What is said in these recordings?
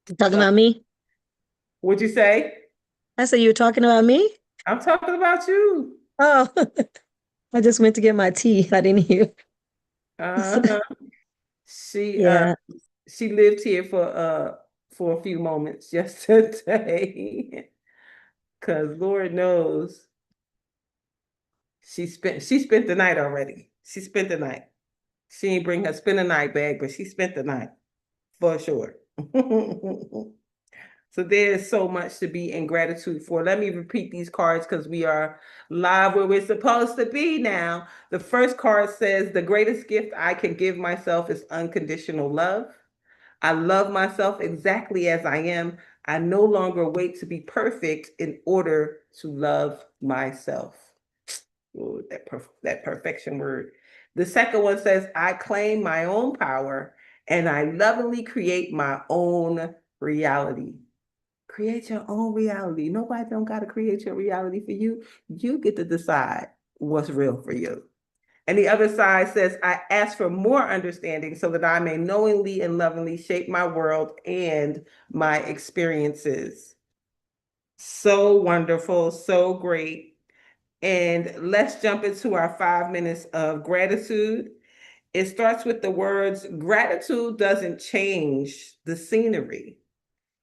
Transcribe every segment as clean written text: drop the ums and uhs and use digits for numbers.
You talking Uh, about me? what'd you say? I said you were talking about me? I'm talking about you. Oh, I just went to get my tea. I didn't hear. Uh-huh. She uh Yeah. she lived here for a few moments yesterday. Cause Lord knows she spent the night already. She spent the night. She ain't bring her spend the night bag, but she spent the night for sure. So there's so much to be in gratitude for. Let me repeat these cards because we are live where we're supposed to be now. The first card says, the greatest gift I can give myself is unconditional love. I love myself exactly as I am. I no longer wait to be perfect in order to love myself. Ooh, that perfection word. The second one says, I claim my own power and I lovingly create my own reality. Create your own reality. Nobody don't got to create your reality for you. You get to decide what's real for you. And the other side says, I ask for more understanding so that I may knowingly and lovingly shape my world and my experiences. So wonderful, so great. And let's jump into our 5 minutes of gratitude. It starts with the words, gratitude doesn't change the scenery.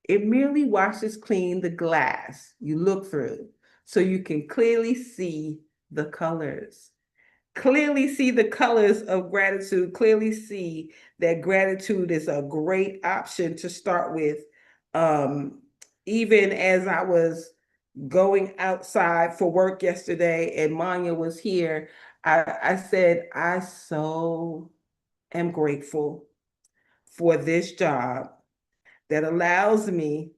It merely washes clean the glass you look through so you can clearly see the colors. Clearly see the colors of gratitude. Clearly see that gratitude is a great option to start with. Um, Even as I was going outside for work yesterday and Manya was here, I said, I so am grateful for this job that allows me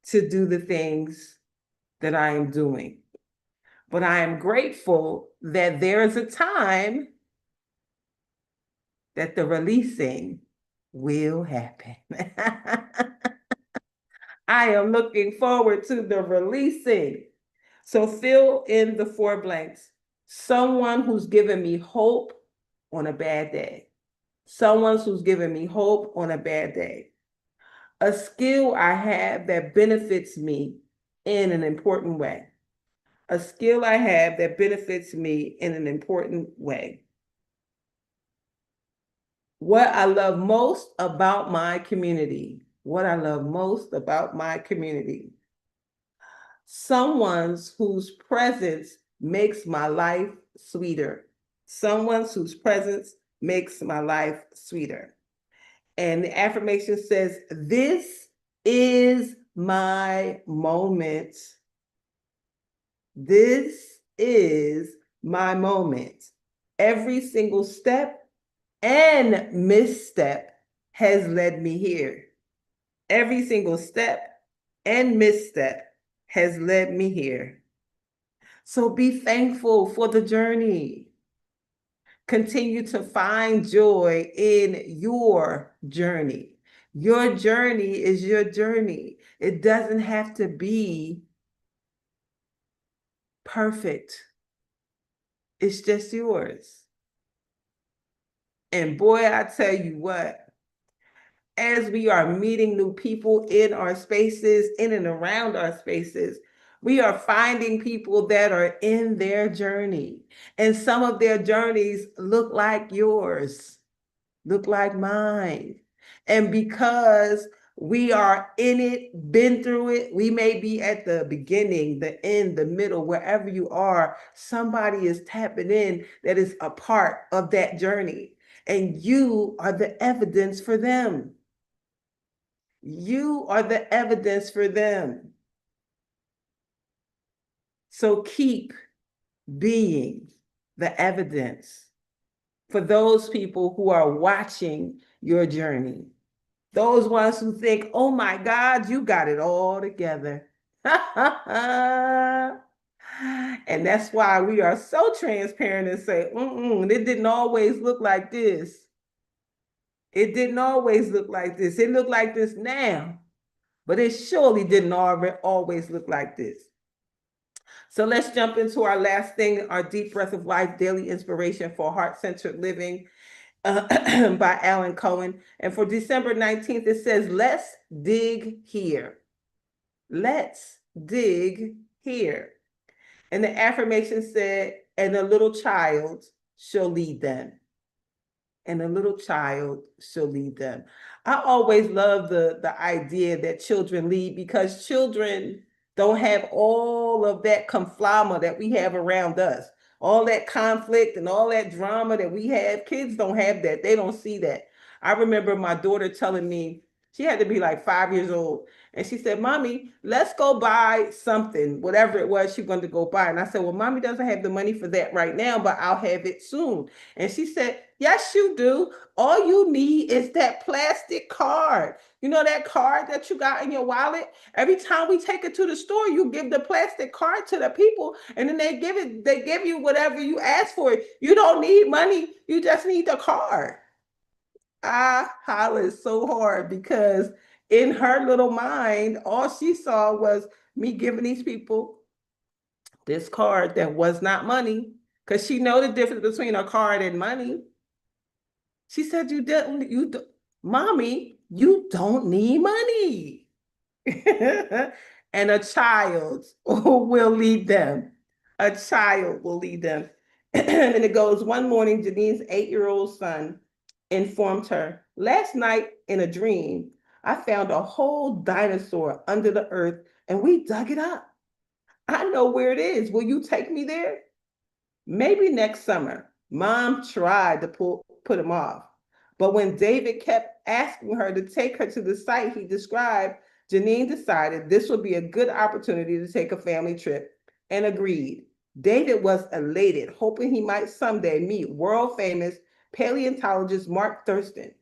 to do the things that I am doing. But I am grateful that there is a time that the releasing will happen. I am looking forward to the releasing. So fill in the four blanks. Someone who's given me hope on a bad day. Someone who's given me hope on a bad day. A skill I have that benefits me in an important way. A skill I have that benefits me in an important way. What I love most about my community. What I love most about my community. Someone's whose presence makes my life sweeter. Someone's whose presence makes my life sweeter. And the affirmation says, this is my moment. This is my moment. Every single step and misstep has led me here. Every single step and misstep has led me here. So be thankful for the journey. Continue to find joy in your journey. Your journey is your journey. It doesn't have to be perfect. It's just yours. And boy, I tell you what, as we are meeting new people in our spaces, in and around our spaces, we are finding people that are in their journey. And some of their journeys look like yours, look like mine. And because we are in it, been through it, we may be at the beginning, the end, the middle, wherever you are, somebody is tapping in that is a part of that journey. And you are the evidence for them. You are the evidence for them. So keep being the evidence for those people who are watching your journey. Those ones who think, oh my God, you got it all together. And that's why we are so transparent and say, it didn't always look like this. It didn't always look like this. It looked like this now, but it surely didn't always look like this. So let's jump into our last thing, our deep breath of life, daily inspiration for heart-centered living. by Alan Cohen. And for December 19th, it says, let's dig here. Let's dig here. And the affirmation said, and a little child shall lead them. And a little child shall lead them. I always love the idea that children lead, because children don't have all of that conflama that we have around us, all that conflict and all that drama that we have. Kids don't have that. They don't see that. I remember my daughter telling me, she had to be like 5 years old. And she said, Mommy, let's go buy something, whatever it was she wanted to go buy. And I said, well, Mommy doesn't have the money for that right now, but I'll have it soon. And she said, yes, you do. All you need is that plastic card. You know that card that you got in your wallet? Every time we take it to the store, you give the plastic card to the people, and then they give you whatever you ask for. You don't need money. You just need the card. I hollered so hard because in her little mind, all she saw was me giving these people this card that was not money, because she know the difference between a card and money. She said, Mommy, you don't need money. And a child will lead them. A child will lead them. And it goes, one morning, Janine's 8-year-old son informed her, last night in a dream, I found a whole dinosaur under the earth and we dug it up. I know where it is. Will you take me there? Maybe next summer. Mom tried to put him off. But when David kept asking her to take her to the site he described, Janine decided this would be a good opportunity to take a family trip and agreed. David was elated, hoping he might someday meet world famous paleontologist Mark Thurston.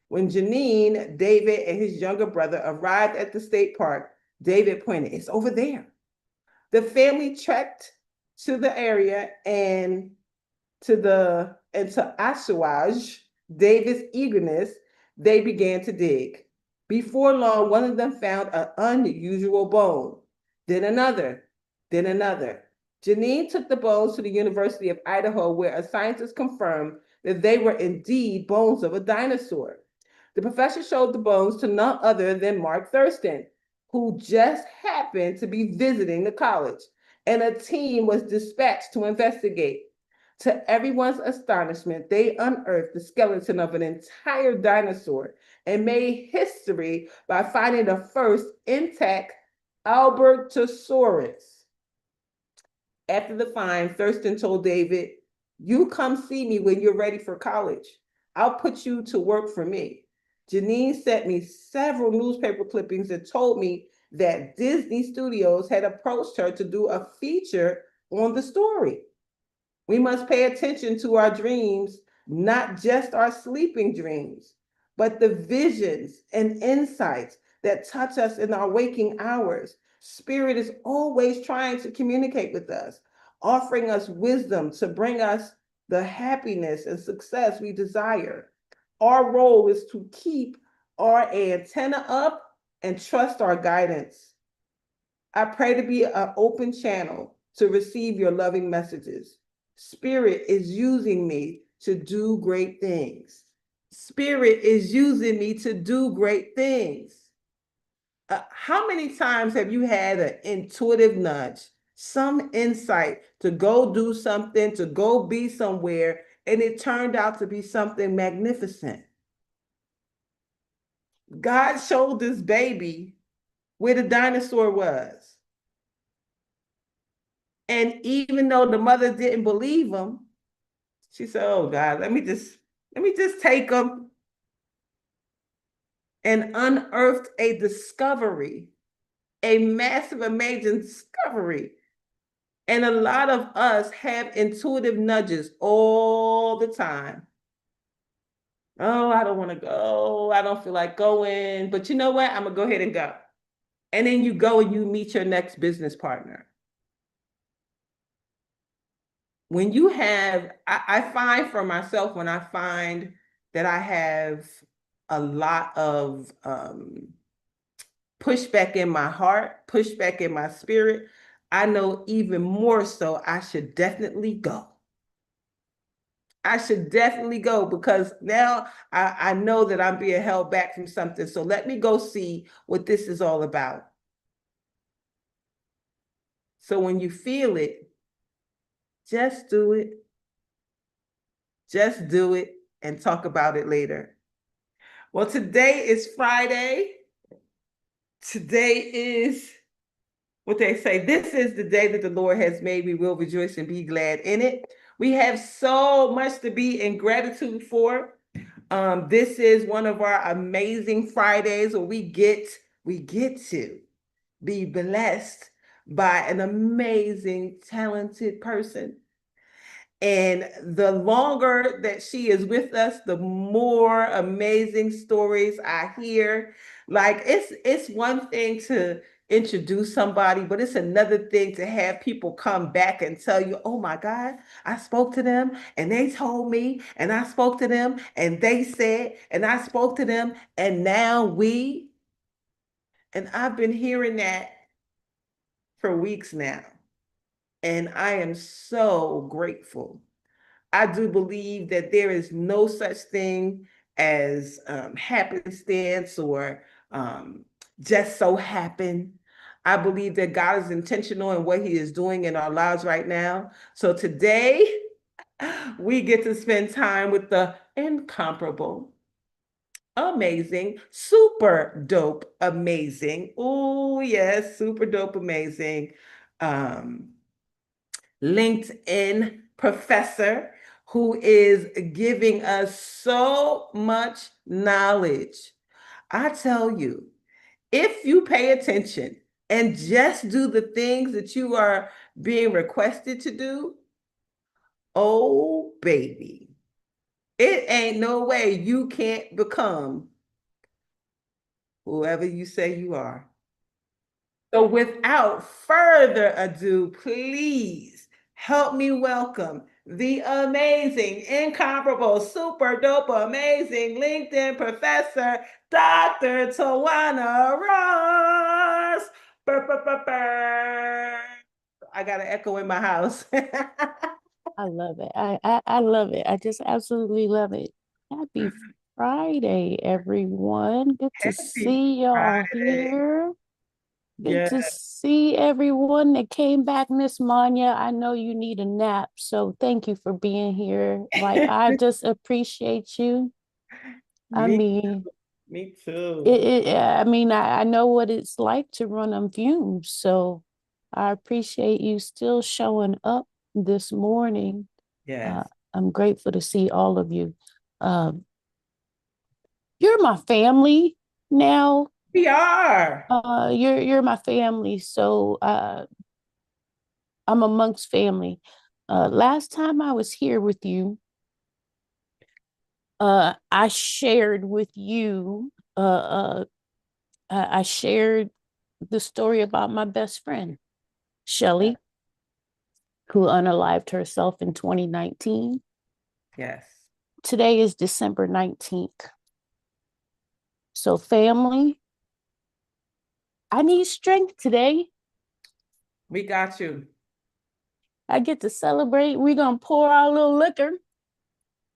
When Janine, David, and his younger brother arrived at the state park, David pointed, it's over there. The family trekked to the area and to assuage David's eagerness, they began to dig. Before long, one of them found an unusual bone, then another, then another. Janine took the bones to the University of Idaho, where a scientist confirmed that they were indeed bones of a dinosaur. The professor showed the bones to none other than Mark Thurston, who just happened to be visiting the college, and a team was dispatched to investigate. To everyone's astonishment, they unearthed the skeleton of an entire dinosaur and made history by finding the first intact Albertosaurus. After the find, Thurston told David, you come see me when you're ready for college. I'll put you to work for me. Janine sent me several newspaper clippings that told me that Disney Studios had approached her to do a feature on the story. We must pay attention to our dreams, not just our sleeping dreams, but the visions and insights that touch us in our waking hours. Spirit is always trying to communicate with us, offering us wisdom to bring us the happiness and success we desire. Our role is to keep our antenna up and trust our guidance. I pray to be an open channel to receive your loving messages. Spirit is using me to do great things. Spirit is using me to do great things. How many times have you had an intuitive nudge, some insight to go do something, to go be somewhere, and it turned out to be something magnificent? God showed this baby where the dinosaur was. And even though the mother didn't believe him, she said, oh God, let me just take him, and unearthed a discovery, a massive, amazing discovery. And a lot of us have intuitive nudges all the time. Oh, I don't want to go. I don't feel like going. But you know what? I'm going to go ahead and go. And then you go and you meet your next business partner. When you have, I find for myself, when I find that I have a lot of pushback in my heart, pushback in my spirit, I know even more so I should definitely go. I should definitely go because now I know that I'm being held back from something. So let me go see what this is all about. So when you feel it, just do it. Just do it and talk about it later. Well, today is Friday. Today is what they say. This is the day that the Lord has made. We will rejoice and be glad in it. We have so much to be in gratitude for. This is one of our amazing Fridays where we get to be blessed by an amazing, talented person. And the longer that she is with us, the more amazing stories I hear. Like it's one thing to introduce somebody, but it's another thing to have people come back and tell you, "Oh my God, I spoke to them and they told me, and I spoke to them and they said, and I spoke to them, and now we." And I've been hearing that for weeks now, and I am so grateful. I do believe that there is no such thing as happenstance or just so happen. I believe that God is intentional in what He is doing in our lives right now. So today, we get to spend time with the incomparable, amazing, super dope, amazing. Oh, yes, super dope, amazing. Um, LinkedIn professor who is giving us so much knowledge. I tell you, if you pay attention and just do the things that you are being requested to do, oh, baby, it ain't no way you can't become whoever you say you are. So without further ado, please help me welcome the amazing, incomparable, super dope, amazing LinkedIn professor, Dr. Tawana Ross. Burr, burr, burr, burr. I got an echo in my house. I love it. I love it. I just absolutely love it. Happy Friday, everyone. Good to Happy see y'all Friday. here. Good Yeah. to see everyone that came back, Miss Manya. I know you need a nap, so thank you for being here. Like, I just appreciate you. I Me, mean, me too. I mean, I know what it's like to run on fumes, so I appreciate you still showing up this morning. Uh, Yes. I'm grateful to see all of you. Um, you're my family now. We are. You're my family, so I'm amongst family. Last time I was here with you, I shared with you. I shared the story about my best friend, Shelly, who unalived herself in 2019. Yes. Today is December 19th. So, family, I need strength today. We got you. I get to celebrate. We're gonna pour our little liquor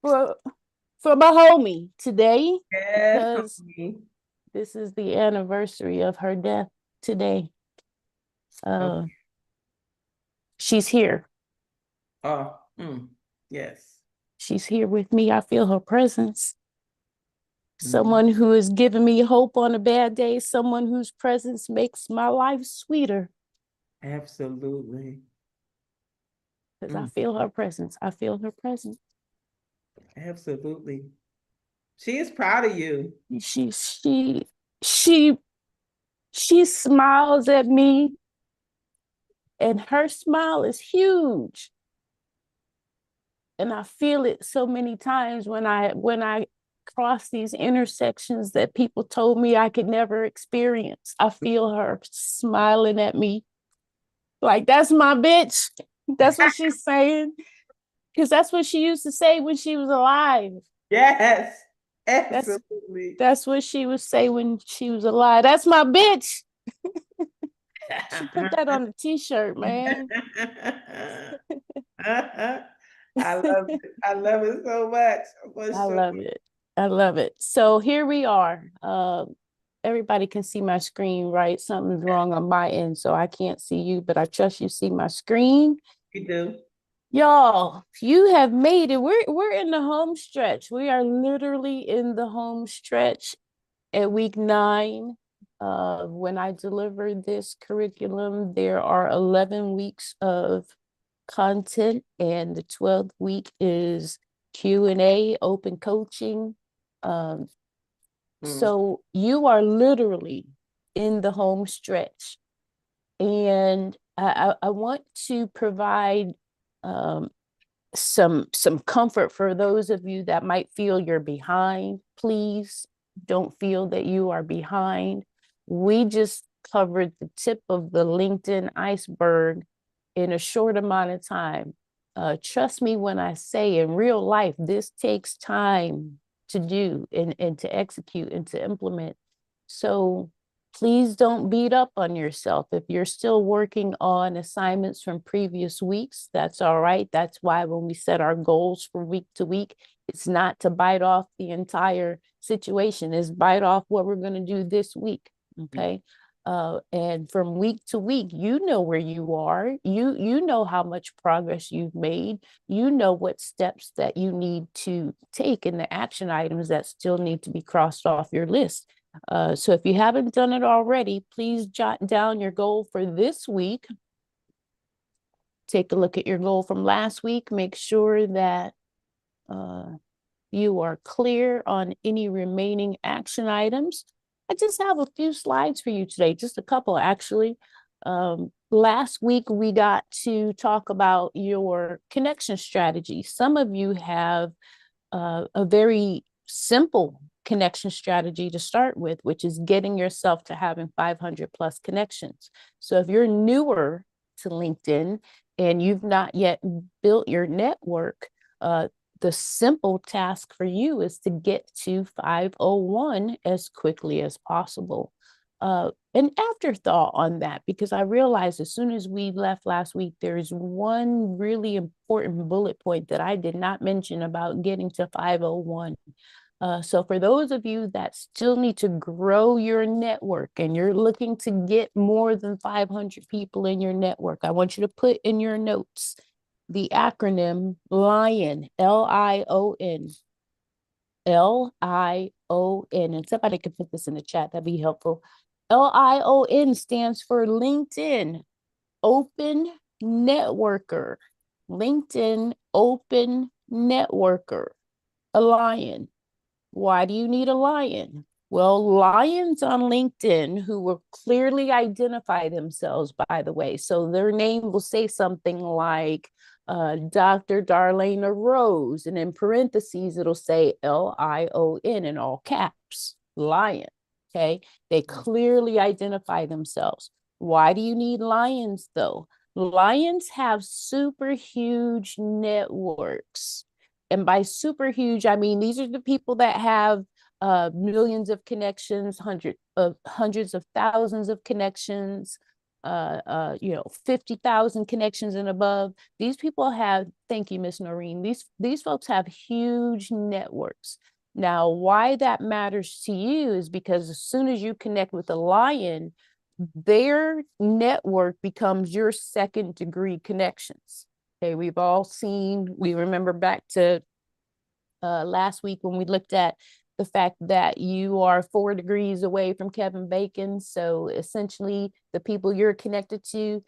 for for my homie today Yes, because homie. this is the anniversary of her death today. Okay. Uh, she's here. Oh, yes. She's here with me. I feel her presence. Mhm. Someone who has given me hope on a bad day. Someone whose presence makes my life sweeter Absolutely. because I Mm, feel her presence. I feel her presence. absolutely. She is proud of you. She she she she smiles at me, and her smile is huge. And I feel it so many times when I cross these intersections that people told me I could never experience. I feel her smiling at me like, that's my bitch. That's what she's saying, because that's what she used to say when she was alive. Yes, that's absolutely. that's what she would say when she was alive. That's my bitch. She put that on the t-shirt, man. I love it. I love it so much. I love it. I love it. So here we are. Everybody can see my screen, right? Something's wrong on my end, so I can't see you, but I trust you see my screen. You do. Y'all, you have made it. We're in the home stretch. We are literally in the home stretch at week 9. When I deliver this curriculum, there are 11 weeks of content, and the 12th week is Q&A, open coaching. So you are literally in the home stretch. And I want to provide some comfort for those of you that might feel you're behind. Please don't feel that you are behind. We just covered the tip of the LinkedIn iceberg in a short amount of time. Trust me when I say in real life, this takes time to do and to execute and to implement. So please don't beat up on yourself. If you're still working on assignments from previous weeks, that's all right. That's why when we set our goals from week to week, it's not to bite off the entire situation, it's bite off what we're going to do this week. Okay. And from week to week, you know where you are. You know how much progress you've made. You know what steps that you need to take and the action items that still need to be crossed off your list. So if you haven't done it already, please jot down your goal for this week. Take a look at your goal from last week. Make sure that you are clear on any remaining action items. I just have a few slides for you today, just a couple actually. Last week, we got to talk about your connection strategy. Some of you have a very simple connection strategy to start with, which is getting yourself to having 500 plus connections. So if you're newer to LinkedIn and you've not yet built your network, the simple task for you is to get to 501 as quickly as possible. An afterthought on that, because I realized as soon as we left last week, there's one really important bullet point that I did not mention about getting to 501. So for those of you that still need to grow your network and you're looking to get more than 500 people in your network, I want you to put in your notes the acronym LION, L-I-O-N. L-I-O-N. And somebody could put this in the chat, that'd be helpful. LION stands for LinkedIn Open Networker. LinkedIn Open Networker. A lion. Why do you need a lion? Well, lions on LinkedIn who will clearly identify themselves, by the way. So their name will say something like Dr. Darlaina Rose, and in parentheses, it'll say LION in all caps, lion. Okay. They clearly identify themselves. Why do you need lions though? Lions have super huge networks. And by super huge, I mean, these are the people that have millions of connections, hundreds of thousands of connections, 50,000 connections and above. These people have, thank you, Miss Noreen. These folks have huge networks. Now, why that matters to you is because as soon as you connect with a lion, their network becomes your second degree connections. Okay, we remember back to last week when we looked at the fact that you are 4 degrees away from Kevin Bacon. So essentially the people you're connected to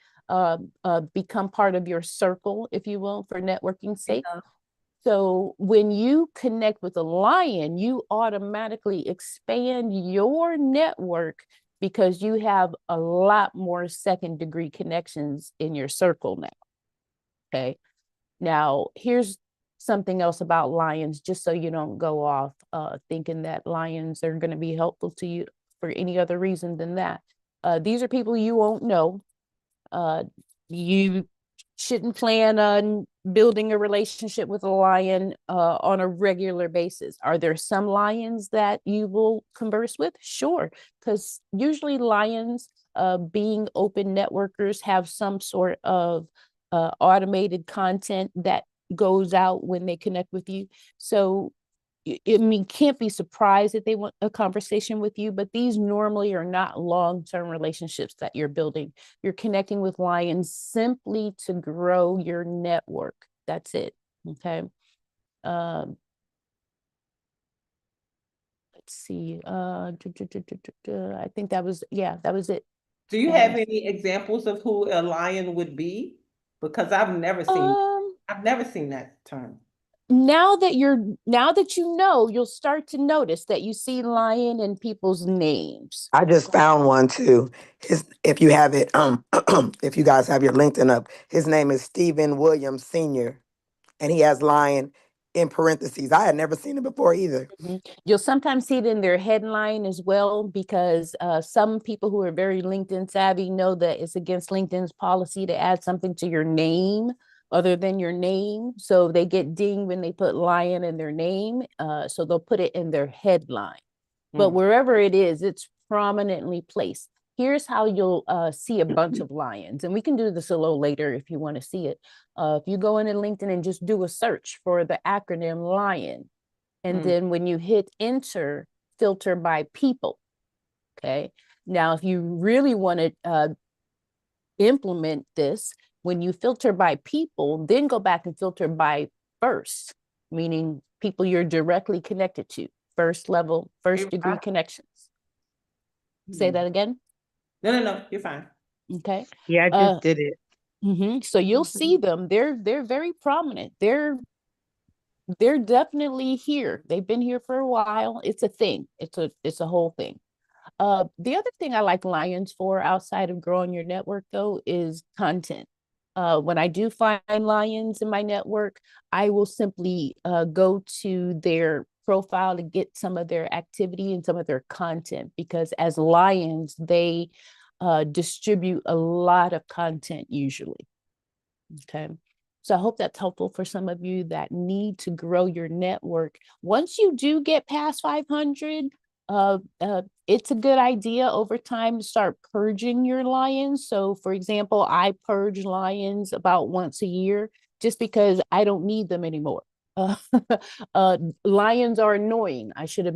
become part of your circle, if you will, for networking sake. Yeah. So when you connect with a lion, you automatically expand your network because you have a lot more second degree connections in your circle now. Okay. Now, here's something else about lions, just so you don't go off thinking that lions are going to be helpful to you for any other reason than that. These are people you won't know. You shouldn't plan on building a relationship with a lion on a regular basis. Are there some lions that you will converse with? Sure, because usually lions, being open networkers, have some sort of automated content that goes out when they connect with you. So I mean, can't be surprised that they want a conversation with you, but these normally are not long-term relationships that you're building. You're connecting with lions simply to grow your network. That's it. Okay. Let's see. I think that was, yeah, that was it. Do you have any examples of who a lion would be? Because I've never seen that term. Now that you know, you'll start to notice that you see lion in people's names. I just found one too. If you have it, if you guys have your LinkedIn up, his name is Stephen Williams Sr. and he has lion in parentheses. I had never seen it before either. You'll sometimes see it in their headline as well, because some people who are very LinkedIn savvy know that it's against LinkedIn's policy to add something to your name other than your name. So they get dinged when they put lion in their name. So they'll put it in their headline. But wherever it is, it's prominently placed. Here's how you'll see a bunch of lions. And we can do this a little later if you want to see it. If you go into LinkedIn and just do a search for the acronym LION, and then when you hit enter, filter by people. Okay. Now, if you really want to implement this, when you filter by people, then go back and filter by first, meaning people you're directly connected to, first level, first degree connections. Say that again. No, you're fine. Okay. Yeah, I just did it. So you'll see them. They're very prominent. They're definitely here. They've been here for a while. It's a thing. It's a whole thing. The other thing I like lions for outside of growing your network though is content. When I do find lions in my network, I will simply go to their profile to get some of their activity and some of their content, because as lions, they distribute a lot of content usually. Okay. So I hope that's helpful for some of you that need to grow your network. Once you do get past 500, it's a good idea over time to start purging your lions. So for example, I purge lions about once a year just because I don't need them anymore. Lions are annoying. I should have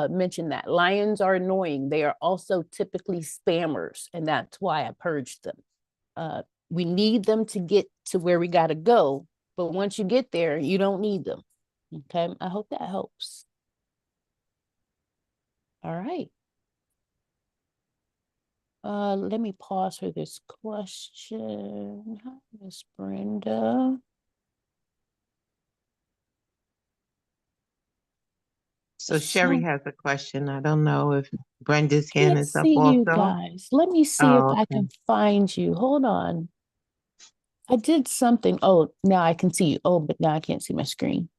mentioned that. Lions are annoying. They are also typically spammers, and that's why I purged them. We need them to get to where we got to go. But once you get there, you don't need them. Okay. I hope that helps. All right. Let me pause for this question. Hi, Miss Brenda. So Sherry has a question. I don't know if Brenda's hand Can't is up see you also. guys. Let me see if I can find you. Hold on. I did something. Oh, now I can see you. Oh, but now I can't see my screen.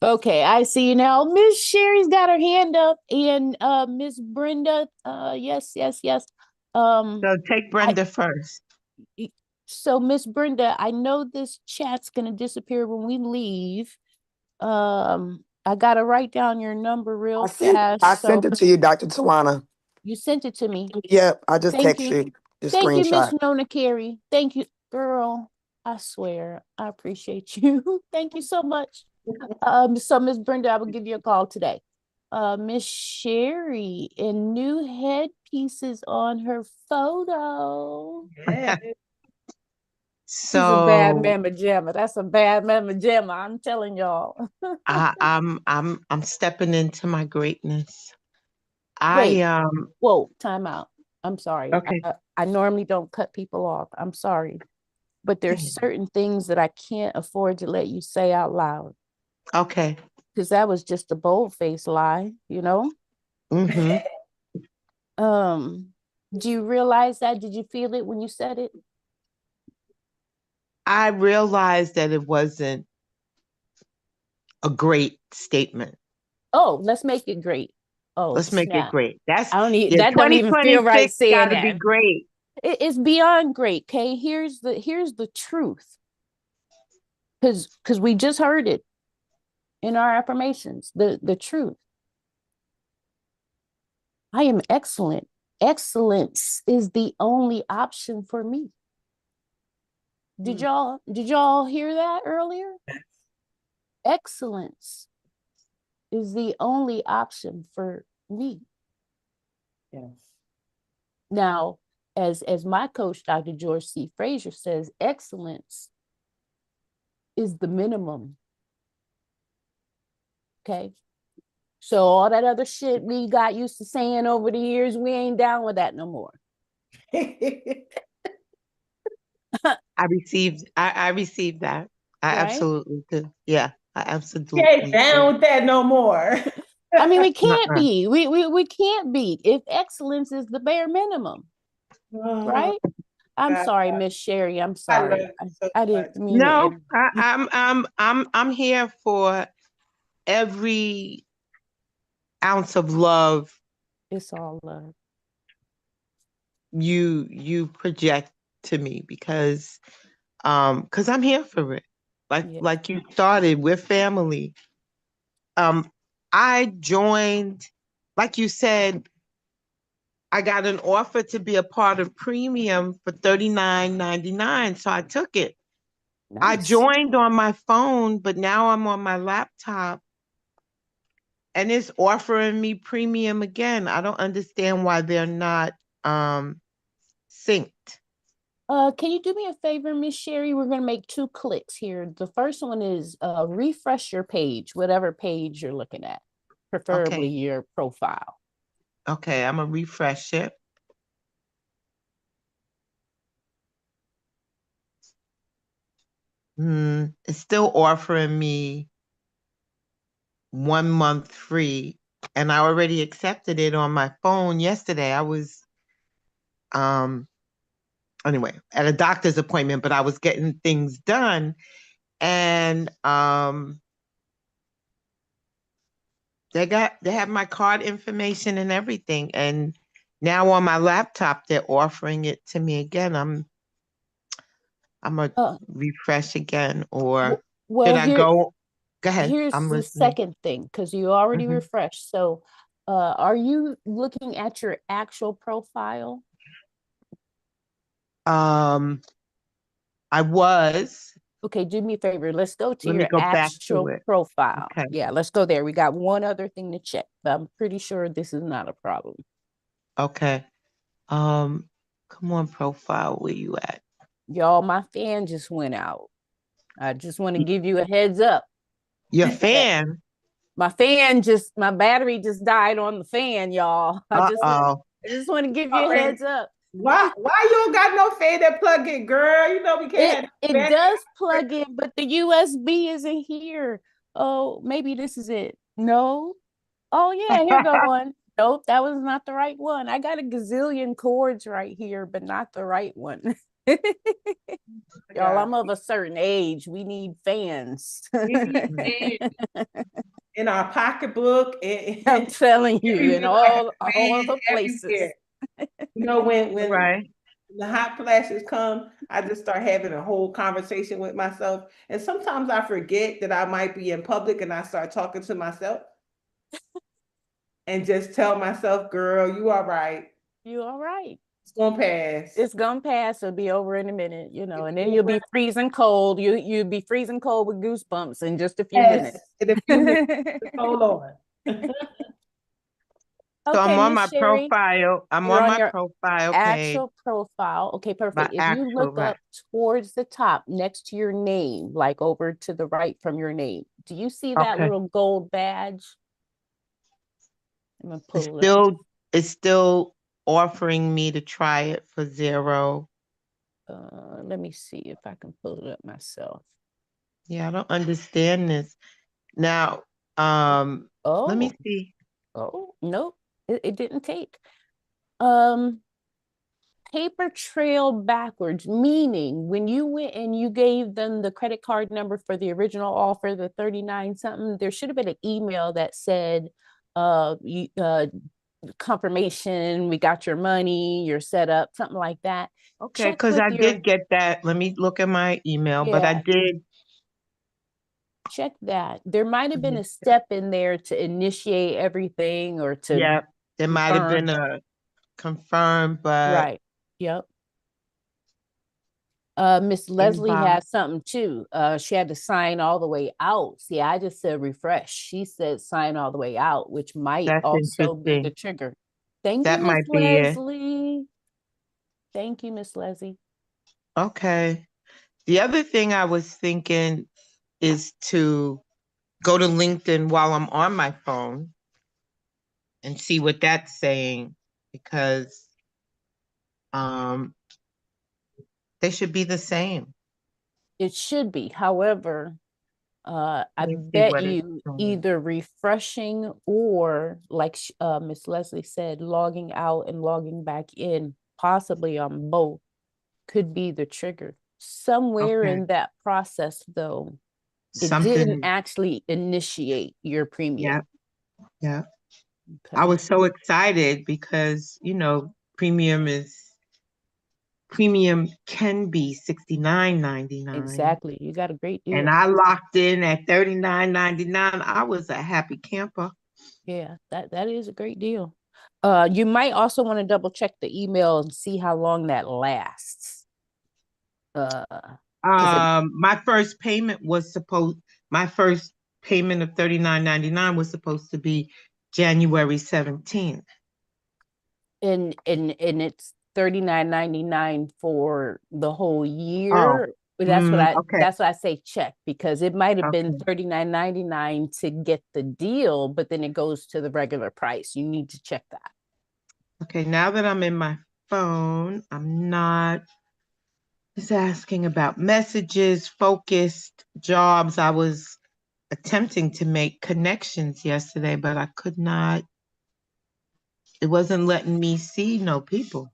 Okay, I see you now. Miss Sherry's got her hand up, and Miss Brenda, yes. So take Brenda first. So Miss Brenda, I know this chat's gonna disappear when we leave. I gotta write down your number real fast. I sent it to you, Dr. Tawana. You sent it to me. Yep, I just Thank text you. you the Thank you, Miss screenshot. Nona Carey. Thank you, girl. I swear, I appreciate you. Thank you so much. So Miss Brenda, I will give you a call today. Miss Sherry in new headpieces on her photo. Yeah. She's a bad So mamma jamma. That's a bad mamma jamma. I'm telling y'all. I'm stepping into my greatness. Wait, I whoa, time out. I'm sorry. okay. I normally don't cut people off. I'm sorry. But there's certain things that I can't afford to let you say out loud. Okay. Because that was just a bold-faced lie, you know? Mm-hmm. Do you realize that? Did you feel it when you said it? I realized that it wasn't a great statement. Oh, let's make it great. Oh, Let's make it snap. great. That's That don't even feel right 2026 saying gotta be that. great. It's beyond great. Okay. Here's the truth. Because we just heard it in our affirmations. The truth. I am excellent. Excellence is the only option for me. Did y'all hear that earlier? Excellence is the only option for me. Yes. Now, as my coach, Dr. George C. Frazier, says, excellence is the minimum. Okay. So all that other shit we got used to saying over the years, we ain't down with that no more. I received that. I Right? absolutely do. Yeah, I Can't absolutely down do. with that no more. I mean, we can't Uh-uh. be. We can't be if excellence is the bare minimum, Oh, right? I'm God, sorry, Miss Sherry. I'm I love sorry. you so I much. didn't mean to No, interrupt. I'm here for every ounce of love It's all love. you project to me because I'm here for it. Yeah. Like you started, we're family. I joined, like you said, I got an offer to be a part of premium for $39.99, so I took it. I Nice. joined on my phone, but now I'm on my laptop and it's offering me premium again. I don't understand why they're not synced. Can you do me a favor, Miss Sherry? We're gonna make 2 clicks here. The first one is refresh your page, whatever page you're looking at, preferably Okay. your profile. Okay, I'm gonna refresh it. It's still offering me 1 month free, and I already accepted it on my phone yesterday. I was um anyway at a doctor's appointment, but I was getting things done, and they have my card information and everything, and now on my laptop they're offering it to me again. I'm gonna Uh, refresh again, or should well, I go? Go ahead. here's I'm the listening. second thing, because you already hmm refreshed. So, are you looking at your actual profile? Um, I was. Okay, do me a favor. Let's go to Let me your go back to actual it. profile. Okay. Yeah, let's go there. We got one other thing to check, but I'm pretty sure this is not a problem. Okay. Come on, profile. Where you at? Y'all, my fan just went out. I just want to give you a heads up Your that fan? my battery just died on the fan, y'all. Uh-oh. I just want to give you Oh, a and heads up. why you don't got no fan that plug in, girl? You know we It can't have it that. does plug in, but the USB isn't here. Oh, maybe this is it. No. Oh yeah, here go one. Nope, that was not the right one. I got a gazillion cords right here, but not the right one. Y'all, God. I'm of a certain age. We need fans. We need fans in our pocketbook I'm and telling you, in everywhere, like all fans the places. everywhere. You know, when Right. the hot flashes come, I just start having a whole conversation with myself. And sometimes I forget that I might be in public and I start talking to myself and just tell myself, girl, you are right. You all right? It's gonna pass. It's gonna pass. It'll be over in a minute, It'll and be then you'll over. be freezing cold. You'd be freezing cold with goosebumps in just a few Yes, minutes. in a few minutes. Hold on. So I'm Okay, on Miss my Sherry, profile. I'm you're on on my your profile page. actual profile. Okay, My perfect. If you actual, look right. up towards the top next to your name, like over to the right from your name, do you see that Okay. little gold badge? I'm gonna It's pull it up. still it's still offering me to try it for zero. Let me see if I can pull it up myself. Yeah, I don't understand this. Now, let me Oh, see. oh, nope, it didn't take. Um, Paper trail backwards, meaning when you went and you gave them the credit card number for the original offer, the 39 something, there should have been an email that said, confirmation, we got your money, you're set up, something like that. Okay, Check because with I your, did get that. Let me look at my email, but I yeah, did. check that. There might have been a step in there to initiate everything or to Yeah, there might have confirm. been a confirm, but Right. Yep. Miss Leslie inbox. has something too. She had to sign all the way out. See, I just said refresh. She said sign all the way out, which might That's also be the interesting. trigger. Thank you, That Miss might be it. Leslie. Thank you, Miss Leslie. Okay. The other thing I was thinking is to go to LinkedIn while I'm on my phone and see what that's saying, because um they should be the same. It should be. However, I Let me see bet what it's you saying. either refreshing or, like Miss Leslie said, logging out and logging back in, possibly on both, could be the trigger. Somewhere Okay. in that process, though, it didn't Something. actually initiate your premium. Yeah. Yeah. I Okay. was so excited because, premium can be $69.99. Exactly. You got a great And deal. I locked in at $39.99. I was a happy camper. Yeah, that is a great deal. You might also want to double check the email and see how long that lasts. Because it My first payment my first payment of $39.99 was supposed to be January 17th. and it's $39.99 for the whole Oh, year. But that's what okay, I say check, because it might have been okay, $39.99 to get the deal, but then it goes to the regular price. You need to check that. okay. Now that I'm in my phone, I'm not. It's asking about messages, focused jobs. I was attempting to make connections yesterday, but I could not. It wasn't letting me see no people.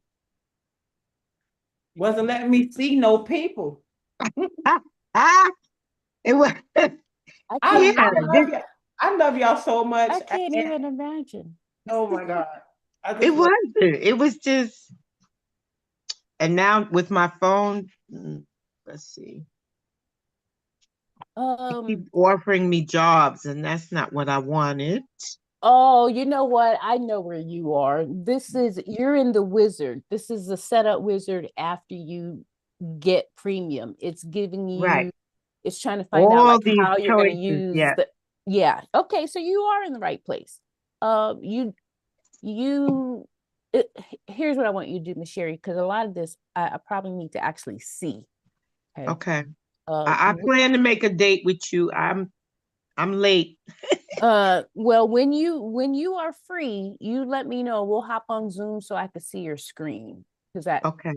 Wasn't letting me see no people. Ah, ah, it was. I I, can't Yeah, I even love you. I love y'all so much. I can't even imagine. Oh my God. I it just love. wasn't. It was just. And now with my phone, let's see. They keep Um, offering me jobs, and that's not what I wanted. oh, you know what? I know where you are. You're in the wizard. This is the setup wizard after you get premium. It's giving Right. you, it's trying to find out All like these how you're going to choices. use Yeah. the, yeah. Okay, so you are in the right place. You, you, it, here's what I want you to do, Miss Sherry, because a lot of this I probably need to actually see. Okay. Okay. Uh, I plan to make a date with you. I'm late. well, when you are free, you let me know. We'll hop on Zoom so I can see your screen, because Okay.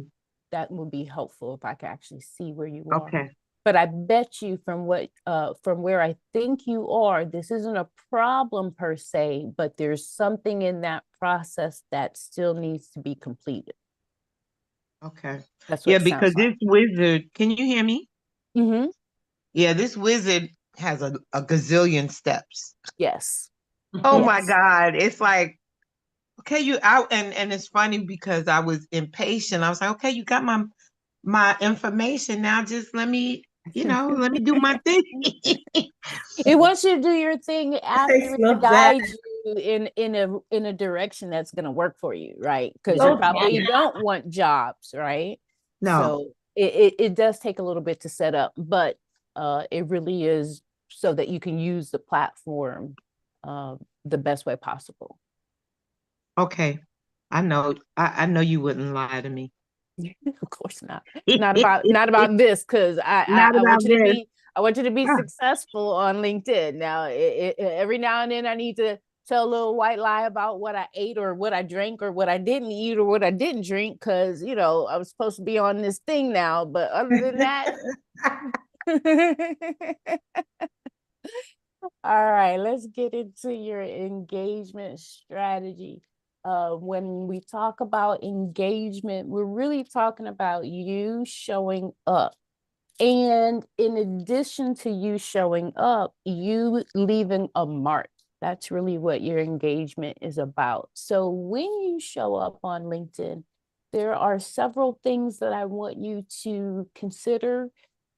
that would be helpful if I could actually see where you are. Okay. But I bet you from where I think you are, this isn't a problem per se, but there's something in that process that still needs to be completed. Okay. That's what Yeah, it because sounds like. this wizard, can you hear me? Mm-hmm. Yeah, this wizard has a gazillion steps. Yes. Oh my Yes. God. It's like, okay, you out, and it's funny because I was impatient. I was like, okay, you got my information. Now just let me do my thing. It wants you to do your thing after Takes it love that. guides you in a direction that's going to work for you, right? Because you So probably don't want jobs, right? No. So it does take a little bit to set up, but it really is so that you can use the platform the best way possible. Okay. I know you wouldn't lie to me. Of course not. Not about this, because Not I want about you to this. be Ah, successful on LinkedIn. Now, every now and then I need to tell a little white lie about what I ate or what I drank or what I didn't eat or what I didn't drink, because I was supposed to be on this thing now. But other than that, all right, let's get into your engagement strategy. When we talk about engagement, we're really talking about you showing up. And in addition to you showing up, you leaving a mark. That's really what your engagement is about. So when you show up on LinkedIn, there are several things that I want you to consider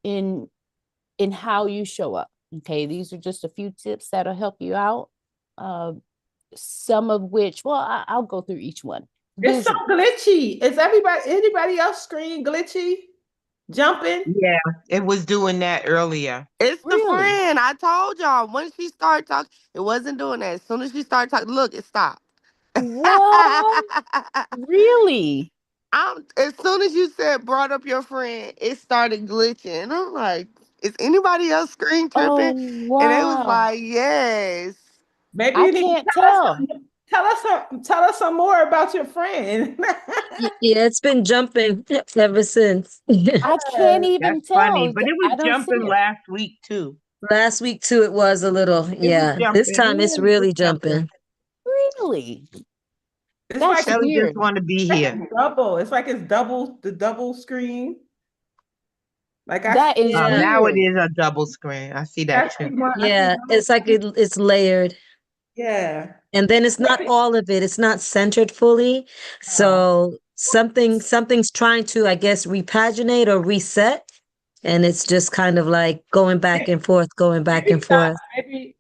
in how you show up. Okay, these are just a few tips that'll help you out. Uh, some of which, well, I'll go through each one. It's so Visual. glitchy. Is anybody else screen glitchy? Jumping? Yeah, it was doing that earlier. It's the Really? friend. I told y'all. Once she started talking, it wasn't doing that. As soon as she started talking, look, it stopped. What? Really? As soon as you said brought up your friend, it started glitching. I'm like, is anybody else screen Oh, tripping? And it was wow. like, yes. Maybe I you need to can't tell. tell us some more about your friend. Yeah, it's been jumping ever since. I can't That's even funny, tell. but it was I don't see jumping it. last week too. Last week too, it was a little, It was yeah. This jumping. time it's Yeah, it was really jumping. jumping. Really? It's That's like Shelly just weird. want to be like here. it's double. It's like it's double the double screen. Like I That is see, Yeah, Now it weird. is a double screen. I see I that too. see one. I see yeah. one. It's like it's layered. Yeah. And then it's not all of it. It's not centered fully. Oh. So something's trying to, I guess, repaginate or reset. And it's just kind of like going back and forth, going back Maybe and stop. forth.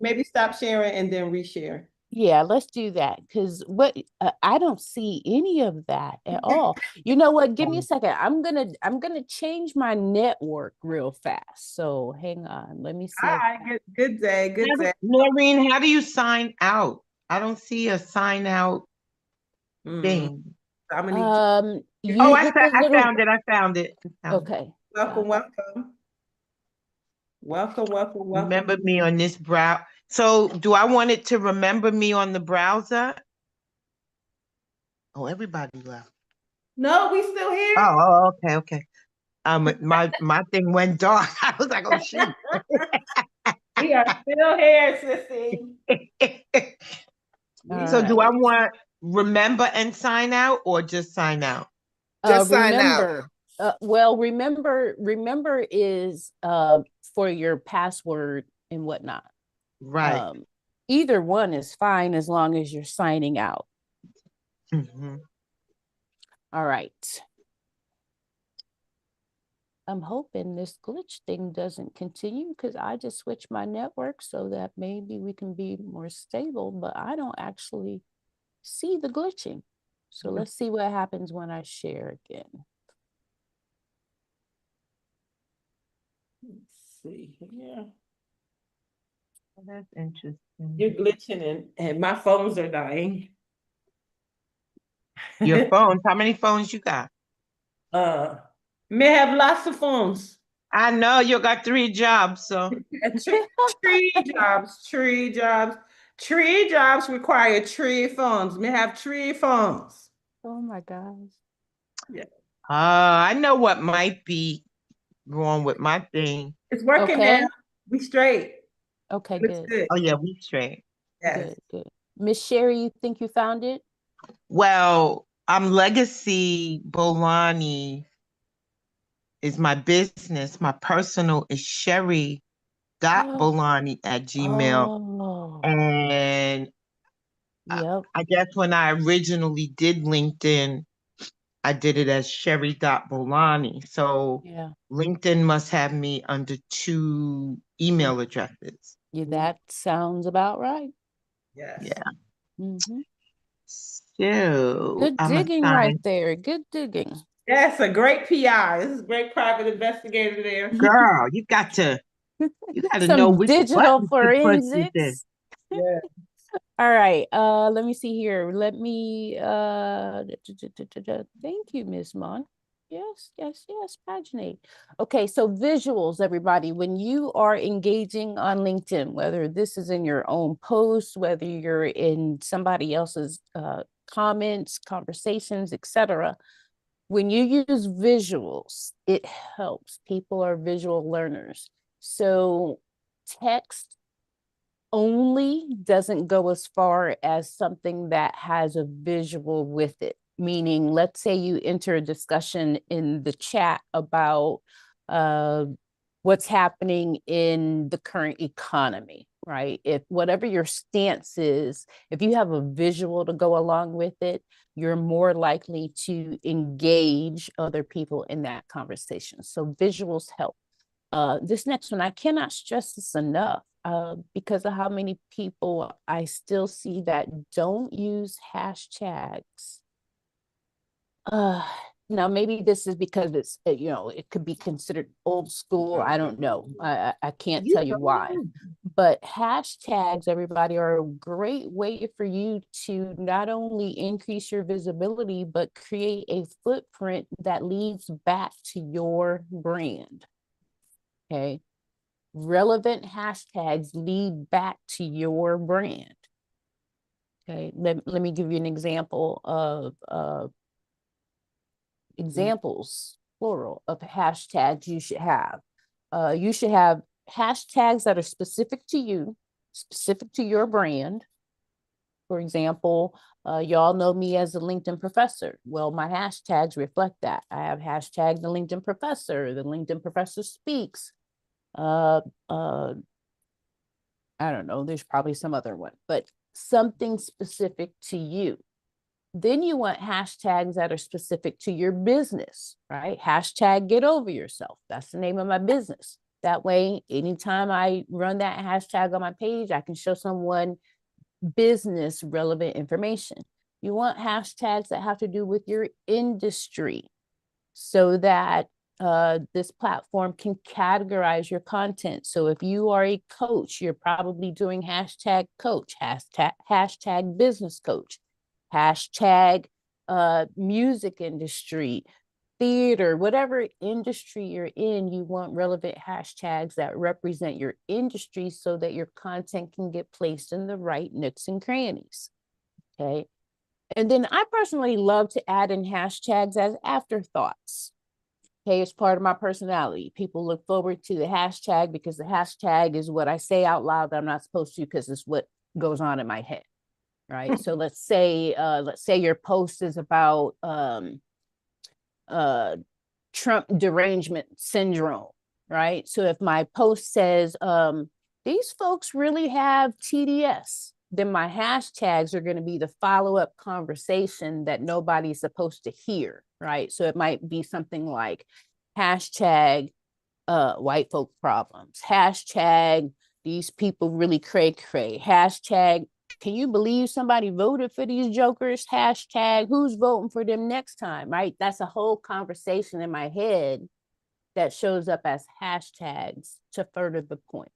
Maybe stop sharing and then reshare. Yeah, let's do that because I don't see any of that at all. You know what? Give me a second. I'm gonna change my network real fast. So hang on. Let me All see if right. Good day. Good day. Noreen, how do you sign out? I don't see a sign out Mm, thing. I'm gonna need you. Oh, you hit the I little found it. I found it. I found it. okay. Welcome, welcome. Welcome, welcome, welcome. Remember me on this brow. So do I want it to remember me on the browser? Oh, everybody left. No, we still here. Okay, okay. My thing went dark. I was like, oh shoot. We are still here, sissy. All So do I right. want remember and sign out or just sign out? Just sign out. Remember, remember is for your password and whatnot. Right. Either one is fine as long as you're signing out. Mm-hmm. All right. I'm hoping this glitch thing doesn't continue because I just switched my network so that maybe we can be more stable, but I don't actually see the glitching. So let's see what happens when I share again. Let's see here. Well, that's interesting. You're glitching and my phones are dying. Your phones, how many phones you got? May have lots of phones. I know you got 3 jobs, so Tree jobs, tree jobs. Tree jobs require tree phones. May have tree phones. Oh my gosh. Yeah. I know what might be wrong with my thing. It's working Okay. now. We straight. Okay, Looks good. good. Oh yeah, we straight. Yes. Good. Miss Sherry, you think you found it? Well, I'm Legacy Bolani is my business. My personal is Sherry.Bolani@gmail. Oh, And yep. I guess when I originally did LinkedIn, I did it as Sherry.Bolani. So Yeah. LinkedIn must have me under 2 email addresses. Yeah, that sounds about right. Yes. Yeah. Mm-hmm. So Good I'm digging right assigned. there. Good digging. Yes, a great PI. This is a great private investigator there. Girl, you got to know Some which digital buttons to push this in. forensics. Yeah. All right. Let me see here. Let me thank you, Ms. Mon. Yes, paginate. Okay, so visuals, everybody. When you are engaging on LinkedIn, whether this is in your own post, whether you're in somebody else's comments, conversations, etc., when you use visuals, it helps. People are visual learners. So text only doesn't go as far as something that has a visual with it. Meaning, let's say you enter a discussion in the chat about what's happening in the current economy, right? If whatever your stance is, if you have a visual to go along with it, you're more likely to engage other people in that conversation. So visuals help. This next one, I cannot stress this enough because of how many people I still see that don't use hashtags. Now, maybe this is because it's, you know, it could be considered old school. I don't know. I can't tell you why. But hashtags, everybody, are a great way for you to not only increase your visibility, but create a footprint that leads back to your brand. Okay. Relevant hashtags lead back to your brand. Okay. Let me give you an example of examples, plural, of hashtags you should have. You should have hashtags that are specific to you, specific to your brand. For example, y'all know me as a LinkedIn professor. Well, my hashtags reflect that. I have hashtag the LinkedIn professor, the LinkedIn professor speaks. I don't know, there's probably some other one, but something specific to you. Then you want hashtags that are specific to your business, right? Hashtag get over yourself. That's the name of my business. That way, anytime I run that hashtag on my page, I can show someone business relevant information. You want hashtags that have to do with your industry so that this platform can categorize your content. So if you are a coach, you're probably doing hashtag coach, hashtag business coach, hashtag music industry, theater, whatever industry you're in, you want relevant hashtags that represent your industry so that your content can get placed in the right nooks and crannies. Okay. And then I personally love to add in hashtags as afterthoughts. Okay, it's part of my personality. People look forward to the hashtag because the hashtag is what I say out loud that I'm not supposed to because it's what goes on in my head. Right. So let's say your post is about Trump derangement syndrome, right? So if my post says, these folks really have TDS, then my hashtags are going to be the follow-up conversation that nobody's supposed to hear, right? So it might be something like hashtag white folk problems, hashtag these people really cray cray, hashtag can you believe somebody voted for these jokers, hashtag who's voting for them next time, right? That's a whole conversation in my head that shows up as hashtags to further the point.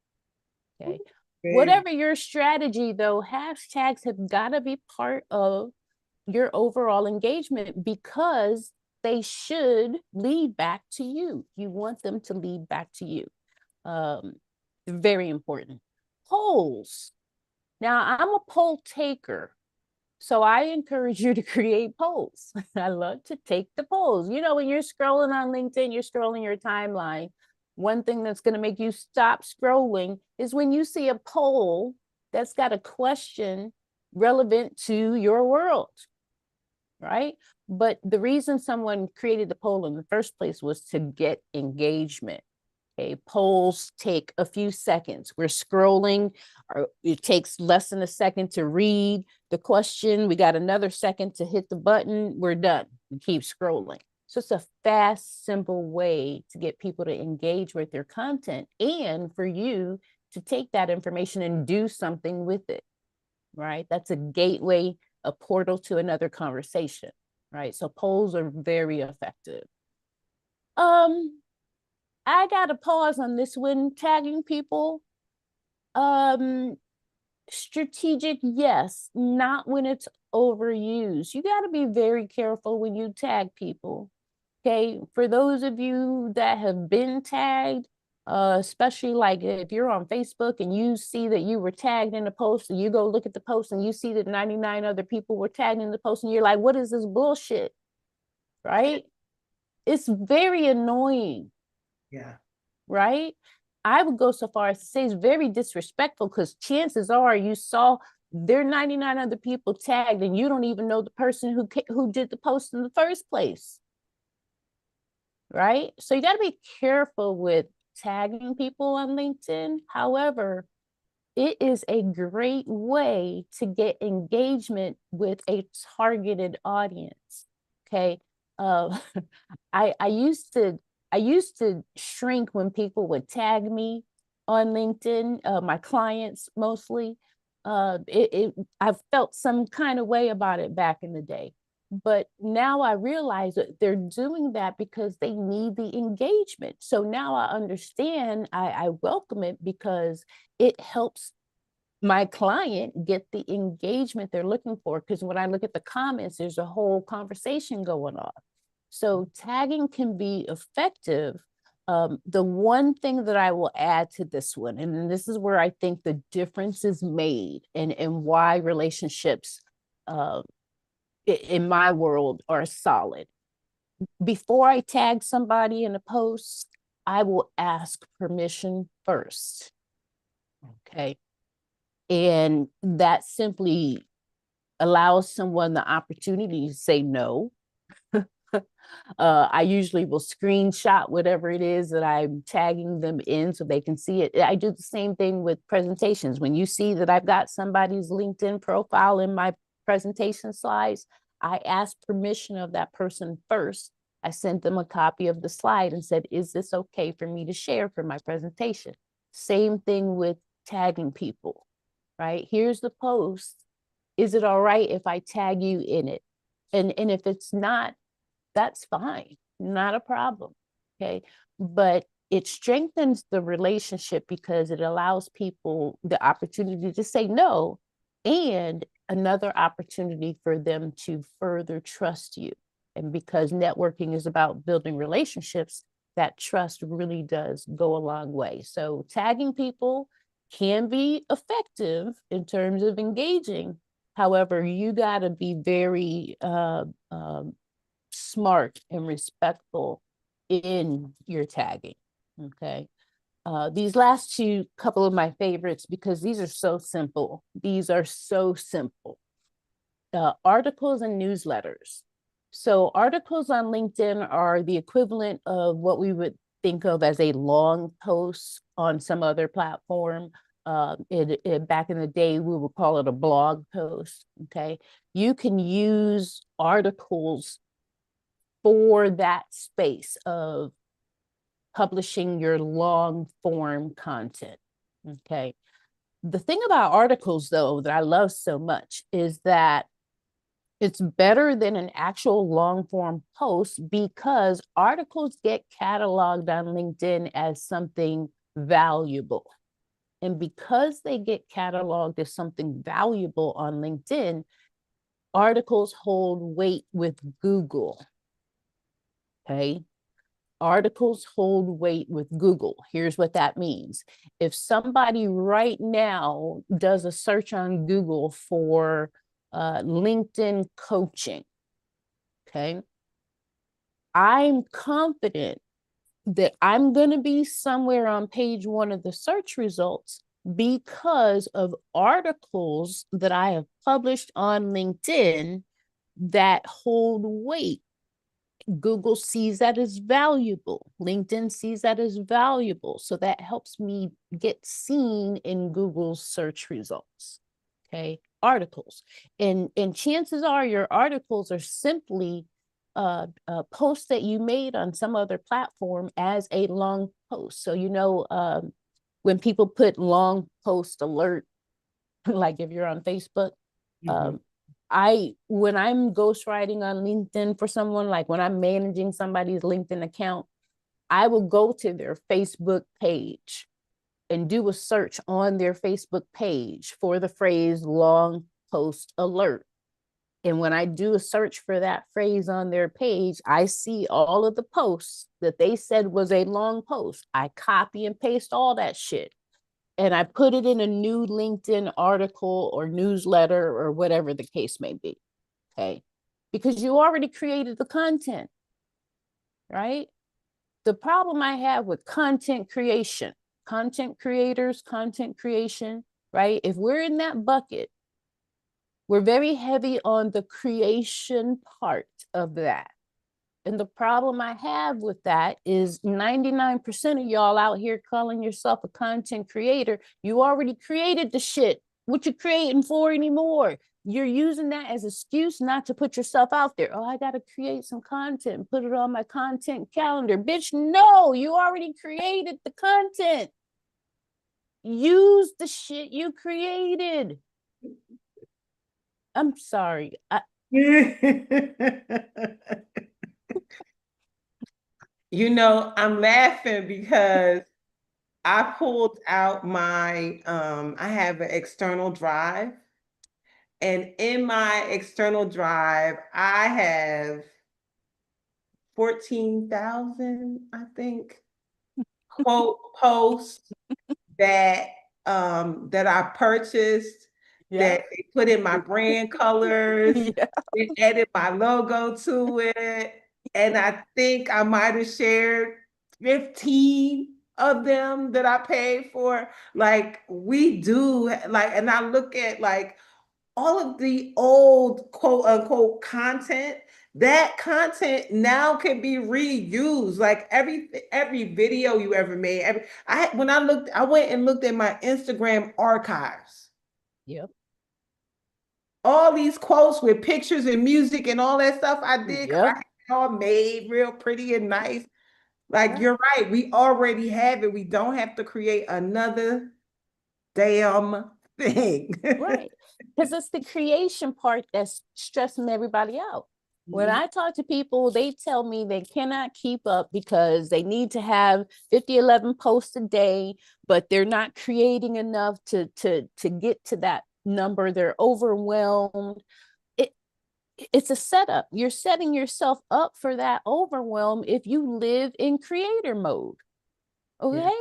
Okay. Whatever your strategy, though, hashtags have got to be part of your overall engagement because they should lead back to you. You want them to lead back to you. Very important. Polls. Now, I'm a poll taker, so I encourage you to create polls. I love to take the polls. You know, when you're scrolling on LinkedIn, you're scrolling your timeline. One thing that's going to make you stop scrolling is when you see a poll that's got a question relevant to your world, right? But the reason someone created the poll in the first place was to get engagement. Okay, polls take a few seconds. We're scrolling, or it takes less than a second to read the question. We got another second to hit the button. We're done. We keep scrolling. So it's a fast, simple way to get people to engage with your content and for you to take that information and do something with it, right? That's a gateway, a portal to another conversation, right? So polls are very effective. I gotta pause on this one, tagging people. Strategic, yes, not when it's overused. You gotta be very careful when you tag people. Okay, for those of you that have been tagged, especially like if you're on Facebook and you see that you were tagged in the post and you go look at the post and you see that 99 other people were tagged in the post and you're like, what is this bullshit? Right? It's very annoying. Yeah. Right? I would go so far as to say it's very disrespectful because chances are you saw there are 99 other people tagged and you don't even know the person who did the post in the first place. Right? So you got to be careful with tagging people on LinkedIn. However, it is a great way to get engagement with a targeted audience. Okay. I used to shrink when people would tag me on LinkedIn, my clients mostly. I felt some kind of way about it back in the day. But now I realize that they're doing that because they need the engagement. So now I understand, I welcome it because it helps my client get the engagement they're looking for. Because when I look at the comments, there's a whole conversation going on. So tagging can be effective. The one thing that I will add to this one, and this is where I think the difference is made and why relationships in my world are solid. Before I tag somebody in a post, I will ask permission first. Okay. And that simply allows someone the opportunity to say no. I usually will screenshot whatever it is that I'm tagging them in so they can see it. I do the same thing with presentations. When you see that I've got somebody's LinkedIn profile in my presentation slides, I ask permission of that person first. I sent them a copy of the slide and said, is this okay for me to share for my presentation? Same thing with tagging people, right? Here's the post. Is it all right if I tag you in it? And if it's not, that's fine, not a problem. Okay. But it strengthens the relationship because it allows people the opportunity to say no and another opportunity for them to further trust you. And because networking is about building relationships, that trust really does go a long way. So tagging people can be effective in terms of engaging. However, you got to be very smart and respectful in your tagging. Okay. These last two couple of my favorites, because these are so simple. These are so simple. Articles and newsletters. So articles on LinkedIn are the equivalent of what we would think of as a long post on some other platform. Back in the day, we would call it a blog post. Okay. You can use articles for that space of publishing your long form content. Okay. The thing about articles, though, that I love so much is that it's better than an actual long form post because articles get cataloged on LinkedIn as something valuable. And because they get cataloged as something valuable on LinkedIn, articles hold weight with Google. Okay. Articles hold weight with Google. Here's what that means. If somebody right now does a search on Google for LinkedIn coaching, okay, I'm confident that I'm going to be somewhere on page one of the search results because of articles that I have published on LinkedIn that hold weight. Google sees that as valuable. LinkedIn sees that as valuable. So that helps me get seen in Google's search results. Okay, articles. And chances are your articles are simply posts that you made on some other platform as a long post. So, when people put long post alert, like if you're on Facebook, when I'm ghostwriting on LinkedIn for someone, like when I'm managing somebody's LinkedIn account, I will go to their Facebook page and do a search on their Facebook page for the phrase long post alert. And when I do a search for that phrase on their page, I see all of the posts that they said was a long post. I copy and paste all that shit. And I put it in a new LinkedIn article or newsletter or whatever the case may be. Okay. Because you already created the content, right? The problem I have with content creation, content creators, content creation, right? If we're in that bucket, we're very heavy on the creation part of that. And the problem I have with that is 99% of y'all out here calling yourself a content creator, you already created the shit. What you creating for anymore? You're using that as an excuse not to put yourself out there. Oh, I got to create some content and put it on my content calendar. Bitch, no, you already created the content. Use the shit you created. I'm sorry. You know, I'm laughing because I pulled out my I have an external drive, and in my external drive, I have 14,000, I think, quote posts that that I purchased, Yeah. that they put in my brand colors, Yeah. they added my logo to it, and I think I might have shared 15 of them that I paid for. Like we do, like, and I look at like all of the old quote unquote content. That content now can be reused. Like every video you ever made. When I went and looked at my Instagram archives. Yep. All these quotes with pictures and music and all that stuff I did, 'cause I Yep. had it all made real pretty and nice. Like Right. you're right, we already have it. We don't have to create another damn thing. Right. Because it's the creation part that's stressing everybody out. When I talk to people, they tell me they cannot keep up because they need to have 50, 11 posts a day, but they're not creating enough to get to that number. They're overwhelmed. It it's a setup. You're setting yourself up for that overwhelm if you live in creator mode. Okay.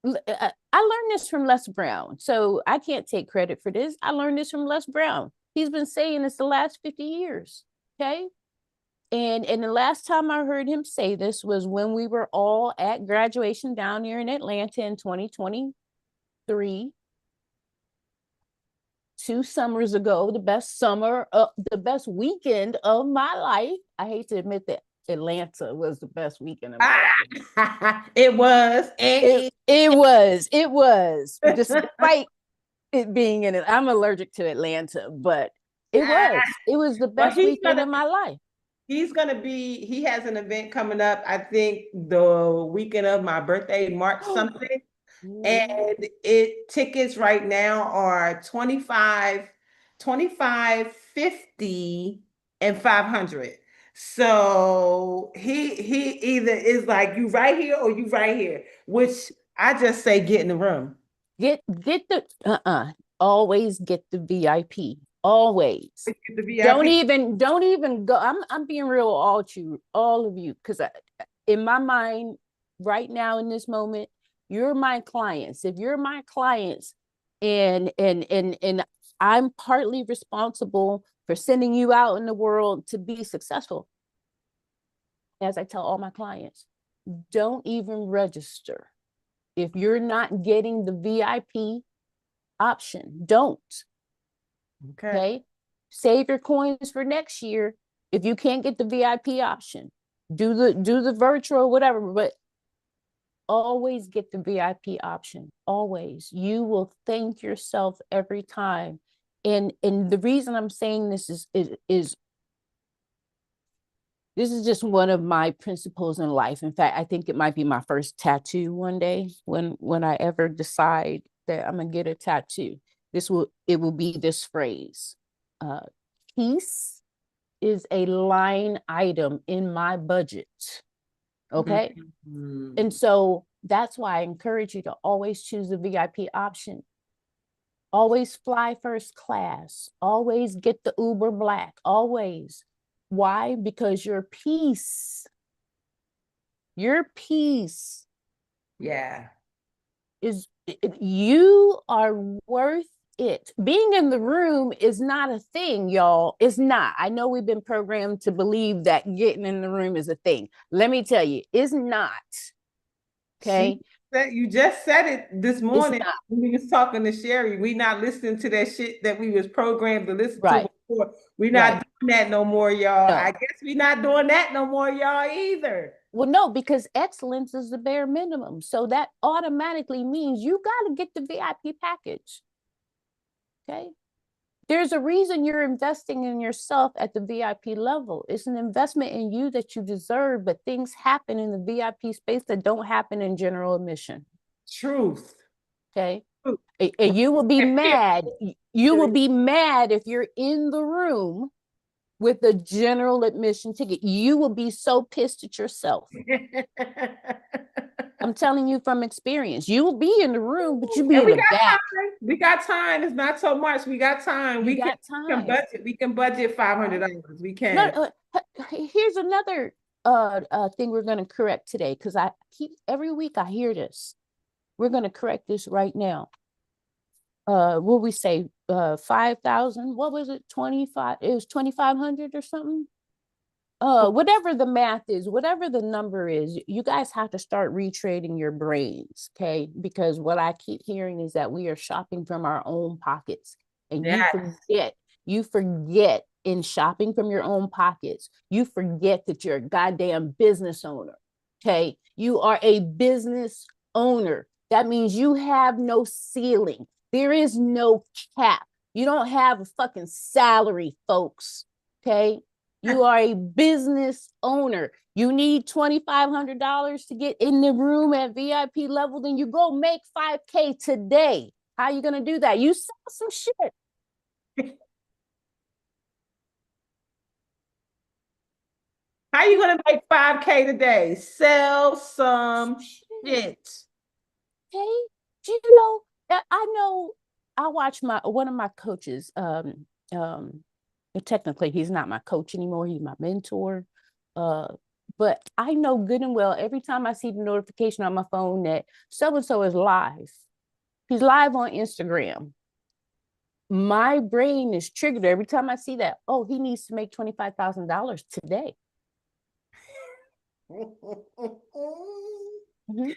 I learned this from Les Brown, so I can't take credit for this. I learned this from Les Brown. He's been saying this the last 50 years. Okay. And the last time I heard him say this was when we were all at graduation down here in Atlanta in 2023. 2 summers ago, the best weekend of my life. I hate to admit that Atlanta was the best weekend of my life. It was. It was, despite it being in it. I'm allergic to Atlanta, but it was the Well, best weekend of my life. he has an event coming up, I think the weekend of my birthday, March something. And tickets right now are 25, 50, and 500. So he either is like you right here or you right here, which I just say get in the room. Get the always get the VIP. Always. Get the VIP. Don't even go. I'm being real all of you, because in my mind right now in this moment, you're my clients. If you're my clients, and I'm partly responsible for sending you out in the world to be successful. As I tell all my clients, don't even register if you're not getting the VIP option. Don't. Okay. Save your coins for next year. If you can't get the VIP option, do the virtual, whatever, but always get the VIP option. Always. You will thank yourself every time. And the reason I'm saying this is this is just one of my principles in life. In fact, I think it might be my first tattoo one day when I ever decide that I'm gonna get a tattoo. It will be this phrase. Peace is a line item in my budget. Okay. Mm-hmm. And so that's why I encourage you to always choose the VIP option. Always fly first class. Always get the Uber Black. Always. Why? Because your peace. Yeah. You are worth it. Being in the room is not a thing, y'all. It's not. I know we've been programmed to believe that getting in the room is a thing. Let me tell you, it's not. Okay. You just said it this morning when we was talking to Sherry. We not listening to that shit that we was programmed to listen to before. We not doing that no more, y'all. No. I guess we not doing that no more, y'all, either. Well, no, because excellence is the bare minimum. So that automatically means you got to get the VIP package. Okay. There's a reason you're investing in yourself at the VIP level. It's an investment in you that you deserve, but things happen in the VIP space that don't happen in general admission. Truth. Okay. And you will be mad. You will be mad if you're in the room with a general admission ticket. You will be so pissed at yourself. I'm telling you from experience. You will be in the room, but you'll be And in we the got back. time. We got time. It's not so much. We got time. You got can time. budget. We can budget $500. We can. No, here's another thing we're going to correct today, because I keep every week I hear this. We're going to correct this right now. What we say, 5,000? What was it? 25? It was 2,500 or something. Whatever the math is, whatever the number is, you guys have to start retraining your brains, okay? Because what I keep hearing is that we are shopping from our own pockets, and Yes. you forget in shopping from your own pockets, you forget that you're a goddamn business owner, okay? You are a business owner. That means you have no ceiling. There is no cap. You don't have a fucking salary, folks, okay? You are a business owner. You need $2,500 to get in the room at VIP level, then you go make 5K today. How are you going to do that? You sell some shit. How you gonna make 5K today? Sell some shit. Okay. You know, I watch one of my coaches, technically he's not my coach anymore, he's my mentor. But I know good and well every time I see the notification on my phone that so-and-so is live. He's live on Instagram. My brain is triggered every time I see that. Oh, he needs to make $25,000 today. Mm-hmm.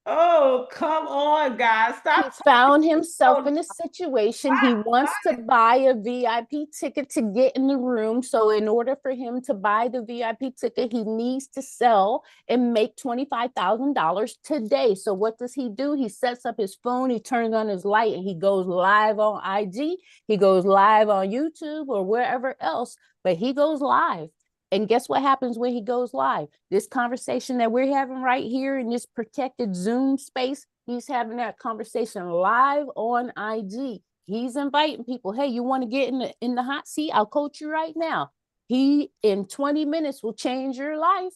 Oh, come on, guys. Stop. He found himself in a situation. He wants to buy a VIP ticket to get in the room. So in order for him to buy the VIP ticket, he needs to sell and make $25,000 today. So what does he do? He sets up his phone, he turns on his light, and he goes live on IG. He goes live on YouTube or wherever else, but he goes live. And guess what happens when he goes live? This conversation that we're having right here in this protected Zoom space, he's having that conversation live on IG. He's inviting people. Hey, you want to get in the hot seat? I'll coach you right now. He, in 20 minutes, will change your life.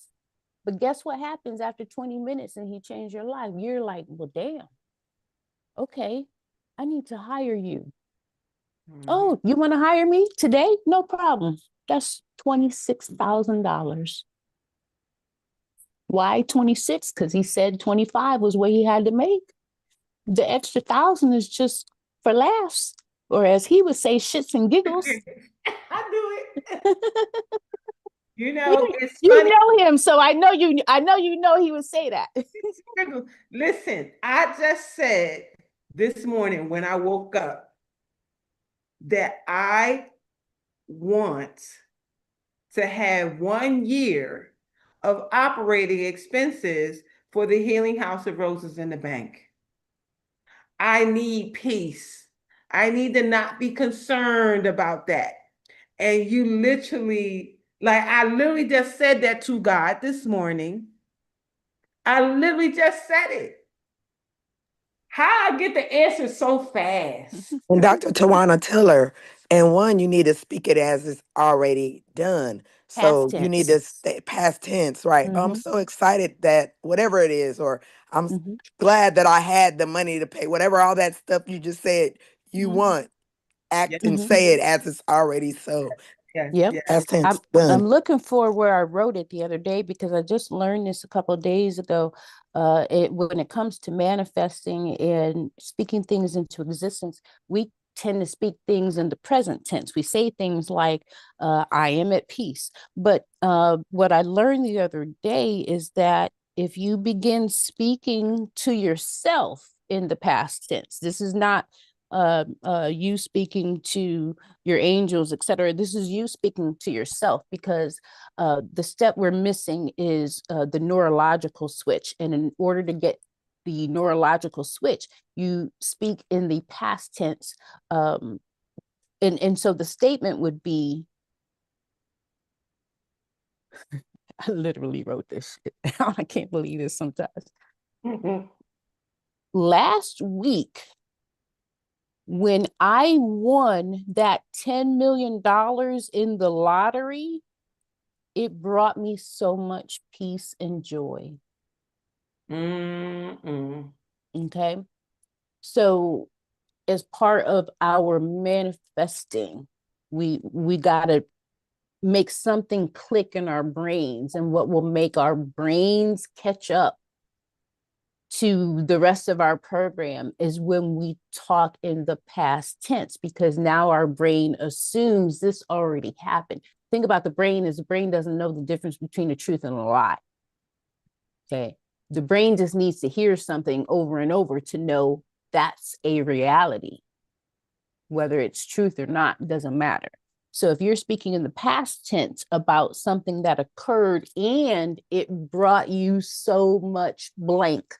But guess what happens after 20 minutes and he changed your life? You're like, well, damn. Okay, I need to hire you. Oh, you want to hire me today? No problem. That's $26,000. Why 26? Because he said 25 was what he had to make. The extra 1,000 is just for laughs, or as he would say, shits and giggles. I do it. It's you funny. know him, so I know he would say that. Listen, I just said this morning when I woke up that I want to have 1 year of operating expenses for the Healing House of Roses in the bank. I need peace. I need to not be concerned about that. And you literally, I literally just said that to God this morning. I literally just said it. How I get the answer so fast? And Dr. Tawana Tiller, and one, you need to speak it as it's already done. So you need to stay past tense, right? Mm-hmm. I'm so excited that whatever it is, or I'm glad that I had the money to pay whatever, all that stuff you just said you want. Act and say it as it's already so. Yep. Past tense, done. I'm looking for where I wrote it the other day, because I just learned this a couple of days ago. When it comes to manifesting and speaking things into existence, we tend to speak things in the present tense. We say things like, I am at peace. But what I learned the other day is that if you begin speaking to yourself in the past tense, this is not you speaking to your angels, etc. This is you speaking to yourself, because the step we're missing is the neurological switch. And in order to get the neurological switch, you speak in the past tense. And so the statement would be, I literally wrote this shit down. I can't believe this sometimes. Last week, When I won that $10 million in the lottery, it brought me so much peace and joy. Okay. So as part of our manifesting, we got to make something click in our brains, and what will make our brains catch up to the rest of our program is when we talk in the past tense, because now our brain assumes this already happened. Think about the brain is the brain doesn't know the difference between the truth and a lie. Okay. The brain just needs to hear something over and over to know that's a reality. Whether it's truth or not, doesn't matter. So if you're speaking in the past tense about something that occurred and it brought you so much blank,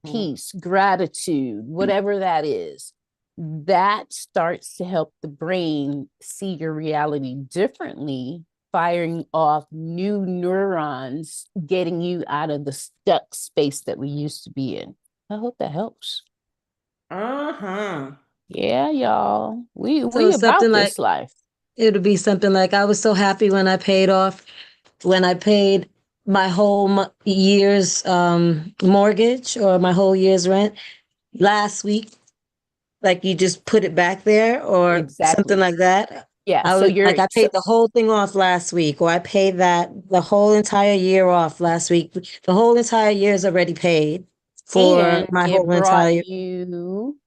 peace, gratitude, whatever that is, that starts to help the brain see your reality differently, firing off new neurons, getting you out of the stuck space that we used to be in. I hope that helps. Yeah, y'all. We So about something like this life. it would be something like, I was so happy when I paid my whole year's mortgage, or my whole year's rent last week. Like, you just put it back there or something Exactly. like that. Yeah. I So was you're like, I paid the whole thing off last week, or I paid the whole entire year off last week. The whole entire year is already paid for and my it whole brought entire, you,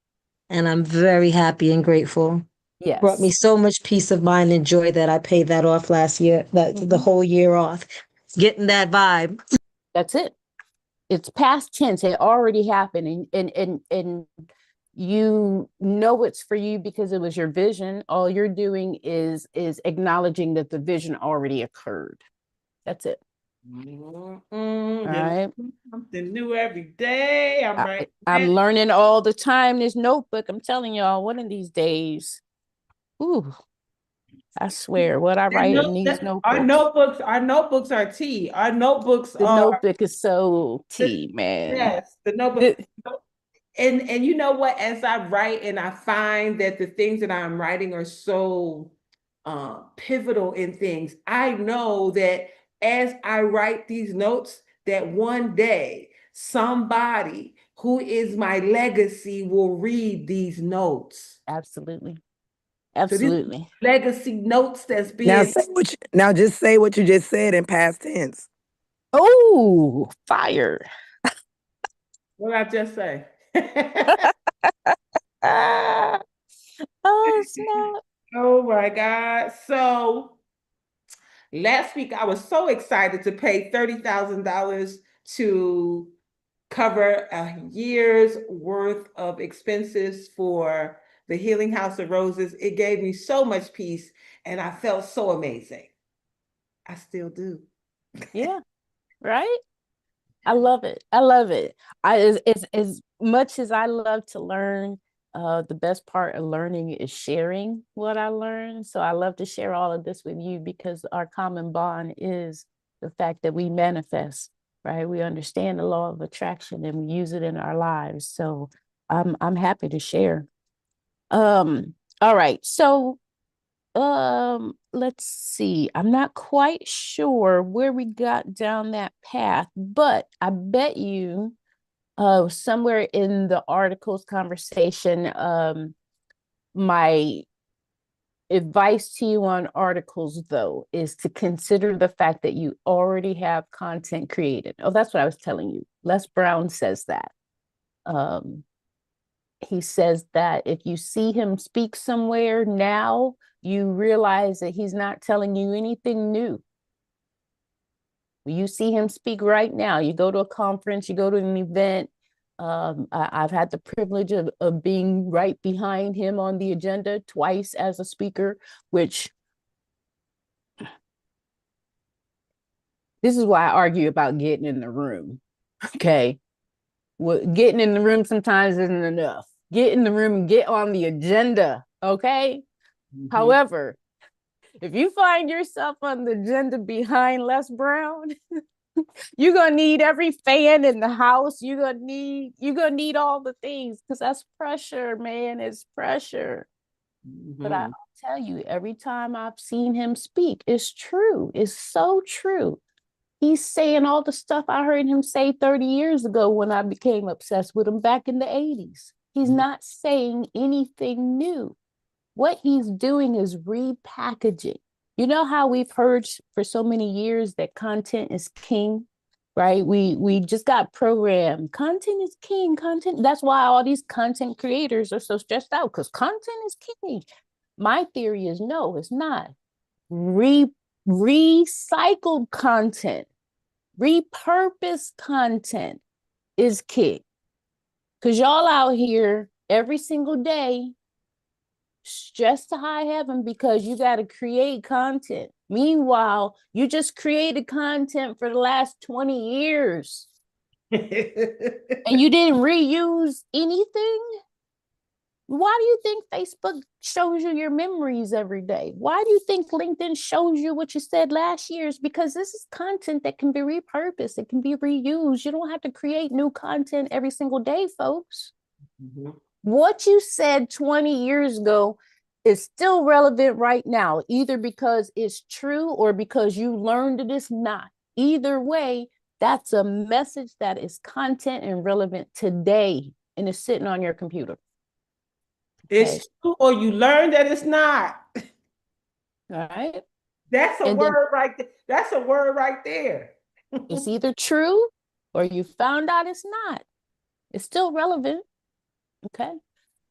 and I'm very happy and grateful. Brought me yes. so much peace of mind and joy that I paid that off last year, the whole year off. Getting that vibe. That's it. It's past tense. It already happened, and you know it's for you because it was your vision. All you're doing is acknowledging that the vision already occurred. That's it. All right. Something new every day. I'm learning all the time. This notebook, I'm telling y'all, one of these days. Ooh, I swear, what I write in these notebooks. Our notebooks are tea. Our notebooks The are notebook is so tea, man. yes, the notebook. And you know what? As I write, and I find that the things that I'm writing are so pivotal in things. I know that as I write these notes, that one day somebody who is my legacy will read these notes. Absolutely. So Absolutely. these legacy notes that's Now being now just say what you just said in past tense. Oh, fire. what I just say. Ah, oh, snap. Oh my God. So last week I was so excited to pay $30,000 to cover a year's worth of expenses for the Healing House of Roses. It gave me so much peace and I felt so amazing. I still do. Yeah, right? I love it. I love it. As much as I love to learn, the best part of learning is sharing what I learned. So I love to share all of this with you because our common bond is the fact that we manifest, right? We understand the law of attraction and we use it in our lives. So I'm happy to share. All right. So let's see. I'm not quite sure where we got down that path, but I bet you somewhere in the article's conversation, my advice to you on articles, though, is to consider the fact that you already have content created. Oh, that's what I was telling you. Les Brown says that. He says that if you see him speak somewhere now, you realize that he's not telling you anything new. You see him speak right now. You go to a conference, you go to an event. I've had the privilege of being right behind him on the agenda twice as a speaker, which this is why I argue about getting in the room. Okay. Well, getting in the room sometimes isn't enough. Get in the room and get on the agenda. Okay. However, if you find yourself on the agenda behind Les Brown, You're gonna need every fan in the house. You're gonna need all the things because that's pressure, man. It's pressure. But I'll tell you, every time I've seen him speak, it's true. It's so true. He's saying all the stuff I heard him say 30 years ago when I became obsessed with him back in the 80s. He's not saying anything new. What he's doing is repackaging. You know how we've heard for so many years that content is king, right? We just got programmed. Content is king. Content. That's why all these content creators are so stressed out because content is king. My theory is no, it's not. Recycled content, repurposed content is king. Because y'all out here every single day stressed to high heaven because you got to create content. Meanwhile, you just created content for the last 20 years and you didn't reuse anything. Why do you think Facebook shows you your memories every day? Why do you think LinkedIn shows you what you said last year? Is because this is content that can be repurposed. It can be reused. You don't have to create new content every single day, folks. What you said 20 years ago is still relevant right now, either because it's true or because you learned it is not. Either way, that's a message that is content and relevant today and is sitting on your computer. It's true, or you learn that it's not. All right. That's a word right there. That's a word right there. It's either true or you found out it's not. It's still relevant. Okay.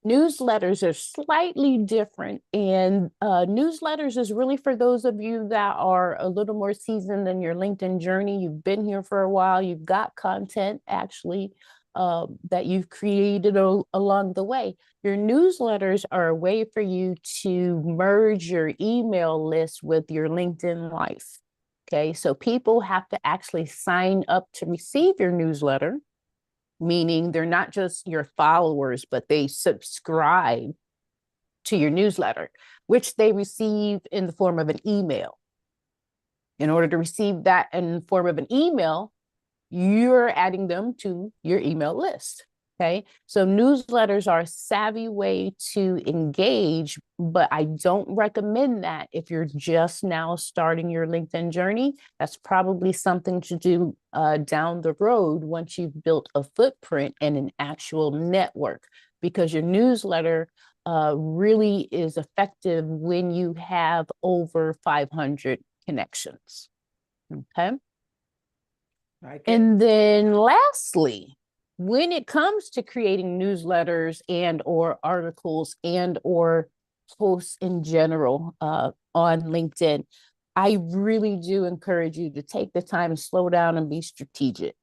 Newsletters are slightly different, and newsletters is really for those of you that are a little more seasoned in your LinkedIn journey. You've been here for a while. You've got content actually that you've created along the way. Your newsletters are a way for you to merge your email list with your LinkedIn life. Okay, so people have to actually sign up to receive your newsletter, meaning they're not just your followers, but they subscribe to your newsletter, which they receive in the form of an email. In order to receive that in the form of an email, you're adding them to your email list. Okay, so newsletters are a savvy way to engage, but I don't recommend that if you're just now starting your LinkedIn journey. That's probably something to do down the road once you've built a footprint and an actual network, because your newsletter really is effective when you have over 500 connections. Okay. And then lastly, when it comes to creating newsletters and or articles and or posts in general on LinkedIn, I really do encourage you to take the time to slow down and be strategic.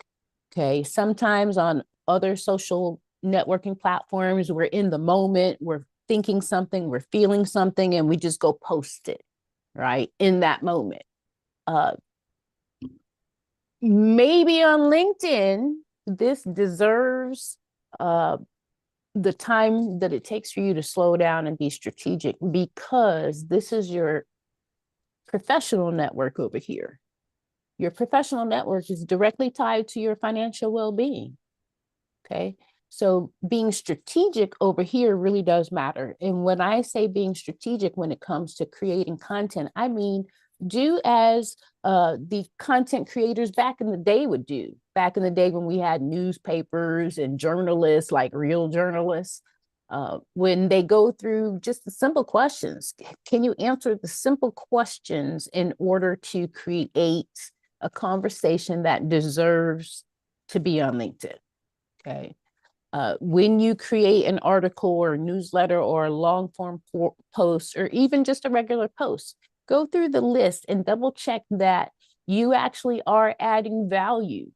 Okay. Sometimes on other social networking platforms, we're in the moment, we're thinking something, we're feeling something, and we just go post it, right? In that moment. Maybe on LinkedIn, this deserves the time that it takes for you to slow down and be strategic, because this is your professional network over here. Your professional network is directly tied to your financial well-being. Okay. So being strategic over here really does matter. And when I say being strategic when it comes to creating content, I mean, do as the content creators back in the day would do. Back in the day when we had newspapers and journalists, like real journalists, when they go through just the simple questions. Can you answer the simple questions in order to create a conversation that deserves to be on LinkedIn? Okay. When you create an article or a newsletter or a long form post, or even just a regular post, go through the list and double check that you actually are adding value.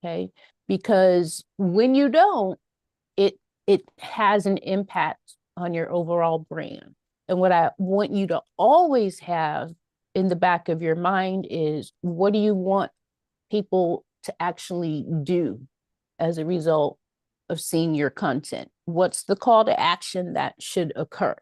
Okay. Because when you don't, it has an impact on your overall brand. And what I want you to always have in the back of your mind is, what do you want people to actually do as a result of seeing your content? What's the call to action that should occur?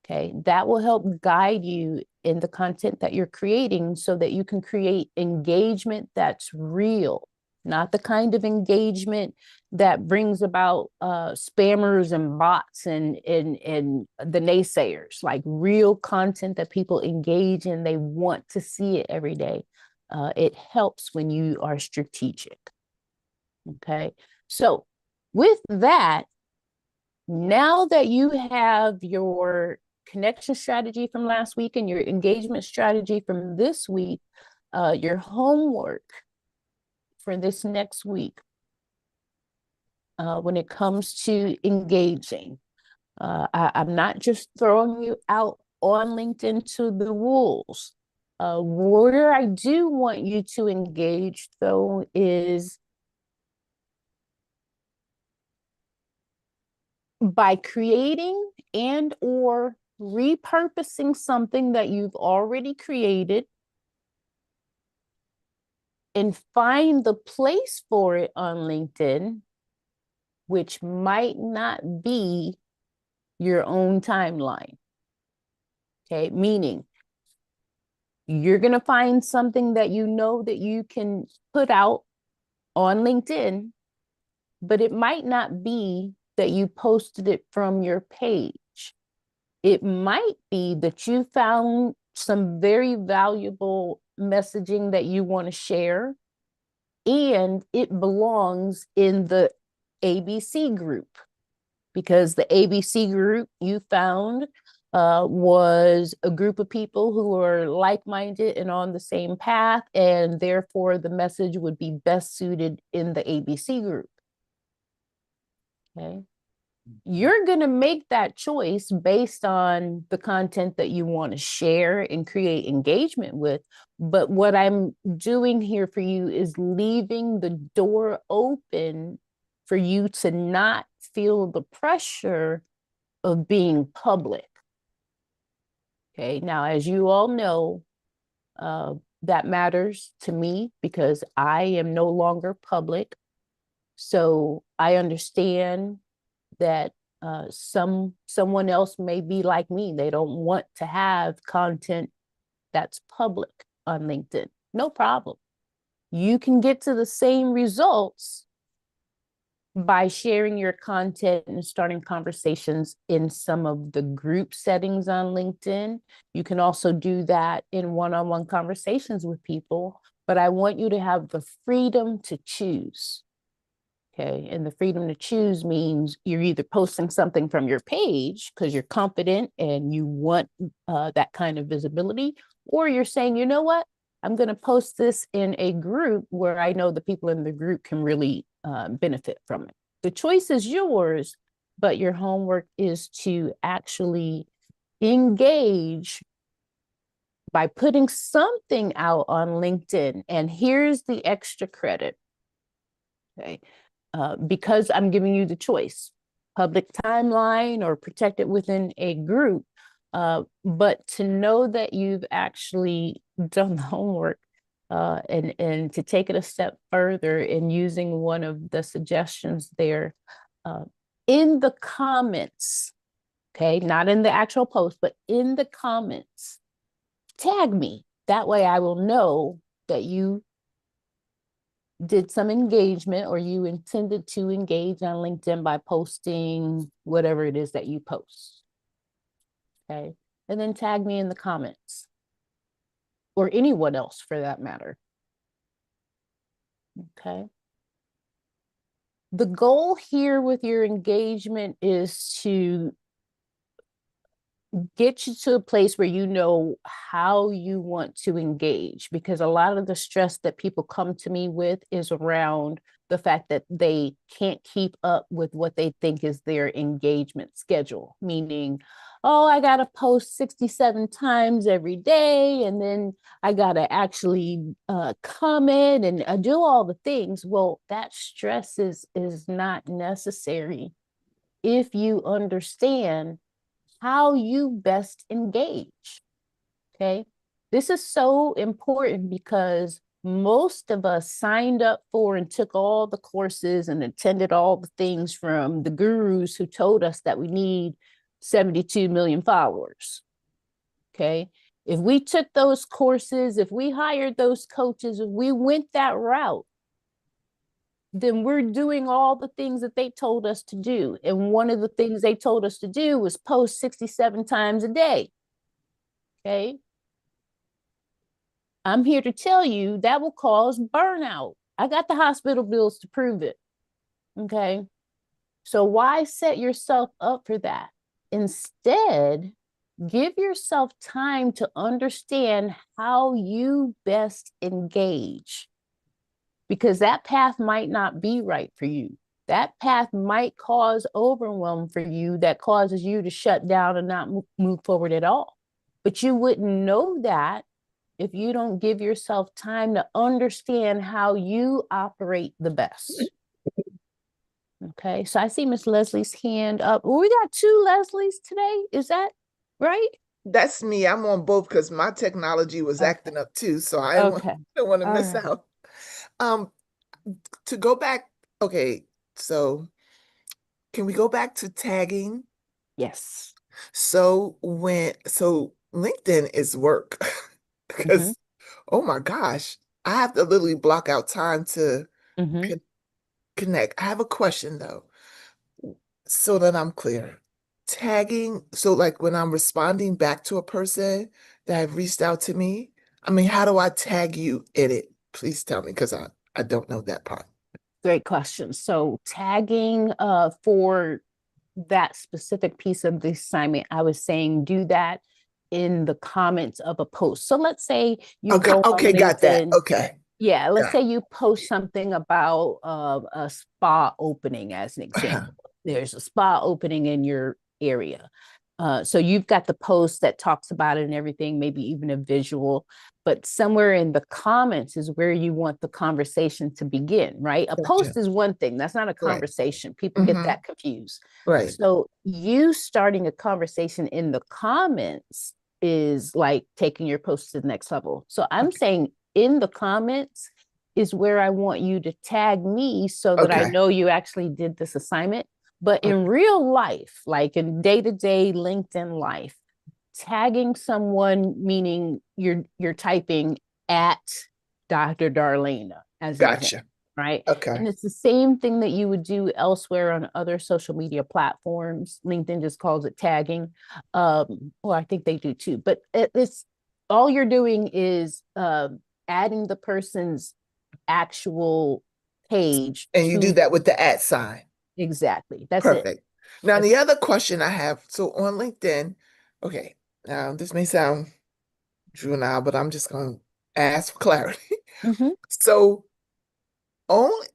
Okay, that will help guide you in the content that you're creating so that you can create engagement that's real, not the kind of engagement that brings about spammers and bots and the naysayers, like real content that people engage in. They want to see it every day. It helps when you are strategic. Okay, so with that, now that you have your connection strategy from last week and your engagement strategy from this week, your homework for this next week, when it comes to engaging, I'm not just throwing you out on LinkedIn to the wolves. Where I do want you to engage, though, is by creating and or repurposing something that you've already created and find the place for it on LinkedIn, which might not be your own timeline. Okay, meaning you're going to find something that you know that you can put out on LinkedIn, but it might not be that you posted it from your page. It might be that you found some very valuable messaging that you want to share, and it belongs in the ABC group, because the ABC group you found was a group of people who are like-minded and on the same path, and therefore the message would be best suited in the ABC group. Okay. You're going to make that choice based on the content that you want to share and create engagement with. But what I'm doing here for you is leaving the door open for you to not feel the pressure of being public. Okay, now, as you all know, that matters to me because I am no longer public. So I understand that someone else may be like me. They don't want to have content that's public on LinkedIn. No problem. You can get to the same results by sharing your content and starting conversations in some of the group settings on LinkedIn. You can also do that in one-on-one conversations with people, but I want you to have the freedom to choose. Okay, and the freedom to choose means you're either posting something from your page because you're confident and you want that kind of visibility, or you're saying, you know what, I'm going to post this in a group where I know the people in the group can really benefit from it. The choice is yours, but your homework is to actually engage by putting something out on LinkedIn. And here's the extra credit. Okay. Because I'm giving you the choice, public timeline or protect it within a group. But to know that you've actually done the homework and to take it a step further in using one of the suggestions there in the comments, okay, not in the actual post, but in the comments, tag me. That way I will know that you did some engagement or you intended to engage on LinkedIn by posting whatever it is that you post. Okay. And then tag me in the comments, or anyone else for that matter. Okay. The goal here with your engagement is to get you to a place where you know how you want to engage, because a lot of the stress that people come to me with is around the fact that they can't keep up with what they think is their engagement schedule, meaning, oh, I got to post 67 times every day, and then I got to actually comment and do all the things. Well, that stress is not necessary if you understand how you best engage. Okay. This is so important because most of us signed up for and took all the courses and attended all the things from the gurus who told us that we need 72 million followers. Okay. If we took those courses, if we hired those coaches, if we went that route, then we're doing all the things that they told us to do. And one of the things they told us to do was post 67 times a day. Okay. I'm here to tell you that will cause burnout. I got the hospital bills to prove it. Okay. So why set yourself up for that? Instead, give yourself time to understand how you best engage, because that path might not be right for you. That path might cause overwhelm for you that causes you to shut down and not move forward at all. But you wouldn't know that if you don't give yourself time to understand how you operate the best. Okay, so I see Miss Leslie's hand up. Well, we got two Leslies today. Is that right? That's me. I'm on both because my technology was acting up too, so I Okay. don't want to All miss right. out. To go back, okay, so can we go back to tagging? Yes. So LinkedIn is work Mm-hmm. because oh my gosh, I have to literally block out time to Mm-hmm. connect. I have a question though, so that I'm clear. Tagging, so like when I'm responding back to a person that have reached out to me, I mean, how do I tag you in it? Please tell me because I don't know that part. Great question. So tagging for that specific piece of the assignment, I was saying do that in the comments of a post. So let's say you Okay, go on okay, got that. LinkedIn. Okay. Yeah, let's Got say you post something about a spa opening as an it. example. There's a spa opening in your area. So you've got the post that talks about it and everything, maybe even a visual, but somewhere in the comments is where you want the conversation to begin, right? A Gotcha. post is one thing, that's not a Right. conversation. People get Mm-hmm. that confused. Right. So you starting a conversation in the comments is like taking your post to the next level. So I'm saying in the comments is where I want you to tag me so that I Okay. know you actually did this assignment. But Okay. in real life, like in day-to-day LinkedIn life, tagging someone meaning you're typing at Dr. Darlaina as an example, Gotcha. right? Okay. And it's the same thing that you would do elsewhere on other social media platforms. LinkedIn just calls it tagging. Well, I think they do too, but it's all you're doing is adding the person's actual page And you do to that with the @ sign. exactly. That's it. Perfect. Now, That's the other question I have, so on LinkedIn, okay, now this may sound juvenile, but I'm just going to ask for clarity. Mhm. So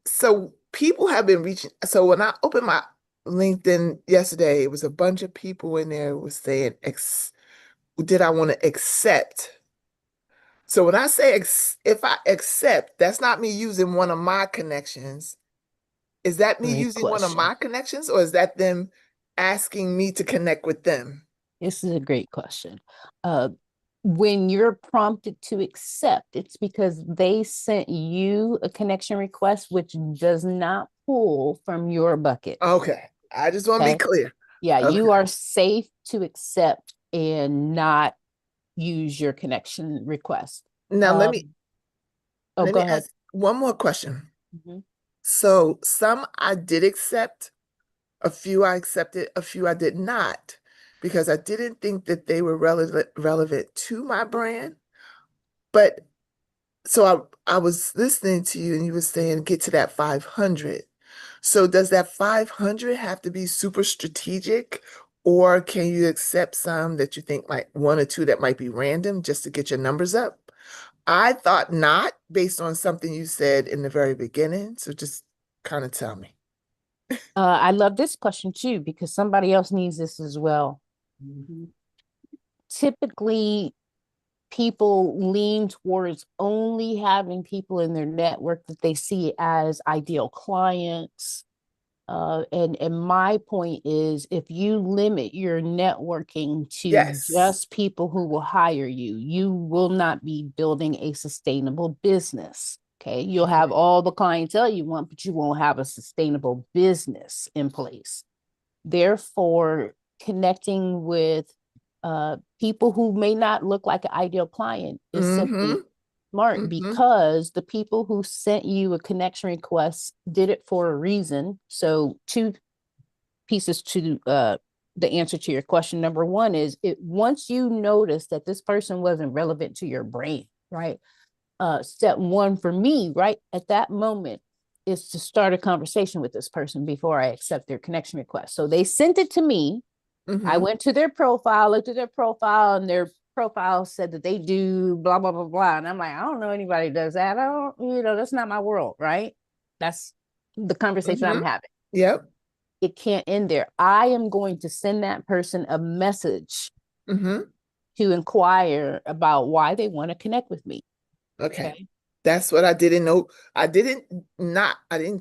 so people have been reaching. So when I opened my LinkedIn yesterday, it was a bunch of people in there was saying, did I want to accept? So when I say if I accept, that's not me using one of my connections. Is that me Great using one of question. my connections, or is that them asking me to connect with them? This is a great question. When you're prompted to accept, it's because they sent you a connection request, which does not pull from your bucket. Okay. I just want to be Okay. clear. Yeah, Okay. you are safe to accept and not use your connection request. Now Oh, let go me ahead. ask one more question. Mhm. So some I did accept, a few I accepted, a few I did not, because I didn't think that they were relevant to my brand. But so I was listening to you and you were saying get to that 500. So does that 500 have to be super strategic, or can you accept some that you think like one or two that might be random just to get your numbers up? I thought not, based on something you said in the very beginning. So just kind of tell me. I love this question too, because somebody else needs this as well. Typically, people lean towards only having people in their network that they see as ideal clients. And my point is, if you limit your networking to Yes. just people who will hire you, you will not be building a sustainable business. Okay. You'll have all the clientele you want, but you won't have a sustainable business in place. Therefore, connecting with people who may not look like an ideal client is simply smart, because the people who sent you a connection request did it for a reason. So two pieces to the answer to your question. Number one is, once you notice that this person wasn't relevant to your brain, right? Step one for me, right at that moment, is to start a conversation with this person before I accept their connection request. So they sent it to me. I went to their profile, looked at their profile, and their profile said that they do blah, blah, blah, blah. And I'm like, I don't know anybody who does that. I don't, that's not my world, right? That's the conversation I'm having. Yep. It can't end there. I am going to send that person a message to inquire about why they want to connect with me. Okay. That's what I didn't know. I didn't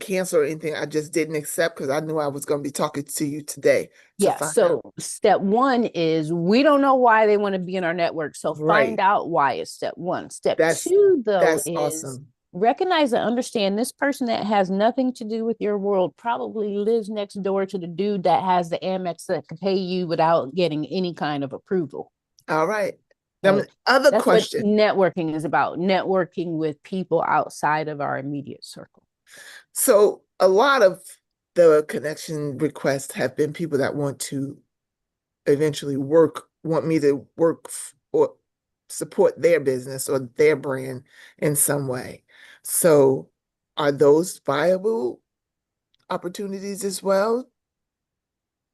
cancel or anything. I just didn't accept because I knew I was going to be talking to you today to find So out. step one is, we don't know why they want to be in our network. So find out why is step one. Step two, though, is awesome. Recognize and understand this person that has nothing to do with your world probably lives next door to the dude that has the Amex that can pay you without getting any kind of approval. All right. Right. Other That's question. what networking is about. Networking with people outside of our immediate circle. So a lot of the connection requests have been people that want to eventually want me to work or support their business or their brand in some way. So are those viable opportunities as well?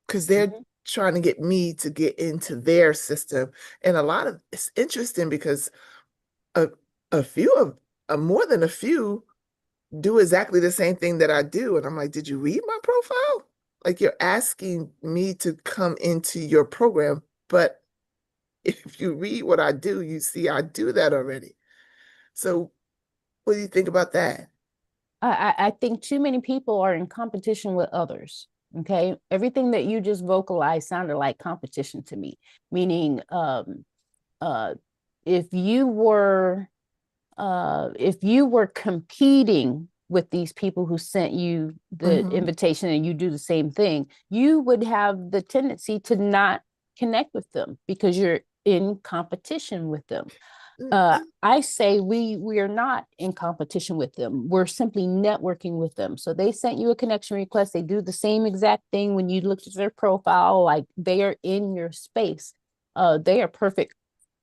Because they're trying to get me to get into their system. And it's interesting because a few of more than a few do exactly the same thing that I do. And I'm like, did you read my profile? Like, you're asking me to come into your program, but if you read what I do, you see I do that already. So what do you think about that? I think too many people are in competition with others. Okay. Everything that you just vocalized sounded like competition to me, meaning if you were competing with these people who sent you the invitation and you do the same thing, you would have the tendency to not connect with them because you're in competition with them. I say we are not in competition with them. We're simply networking with them. So they sent you a connection request. They do the same exact thing when you looked at their profile, like they are in your space. They are perfect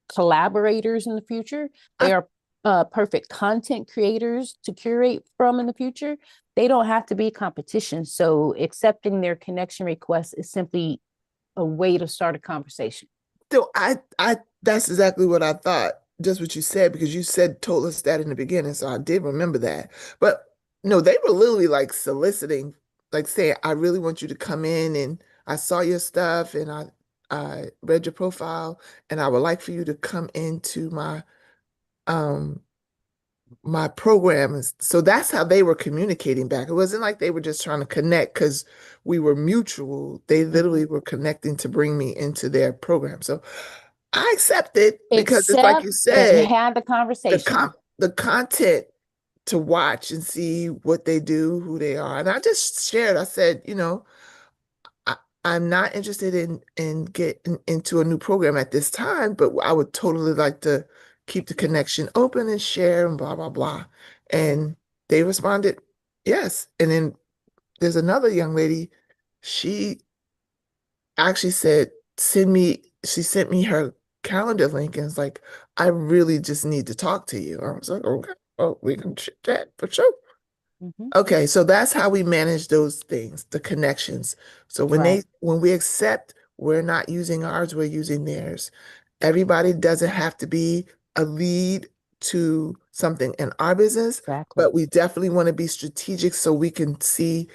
collaborators in the future. They are perfect content creators to curate from in the future. They don't have to be competition. So accepting their connection request is simply a way to start a conversation. So that's exactly what I thought, just what you said, because you told us that in the beginning. So I did remember that. But no, they were literally like soliciting, like saying, I really want you to come in, and I saw your stuff and I read your profile, and I would like for you to come into my program. And so that's how they were communicating back. It wasn't like they were just trying to connect because we were mutual. They literally were connecting to bring me into their program. So I accept it because it's like you and said, had the conversation. the content to watch and see what they do, who they are. And I just shared, I said, I'm not interested in getting into a new program at this time, but I would totally like to keep the connection open and share and blah, blah, blah. And they responded, yes. And then there's another young lady, she actually said, she sent me her calendar link and it's like, I really just need to talk to you. I was like, okay, well, we can chat for sure. Okay, so that's how we manage those things, the connections. So when we accept, we're not using ours, we're using theirs. Everybody doesn't have to be a lead to something in our business, but we definitely want to be strategic so we can see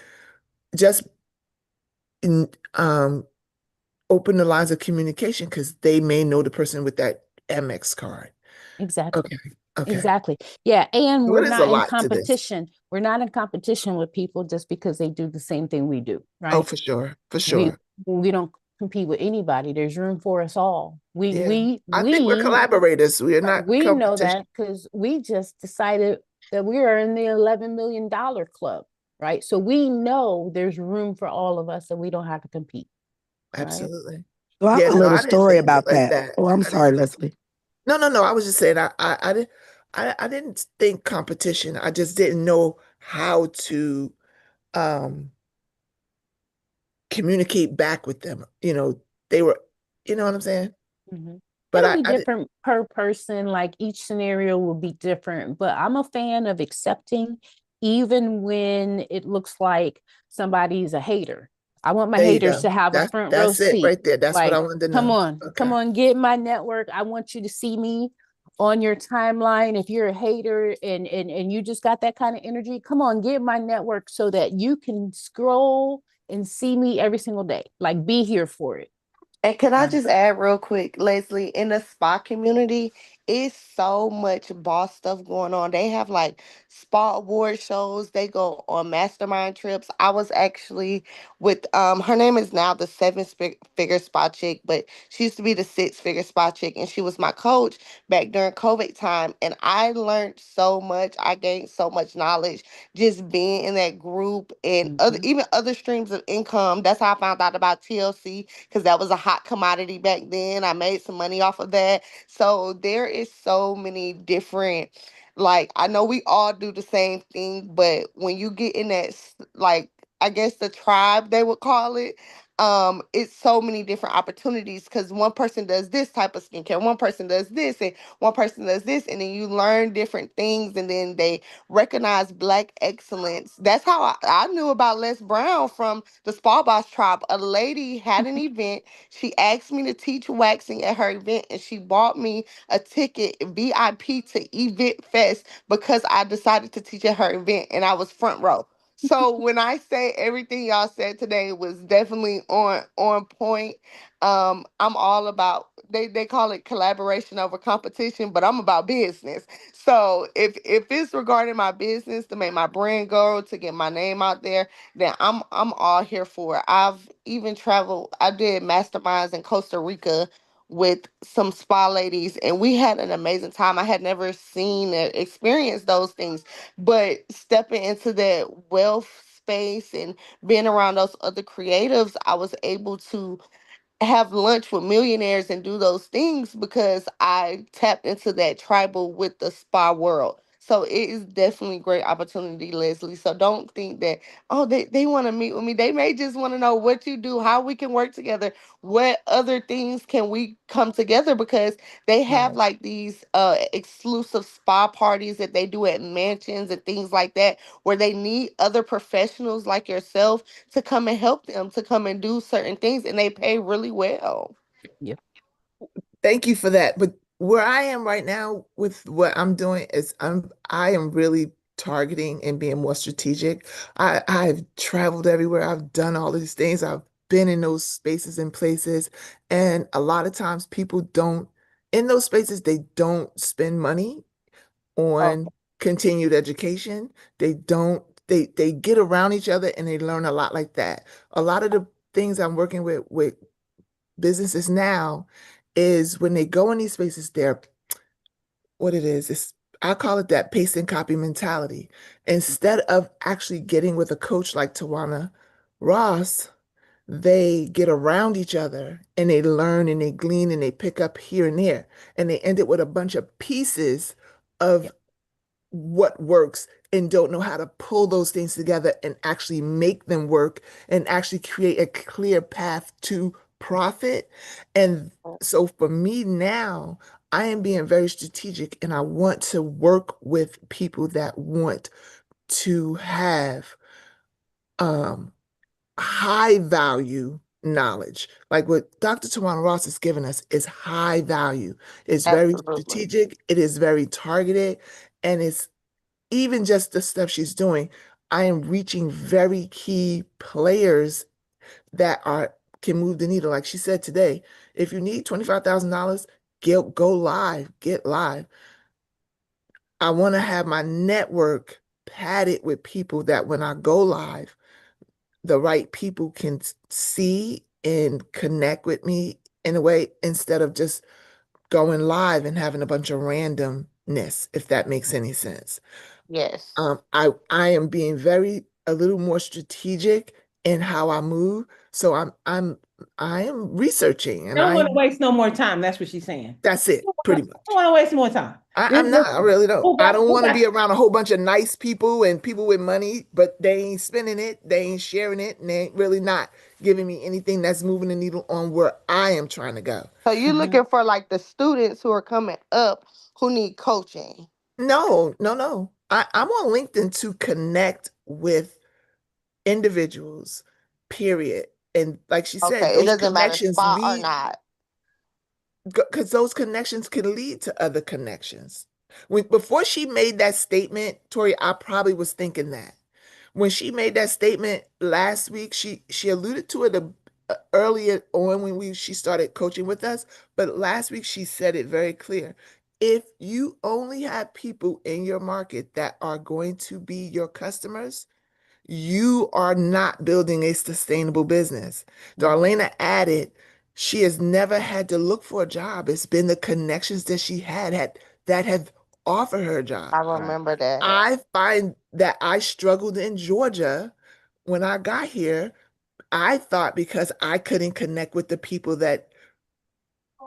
just in open the lines of communication because they may know the person with that Amex card. Exactly. Okay. Exactly. Yeah. And we're There's a not in lot to this. competition. We're not in competition with people just because they do the same thing we do. Right. Oh, for sure. For sure. We don't compete with anybody. There's room for us all. I think we're collaborators. We are not we competition. know that because we just decided that we are in the $11 million club, right? So we know there's room for all of us and we don't have to compete. Absolutely. So I have Yeah, a no, little I didn't story think of it about like that. that. Oh, I'm I didn't. sorry, Leslie. No. I was just saying I didn't think competition. I just didn't know how to um communicate back with them. They were, you know what I'm saying? Mhm. But It'll I, be I did, different per person, like each scenario will be different, but I'm a fan of accepting even when it looks like somebody's a hater. I want my there you haters go. to have a front row That's it seat. right there. That's what I Like, wanted to know. Okay. come on, get my network. I want you to see me on your timeline. If you're a hater and you just got that kind of energy, come on, get my network so that you can scroll and see me every single day. Like, be here for it. And can I Right. just add real quick, Leslie, in the spa community, it's so much boss stuff going on. They have like spa award shows. They go on mastermind trips. I was actually with her name is now the figure spa chick, but she used to be the six-figure spa chick, and she was my coach back during COVID time. And I learned so much. I gained so much knowledge just being in that group and other Mhm. even other streams of income. That's how I found out about TLC because that was a hot commodity back then. I made some money off of that. So there is so many different, like, I know we all do the same thing, but when you get in that like, I guess the tribe they would call it, it's so many different opportunities because one person does this type of skincare, one person does this, and one person does this, and then you learn different things, and then they recognize Black excellence. That's how I knew about Les Brown from the Spa Boss Tribe. A lady had an event. She asked me to teach waxing at her event, and she bought me a ticket VIP to Event Fest because I decided to teach at her event, and I was front row. So when I say everything y'all said today was definitely on point, I'm all about, they call it collaboration over competition, but I'm about business. So if it's regarding my business to make my brand go, to get my name out there, then I'm all here for it. I've even traveled. I did masterminds in Costa Rica with some spa ladies, and we had an amazing time. I had never seen or experienced those things, but stepping into that wealth space and being around those other creatives, I was able to have lunch with millionaires and do those things because I tapped into that tribal with the spa world. So it is definitely a great opportunity, Leslie. So don't think that, oh, they want to meet with me. They may just want to know what you do, how we can work together, what other things can we come together, because they have Right. like these exclusive spa parties that they do at mansions and things like that, where they need other professionals like yourself to come and help them to come and do certain things, and they pay really well. Yep. Thank you for that. But where I am right now with what I'm doing is I am really targeting and being more strategic. I've traveled everywhere. I've done all these things. I've been in those spaces and places. And a lot of times people don't, in those spaces, they don't spend money Okay. on continued education. They don't, they get around each other and they learn a lot like that. A lot of the things I'm working with businesses now is when they go in these spaces, they're what it is. It's I call it that paste and copy mentality. Instead of actually getting with a coach like Tawana Ross, they get around each other and they learn and they glean and they pick up here and there. And they end up with a bunch of pieces of Yep. what works and don't know how to pull those things together and actually make them work and actually create a clear path to profit. And so for me now, I am being very strategic and I want to work with people that want to have um, high value knowledge. Like what Dr. Tawana Ross has given us is high value. It's very Absolutely. strategic, it is very targeted, and it's even just the stuff she's doing, I am reaching very key players that are can move the needle. Like she said today, if you need $25,000, go live, get live. I want to have my network padded with people that when I go live, the right people can see and connect with me in a way instead of just going live and having a bunch of randomness, if that makes any sense. Yes. I am being very a little more strategic in how I move. So I am researching, and Don't want to waste no more time. That's what she's saying. that's it, pretty much. Don't want to waste more time. I'm not. I really don't. I don't want to be Who around a whole bunch of nice people and people with money, but they ain't spending it, they ain't sharing it, and they ain't really not giving me anything that's moving the needle on where I am trying to go. So you're Mhm. looking for like the students who are coming up who need coaching. No, no, no. I'm on LinkedIn to connect with individuals, period. And like she said, Okay, it those doesn't matter connections spot or lead, not. because those connections can lead to other connections. Before she made that statement, Tori, I probably was thinking that. When she made that statement last week, she alluded to it earlier on when she started coaching with us, but last week she said it very clear. If you only have people in your market that are going to be your customers, you are not building a sustainable business. Darlaina added, she has never had to look for a job. It's been the connections that she had that have offered her a job. I remember that. I find that I struggled in Georgia when I got here. I thought because I couldn't connect with the people that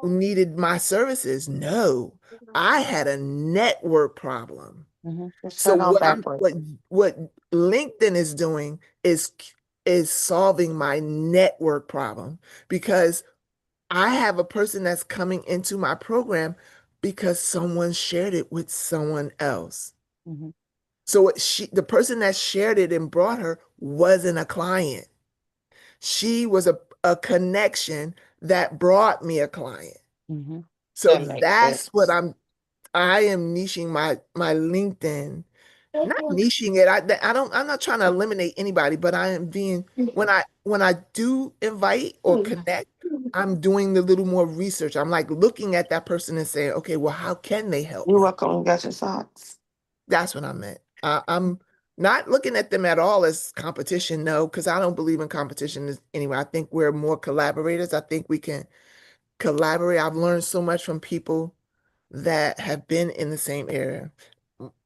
needed my services. No, I had a network problem. Mhm. Just So turn on what backwards. what LinkedIn is doing is solving my network problem, because I have a person that's coming into my program because someone shared it with someone else. Mhm. So the person that shared it and brought her wasn't a client. She was a connection that brought me a client. Mhm. So That makes that's what sense. I am niching my LinkedIn, not niching it. I'm not trying to eliminate anybody, but I am being, when I do invite or connect, I'm doing a little more research. I'm like looking at that person and saying, okay, well, how can they help You're me? welcome. Got your socks. That's what I meant. I'm not looking at them at all as competition, no, because I don't believe in competition anyway. I think we're more collaborators. I think we can collaborate. I've learned so much from people that have been in the same area.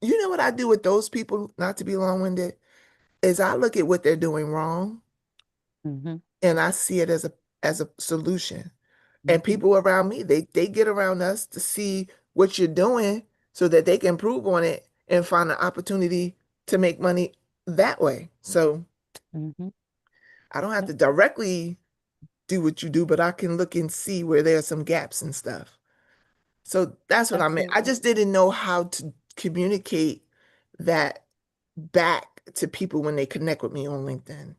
You know what I do with those people, not to be long-winded, is I look at what they're doing wrong Mhm. and I see it as a solution. And Mhm. people around me, they get around us to see what you're doing so that they can improve on it and find an opportunity to make money that way. So Mhm. I don't have to directly do what you do, but I can look and see where there are some gaps and stuff. So that's what I meant. I Absolutely. just didn't know how to communicate that back to people when they connect with me on LinkedIn.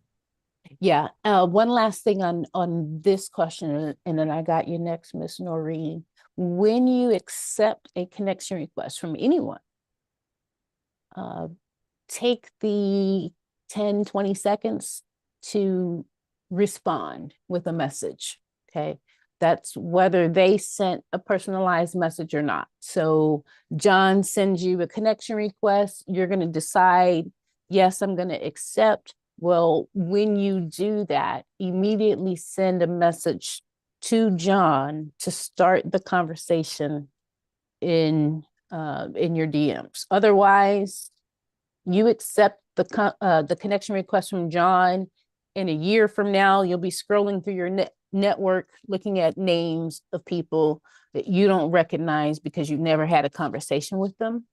Yeah. One last thing on this question, and then I got you next, Miss Noreen. When you accept a connection request from anyone, uh, take the 10, 20 seconds to respond with a message. Okay. That's whether they sent a personalized message or not. So John sends you a connection request. You're going to decide, yes, I'm going to accept. Well, when you do that, immediately send a message to John to start the conversation in your DMs. Otherwise, you accept the connection request from John. In a year from now, you'll be scrolling through your network, looking at names of people that you don't recognize because you've never had a conversation with them,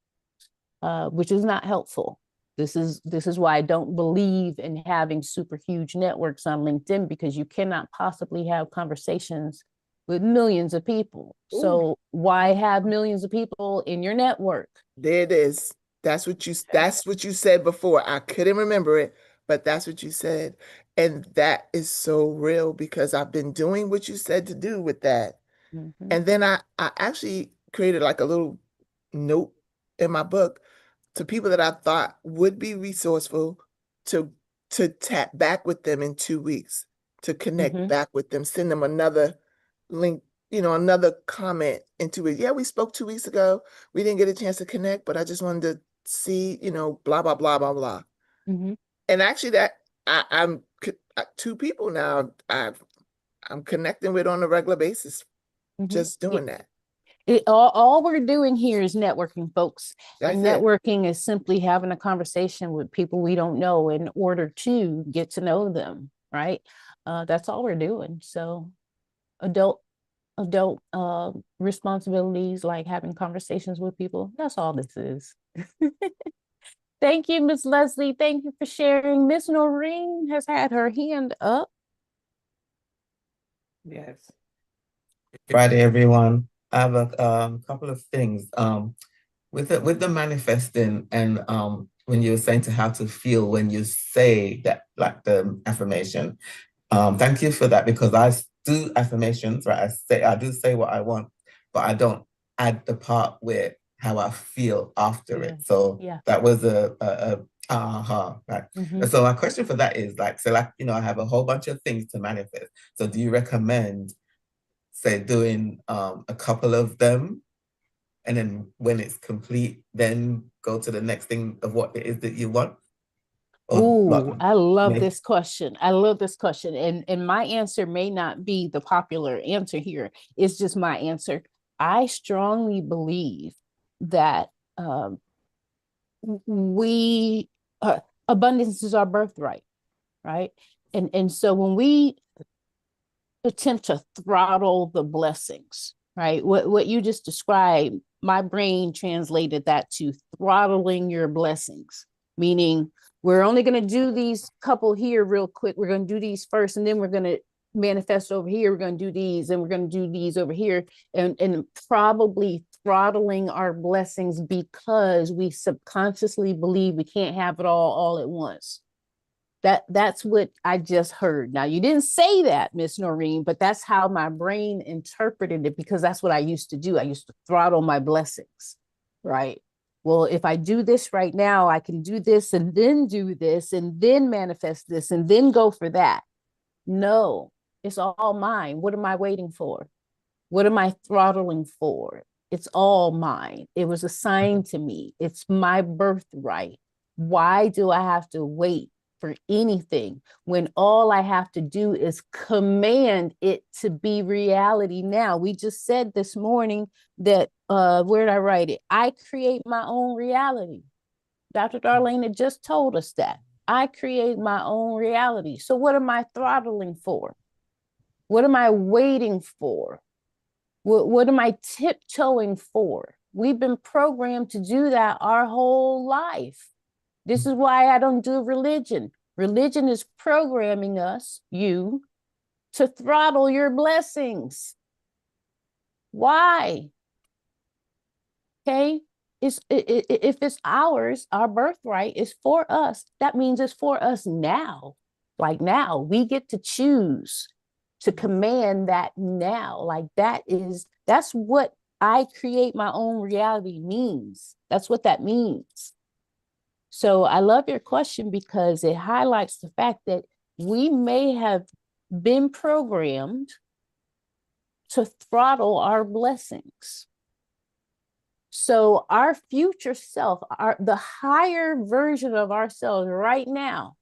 which is not helpful. This is why I don't believe in having super huge networks on LinkedIn, because you cannot possibly have conversations with millions of people. Ooh, So why have millions of people in your network? there it is. That's what you said before. I couldn't remember it, but that's what you said. And that is so real because I've been doing what you said to do with that. Mhm. And then I actually created like a little note in my book to people that I thought would be resourceful to tap back with them in 2 weeks, to connect Mhm. back with them, send them another link, another comment into it. Yeah, we spoke 2 weeks ago. We didn't get a chance to connect, but I just wanted to see, blah, blah, blah, blah, blah. Mhm. And actually I'm two people now I'm connecting with on a regular basis, Mhm. just doing that. all we're doing here is networking, folks. That's And it. networking is simply having a conversation with people we don't know in order to get to know them, right? That's all we're doing. So adult responsibilities, like having conversations with people, that's all this is. Thank you, Miss Leslie. Thank you for sharing. Miss Noreen has had her hand up. Yes. Friday, everyone. I have a couple of things. With the manifesting and when you're saying to how to feel when you say that, like the affirmation. Thank you for that, because I do affirmations, right? I do say what I want, but I don't add the part where how I feel after it. So Yeah. that was a aha, right? Mhm. So my question for that is like, so like, I have a whole bunch of things to manifest. So do you recommend, say, doing a couple of them, and then when it's complete, then go to the next thing of what it is that you want? Ooh, I love maybe- this question. I love this question. And my answer may not be the popular answer here. It's just my answer. I strongly believe that we abundance is our birthright, right? And so when we attempt to throttle the blessings, right? What you just described, my brain translated that to throttling your blessings, meaning we're only going to do these couple here real quick. We're going to do these first, and then we're going to manifest over here. We're going to do these, and we're going to do these over here, and probably throttling our blessings because we subconsciously believe we can't have it all at once. That's what I just heard. Now, you didn't say that, Miss Noreen, but that's how my brain interpreted it, because that's what I used to do. I used to throttle my blessings, right? Well, if I do this right now, I can do this and then do this and then manifest this and then go for that. No, it's all mine. What am I waiting for? What am I throttling for? It's all mine. It was assigned to me. It's my birthright. Why do I have to wait for anything when all I have to do is command it to be reality now? We just said this morning that, where did I write it? I create my own reality. Dr. Darlaina just told us that. I create my own reality. So what am I throttling for? What am I waiting for? What am I tiptoeing for? We've been programmed to do that our whole life. This is why I don't do religion. Religion is programming us, you, to throttle your blessings. Why? Okay? If it's ours, our birthright is for us. That means it's for us now. Like now, we get to choose to command that now. Like that's what I create my own reality means. That's what that means. So I love your question because it highlights the fact that we may have been programmed to throttle our blessings. So our future self, the higher version of ourselves right now,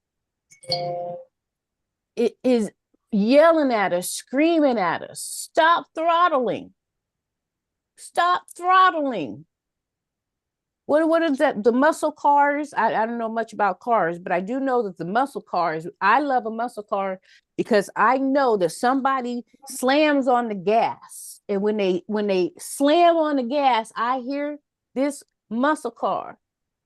it is yelling at us, screaming at us, stop throttling. Stop throttling. What is that? The muscle cars? I don't know much about cars, but I do know that the muscle cars, I love a muscle car because I know that somebody slams on the gas. And when they slam on the gas, I hear this muscle car.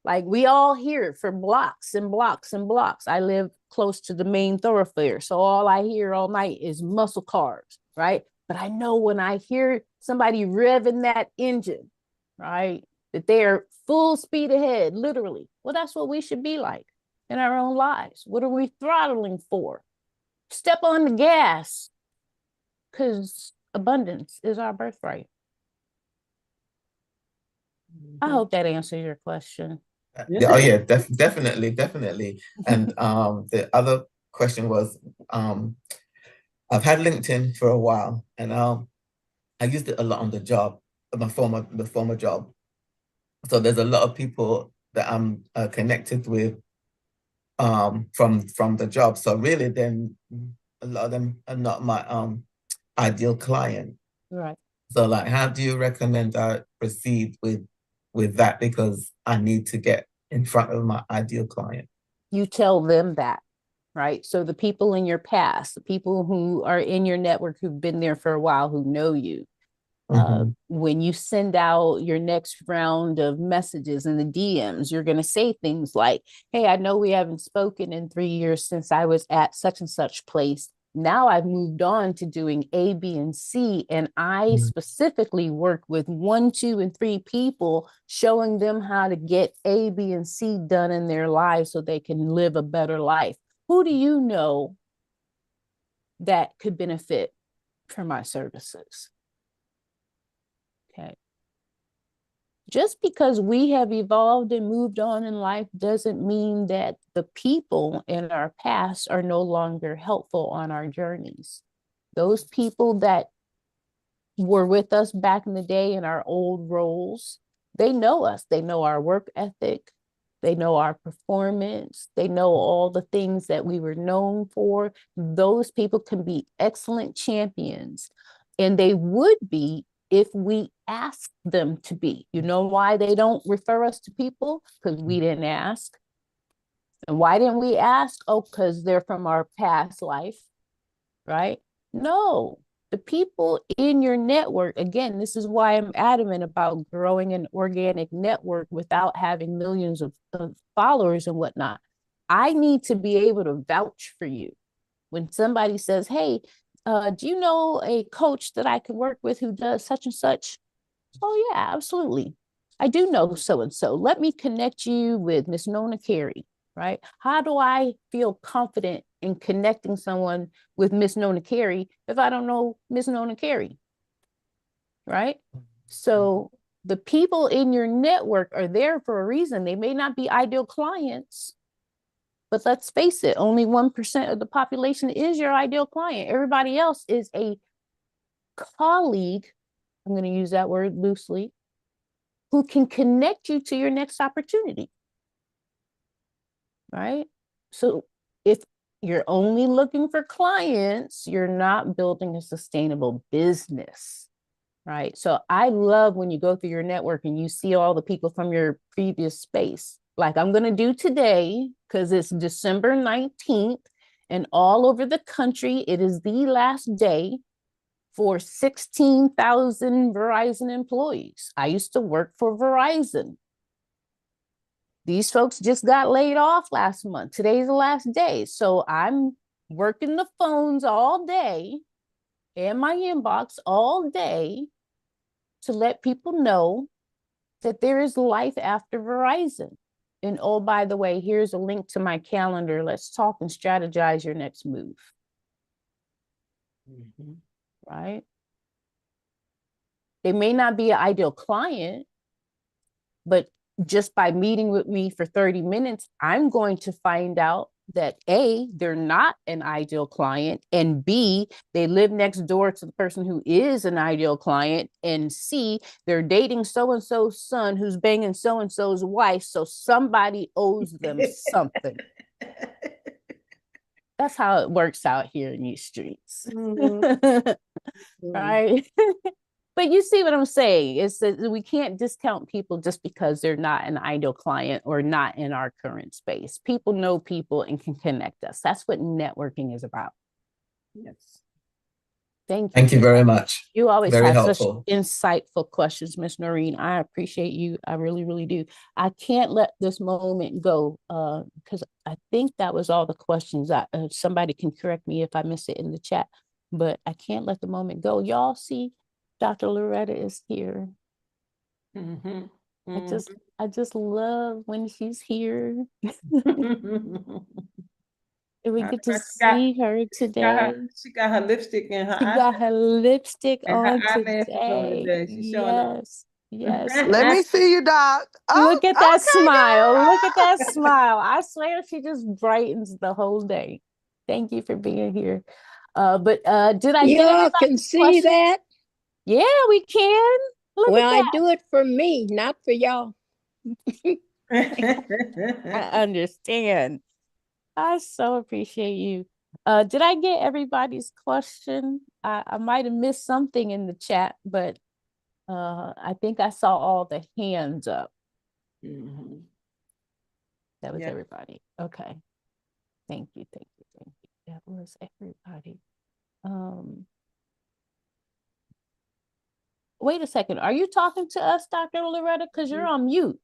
Like we all hear it for blocks and blocks and blocks. I live close to the main thoroughfare. So all I hear all night is muscle cars, right? But I know when I hear somebody revving that engine, right, that they're full speed ahead, literally. Well, that's what we should be like in our own lives. What are we throttling for? Step on the gas, because abundance is our birthright. I hope that answers your question. Yeah, oh yeah, definitely. And the other question was, I've had LinkedIn for a while, and I used it a lot on the job, the former job. So there's a lot of people that I'm connected with from the job. So really, then a lot of them are not my ideal client. Right. So like, how do you recommend I proceed with that? Because I need to get in front of my ideal client. You tell them that, right? So the people in your past, the people who are in your network who've been there for a while, who know you, when you send out your next round of messages in the DMs, you're going to say things like, hey, I know we haven't spoken in 3 years since I was at such and such place. Now I've moved on to doing A, B, and C. And I specifically work with 1, 2, and 3 people, showing them how to get A, B, and C done in their lives so they can live a better life. Who do you know that could benefit from my services? Okay. Just because we have evolved and moved on in life doesn't mean that the people in our past are no longer helpful on our journeys. Those people that were with us back in the day in our old roles, they know us. They know our work ethic. They know our performance. They know all the things that we were known for. Those people can be excellent champions, and they would be if we ask them to be. You know why they don't refer us to people? Because we didn't ask. And why didn't we ask? Oh, because they're from our past life, right? No, the people in your network, again, this is why I'm adamant about growing an organic network without having millions of followers and whatnot. I need to be able to vouch for you. When somebody says, hey, do you know a coach that I can work with who does such and such? Oh, yeah, absolutely. I do know so and so. Let me connect you with Miss Nona Carey, right? How do I feel confident in connecting someone with Miss Nona Carey if I don't know Miss Nona Carey, right? So the people in your network are there for a reason. They may not be ideal clients, but let's face it, only 1% of the population is your ideal client. Everybody else is a colleague, I'm going to use that word loosely, who can connect you to your next opportunity, right? So if you're only looking for clients, you're not building a sustainable business, right? So I love when you go through your network and you see all the people from your previous space, like I'm going to do today, because it's December 19th, and all over the country, it is the last day for 16,000 Verizon employees. I used to work for Verizon. These folks just got laid off last month. Today's the last day. So I'm working the phones all day and my inbox all day to let people know that there is life after Verizon. And oh, by the way, here's a link to my calendar. Let's talk and strategize your next move. Right? They may not be an ideal client, but just by meeting with me for 30 minutes, I'm going to find out that A, they're not an ideal client, and B, they live next door to the person who is an ideal client, and C, they're dating so-and-so's son who's banging so-and-so's wife, so somebody owes them something. That's how it works out here in these streets. Right? But you see what I'm saying? It's that we can't discount people just because they're not an ideal client or not in our current space. People know people and can connect us. That's what networking is about. Yes. Thank you. Thank you very much. You always Very have helpful. such insightful questions, Miss Noreen. I appreciate you. I really, really do. I can't let this moment go because I think that was all the questions. Somebody can correct me if I miss it in the chat, but I can't let the moment go. Y'all see, Dr. Loretta is here. I just love when she's here. And we get to see her today. She got her lipstick in her She got her lipstick on today. Yes. Yes. Let me see you, Doc. Oh, Look at that okay, smile. girl. Look at that smile. I swear she just brightens the whole day. Thank you for being here. But did I get Y'all can everybody's see question? that? Yeah, we can. Look Well, at I that. do it for me, not for y'all. I understand. I so appreciate you. Did I get everybody's question? I might have missed something in the chat, but I think I saw all the hands up. Mhm. That was Yeah. everybody. Okay. Thank you. That was everybody. Wait a second. Are you talking to us, Dr. Loretta? Because you're on mute.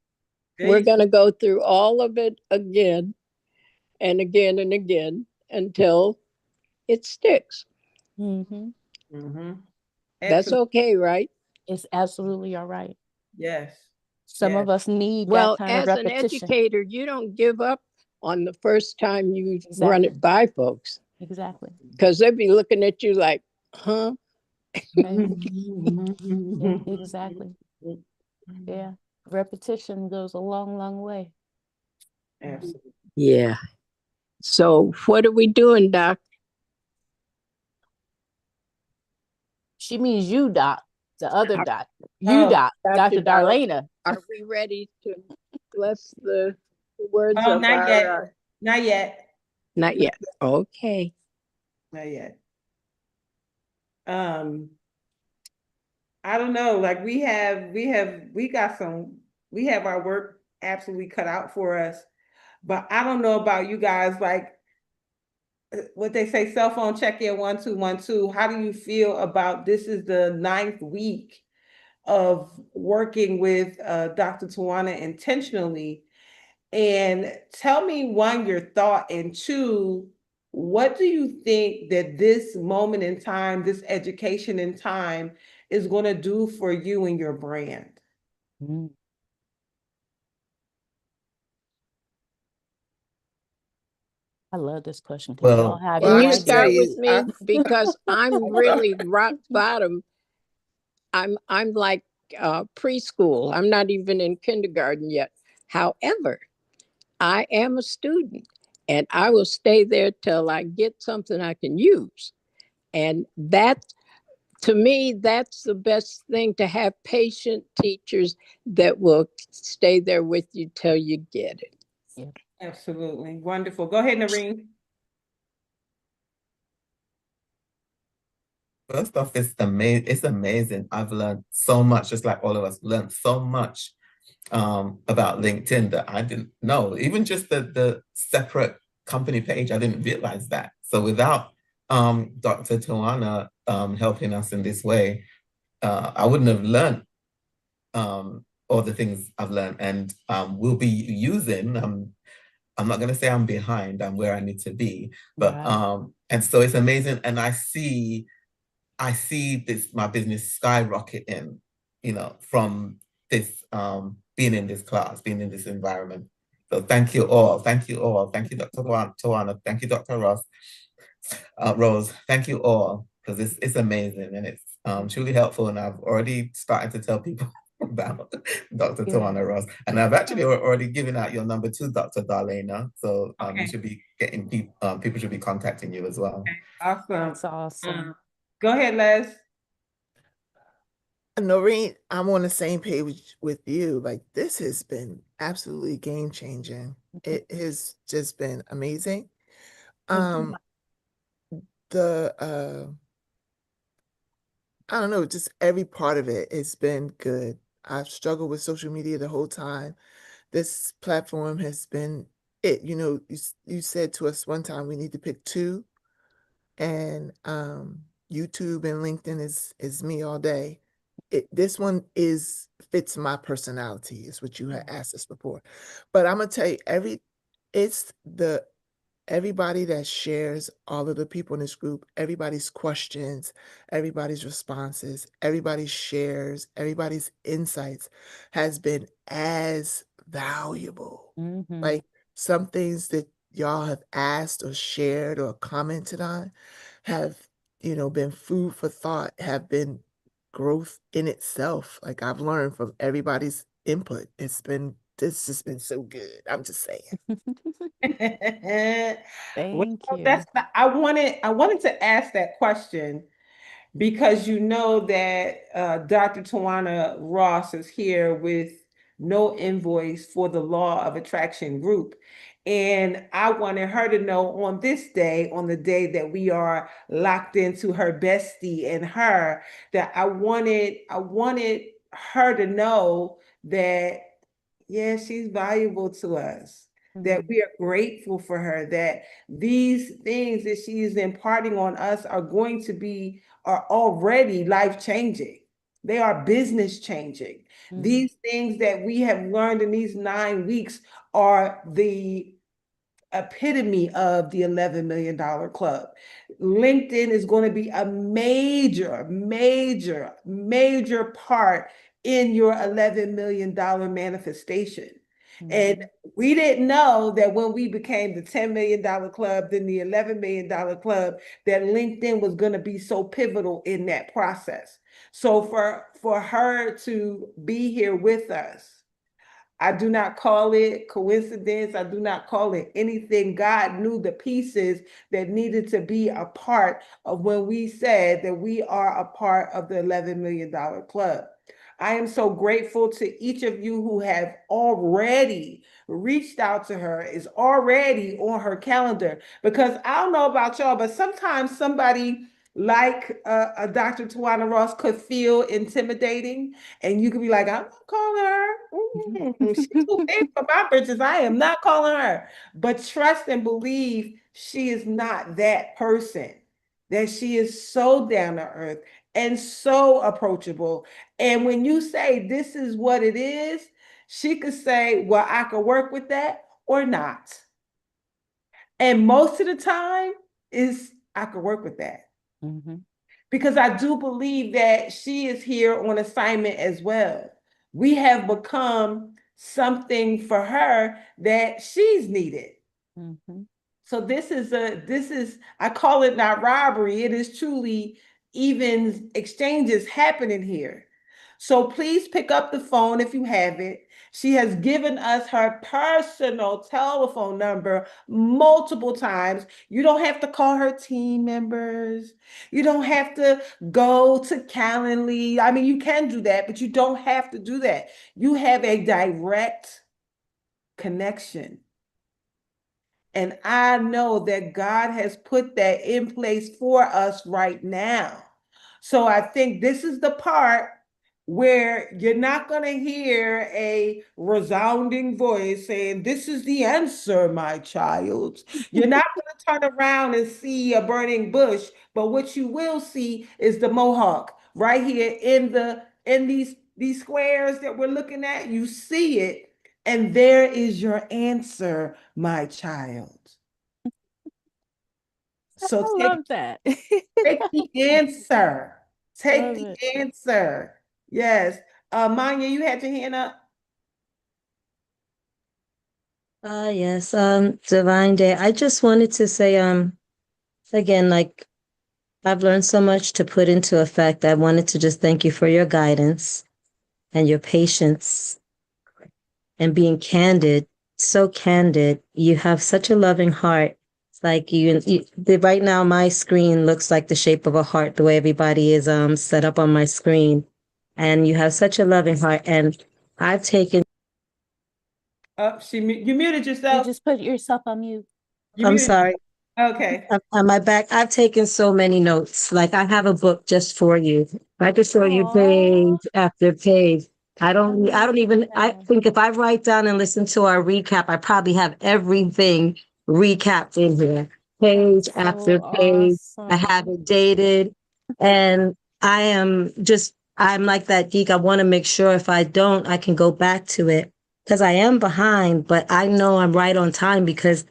We're going to go through all of it again and again and again until it sticks. Mm-hmm. Mm-hmm. That's okay, right? It's absolutely all right. Yes. Some of us need Well, that kind of as an repetition. educator, you don't give up on the first time you run Exactly. it by folks, Exactly. because they'll be looking at you like, huh? Right. Yeah, exactly. Yeah. Repetition goes a long, long way. Absolutely. Yeah. So what are we doing, Doc? She means you, Doc. The other Doc- Doc. You, Oh, Doc. Dr. Darlaina. Are we ready to bless the words Oh, of not our? yet. Not yet. Not yet. Okay. Not yet. I don't know. Like we have our work absolutely cut out for us. But I don't know about you guys, like what they say, cell phone check-in 1212. How do you feel about this is the 9th week of working with Dr. Tawana intentionally? And tell me, one, your thought, and two, what do you think that this moment in time, this education in time, is going to do for you and your brand? Mm. I love this question because y'all have Can no you idea. start with me? Because I'm really rock bottom. I'm like preschool. I'm not even in kindergarten yet. However, I am a student and I will stay there till I get something I can use. And that, to me, that's the best thing, to have patient teachers that will stay there with you till you get it. Yeah. Absolutely. Wonderful. Go ahead, Noreen. First off, it's amazing. It's amazing. I've learned so much, just like all of us learned so much about LinkedIn that I didn't know. Even just the separate company page, I didn't realize that. So without Dr. Tawana helping us in this way, I wouldn't have learned all the things I've learned, and will be using. I'm not going to say I'm behind. I'm where I need to be, but Right. and so it's amazing, and I see this my business skyrocketing, from this being in this class, being in this environment. So thank you all. Thank you all. Thank you, Dr. Tawana. Thank you, Dr. Rose. Thank you all, because it's amazing and it's truly helpful. And I've already started to tell people about Dr. Tawana Rose. And I've actually already given out your number to Dr. Darlaina. So you should be getting people should be contacting you as well. Awesome. That's awesome. Go ahead, Les. Noreen, I'm on the same page with you. Like, this has been absolutely game changing. It has just been amazing. The I don't know, just every part of it has been good. I've struggled with social media the whole time. This platform has been it. You said to us one time we need to pick two, and YouTube and LinkedIn is me all day. This one fits my personality, is what you had asked us before. But I'm gonna tell you, everybody that shares, all of the people in this group, everybody's questions, everybody's responses, everybody's shares, everybody's insights has been as valuable. Mm-hmm. Like, some things that y'all have asked or shared or commented on have, been food for thought, have been growth in itself. Like, I've learned from everybody's input. This has been so good. I'm just saying. Thank you. I wanted to ask that question because that Dr. Tawana Ross is here with no invoice for the Law of Attraction Group. And I wanted her to know on this day, on the day that we are locked into her bestie and her, that I wanted her to know that, yeah, she's valuable to us, that we are grateful for her, that these things that she is imparting on us are already life-changing. They are business changing. These things that we have learned in these 9 weeks are the epitome of the $11 million club. LinkedIn is going to be a major, major, major part in your $11 million manifestation. And we didn't know that when we became the $10 million club, then the $11 million club, that LinkedIn was going to be so pivotal in that process. So for her to be here with us, I do not call it coincidence. I do not call it anything. God knew the pieces that needed to be a part of when we said that we are a part of the $11 million club. I am so grateful to each of you who have already reached out to her, is already on her calendar, because I don't know about y'all, but sometimes somebody like a Dr. Tawana Ross could feel intimidating, and you could be like, I'm not calling her. She's too big for my britches. I am not calling her. But trust and believe she is not that person, that she is so down to earth and so approachable. And when you say this is what it is, she could say, well, I could work with that or not. And most of the time is I could work with that. Because I do believe that she is here on assignment as well. We have become something for her that she's needed. So this is, I call it not robbery. It is truly even exchanges happening here. So please pick up the phone if you have it. She has given us her personal telephone number multiple times. You don't have to call her team members. You don't have to go to Calendly. I mean, you can do that, but you don't have to do that. You have a direct connection. And I know that God has put that in place for us right now. So I think this is the part where you're not going to hear a resounding voice saying, this is the answer, my child. You're not going to turn around and see a burning bush, but what you will see is the mohawk right here in these squares that we're looking at. You see it, and there is your answer, my child. So I love that. take the answer. Take Love the it. answer. Yes. Manya, you had your hand up. Yes, Divine Day. I just wanted to say, again, like I've learned so much to put into effect. I wanted to just thank you for your guidance and your patience and being candid, so candid. You have such a loving heart. It's like right now, my screen looks like the shape of a heart, the way everybody is set up on my screen. And you have such a loving heart. And I've taken, You muted You yourself. just put yourself on mute. You I'm muted. sorry. Okay. On my back, I've taken so many notes. Like I have a book just for you. I can show you Aw. page after page. I don't even, I that. think if I write down and listen to our recap, I probably have everything recapped in here, page That's after so page. I have awesome. it dated. And I'm like that geek. I want to make sure if I don't, I can go back to it because I am behind, but I know I'm right on time because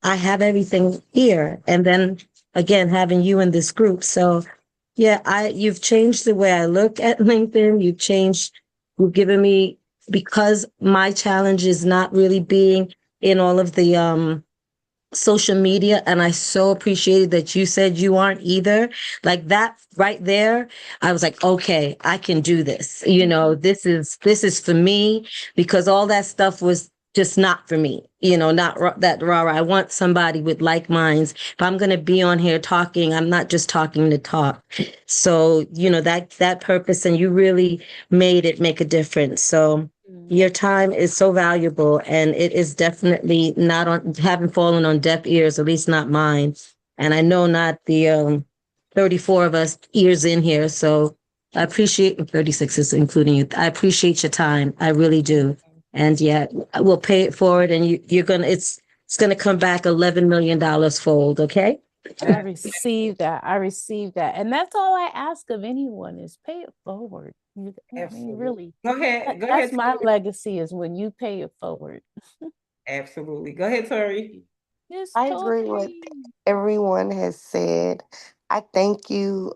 I have everything here. And then again, having you in this group. So yeah, you've changed the way I look at LinkedIn. You've given me, because my challenge is not really being in all of the social media, and I so appreciated that you said you aren't either. Like that right there, I was like, okay, I can do this. This is for me, because all that stuff was just not for me. Not that raw. I want somebody with like minds. If I'm going to be on here talking, I'm not just talking to talk. So that purpose, and you really made it make a difference. So Your time is so valuable, and it is definitely not on, haven't fallen on deaf ears, at least not mine. And I know not the 34 of us ears in here. So I appreciate 36 is including you. I appreciate your time. I really do. And yeah, we'll pay it forward, and you're gonna it's gonna come back $11 million fold. Okay. I received that. I received that. And that's all I ask of anyone is pay it forward. I mean, Absolutely. really, Go ahead. Go that's ahead. my Tori. legacy is when you pay it forward. Absolutely. Go ahead, Tori. Miss I agree with Tori. everyone has said. I thank you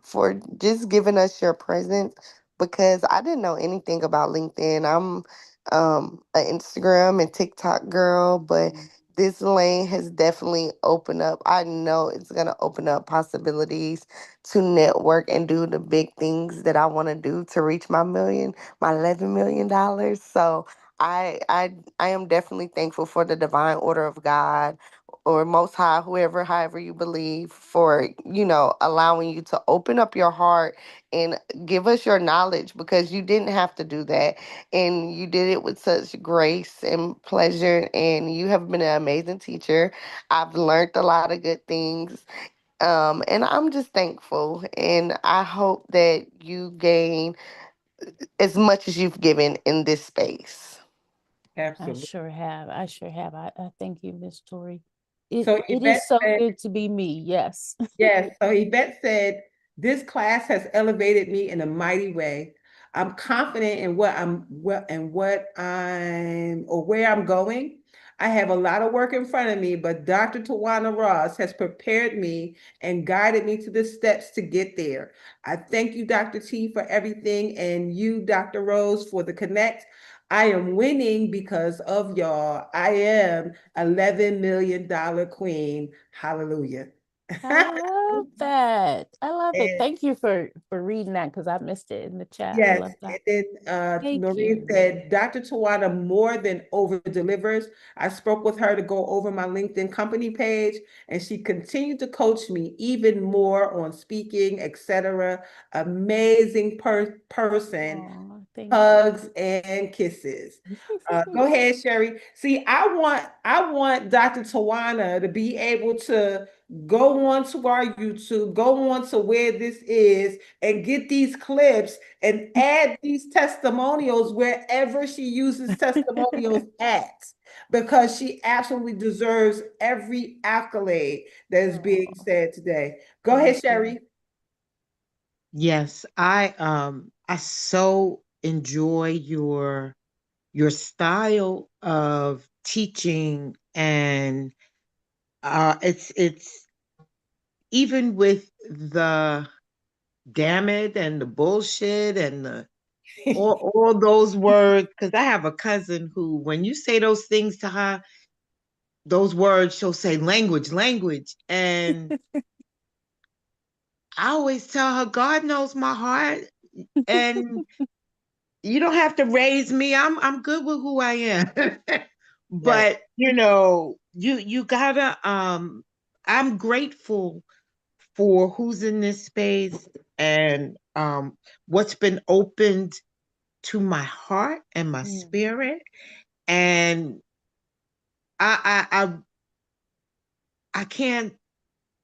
for just giving us your presence because I didn't know anything about LinkedIn. I'm an Instagram and TikTok girl, but this lane has definitely opened up. I know it's gonna open up possibilities to network and do the big things that I want to do to reach my $11 million. So I am definitely thankful for the divine order of God or most high, whoever, however you believe, for, allowing you to open up your heart and give us your knowledge because you didn't have to do that. And you did it with such grace and pleasure. And you have been an amazing teacher. I've learned a lot of good things. And I'm just thankful. And I hope that you gain as much as you've given in this space. I Absolutely. sure have. I sure have. I thank you, Miss Tori. So It Yvette is so said, good to be me. Yes. yes. So Yvette said, this class has elevated me in a mighty way. I'm confident in where I'm going. I have a lot of work in front of me, but Dr. Tawana Ross has prepared me and guided me to the steps to get there. I thank you, Dr. T, for everything, and you, Dr. Rose, for the connect. I am winning because of y'all. I am $11 million queen. Hallelujah. I love that. I love it. And Thank you for reading that because I missed it in the chat. I yes, love and that. then Thank Noreen you. said, Dr. Tawana more than over delivers. I spoke with her to go over my LinkedIn company page, and she continued to coach me even more on speaking, etc. Amazing person. Oh, thank you. Hugs and kisses. Go ahead, Sherry. See, I want Dr. Tawana to be able to go on to our YouTube, go on to where this is, and get these clips and add these testimonials wherever she uses testimonials at, because she absolutely deserves every accolade that is being Oh, said today. Go thank ahead, you. Sherry. Yes, I so enjoy your style of teaching, and it's even with the damn it and the bullshit and the all those words, because I have a cousin who, when you say those things to her, those words, she'll say language, language. And I always tell her, God knows my heart, and you don't have to raise me. I'm good with who I am. Yes. But you gotta I'm grateful for who's in this space, and what's been opened to my heart and my Mm, spirit. And I can't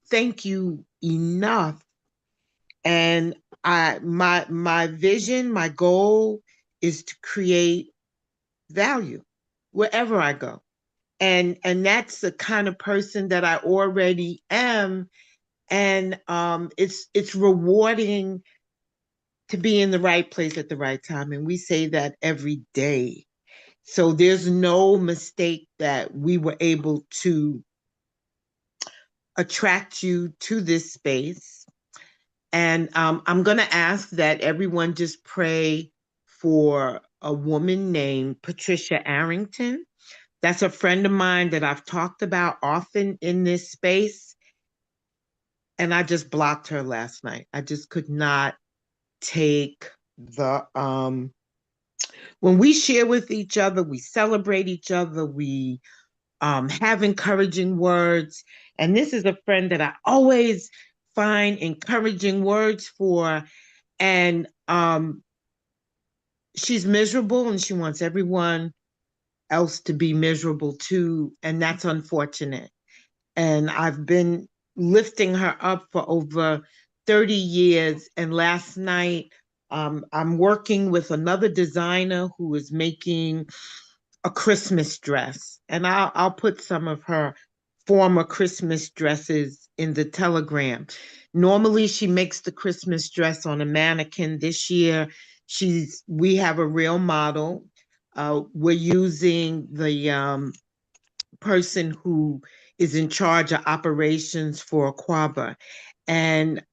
thank you enough. And my vision, my goal is to create value wherever I go. And that's the kind of person that I already am. And it's rewarding to be in the right place at the right time. And we say that every day. So there's no mistake that we were able to attract you to this space. And I'm going to ask that everyone just pray for a woman named Patricia Arrington. That's a friend of mine that I've talked about often in this space. And I just blocked her last night. I just could not take the when we share with each other, we celebrate each other, we have encouraging words. And this is a friend that I always find encouraging words for. And she's miserable and she wants everyone else to be miserable too, and that's unfortunate. And I've been lifting her up for over 30 years. And last night, I'm working with another designer who is making a Christmas dress, and I'll put some of her former Christmas dresses in the Telegram. Normally, she makes the Christmas dress on a mannequin. This year, we have a real model. We're using the person who is in charge of operations for Aquaba, and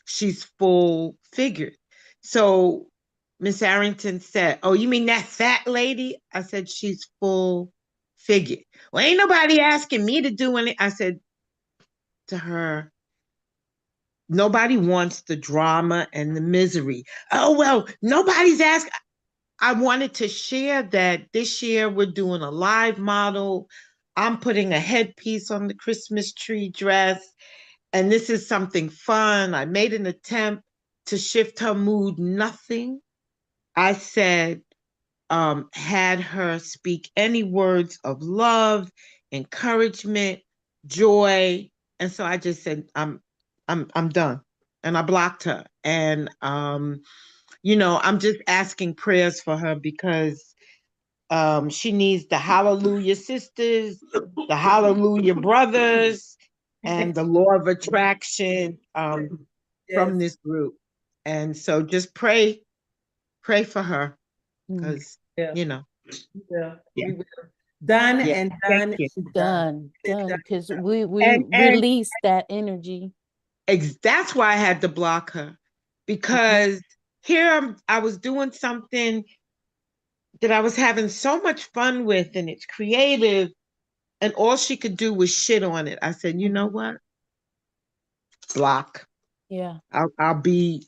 she's full figured. So Miss Arrington said, "Oh, you mean that fat lady?" I said, "She's full figured." Well, ain't nobody asking me to do anything. I said to her, "Nobody wants the drama and the misery." Oh, well, nobody's asking. I wanted to share that this year we're doing a live model. I'm putting a headpiece on the Christmas tree dress, and this is something fun. I made an attempt to shift her mood. Nothing. I said, had her speak any words of love, encouragement, joy. And so I just said, I'm done. And I blocked her. And I'm just asking prayers for her because she needs the Hallelujah Sisters, the Hallelujah Brothers, and the Law of Attraction from this group. And so just pray for her because, Yeah. you know. Yeah. Yeah. Done Yeah. and Thank done. you. Done, because we And release that energy. that's why I had to block her because I was doing something that I was having so much fun with, and it's creative, and all she could do was shit on it. I said, you know what? Block. Yeah. I'll be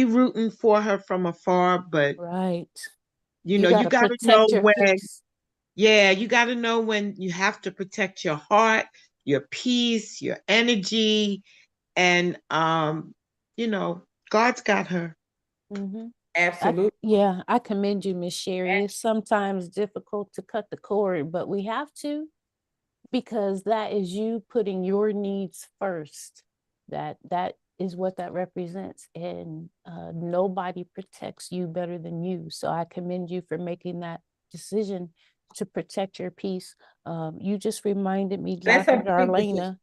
rooting for her from afar, but Right. you gotta got to know protect your when. peace. Yeah, you got to know when you have to protect your heart, your peace, your energy, and God's got her. Mm-hmm. Absolutely. I commend you, Miss Sherry. It's sometimes difficult to cut the cord, but we have to, because that is you putting your needs first. That is what that represents, and nobody protects you better than you. So I commend you for making that decision to protect your peace. You just reminded me, That's a Dr. big decision. Darlaina.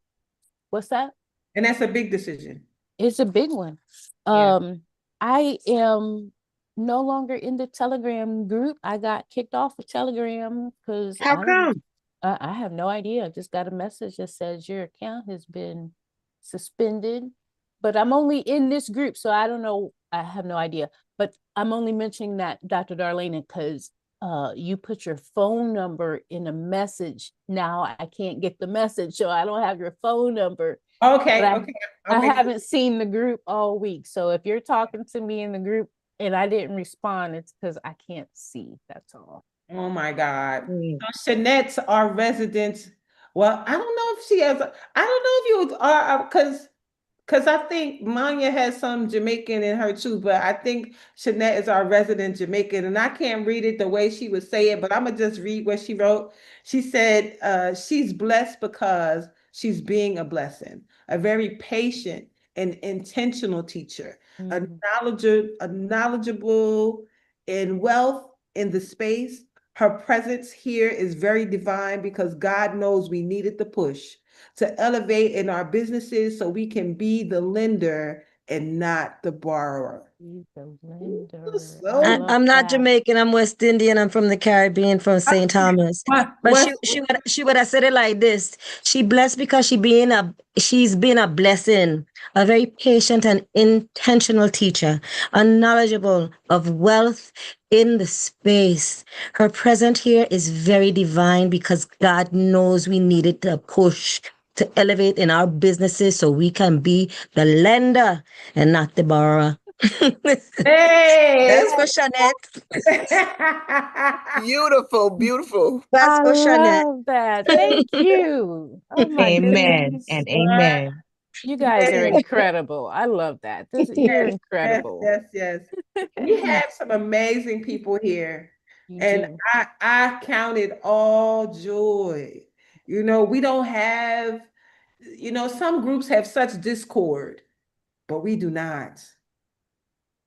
What's that? And that's a big decision. It's a big one. Yeah. I am no longer in the Telegram group. I got kicked off of Telegram because How come? I have no idea. I just got a message that says your account has been suspended. But I'm only in this group, so I don't know. I have no idea. But I'm only mentioning that, Dr. Darlene, because you put your phone number in a message. Now I can't get the message, so I don't have your phone number. Okay. But Okay. I haven't seen the group all week. So if you're talking to me in the group and I didn't respond, it's because I can't see. That's all. Oh my God. Mm. So Shanette's our resident. Well, I don't know if she has. I don't know if you are because I think Manya has some Jamaican in her too, but I think Shanette is our resident Jamaican, and I can't read it the way she would say it, but I'm gonna just read what she wrote. She said, she's blessed because she's being a blessing, a very patient and intentional teacher, Mhm. a knowledgeable in wealth in the space. Her presence here is very divine because God knows we needed the push to elevate in our businesses so we can be the lender and not the borrower. Be the lender. I So love I'm not that. Jamaican. I'm West Indian. I'm from the Caribbean, from St. Thomas. But West, she would have said it like this. She blessed because she's been a blessing, a very patient and intentional teacher, a knowledgeable of wealth in the space. Her present here is very divine because God knows we needed to push to elevate in our businesses so we can be the lender and not the borrower. hey. That's for Shanette. Beautiful, beautiful. That's I for Shanette. love that. Thank you. Oh my Amen goodness. and amen. You guys are Man, incredible. I love that. You're yes, yes, incredible. yes, yes. We have some amazing people here, You and do. I count it all joy. You know, we don't have, you know, some groups have such discord, but we do not.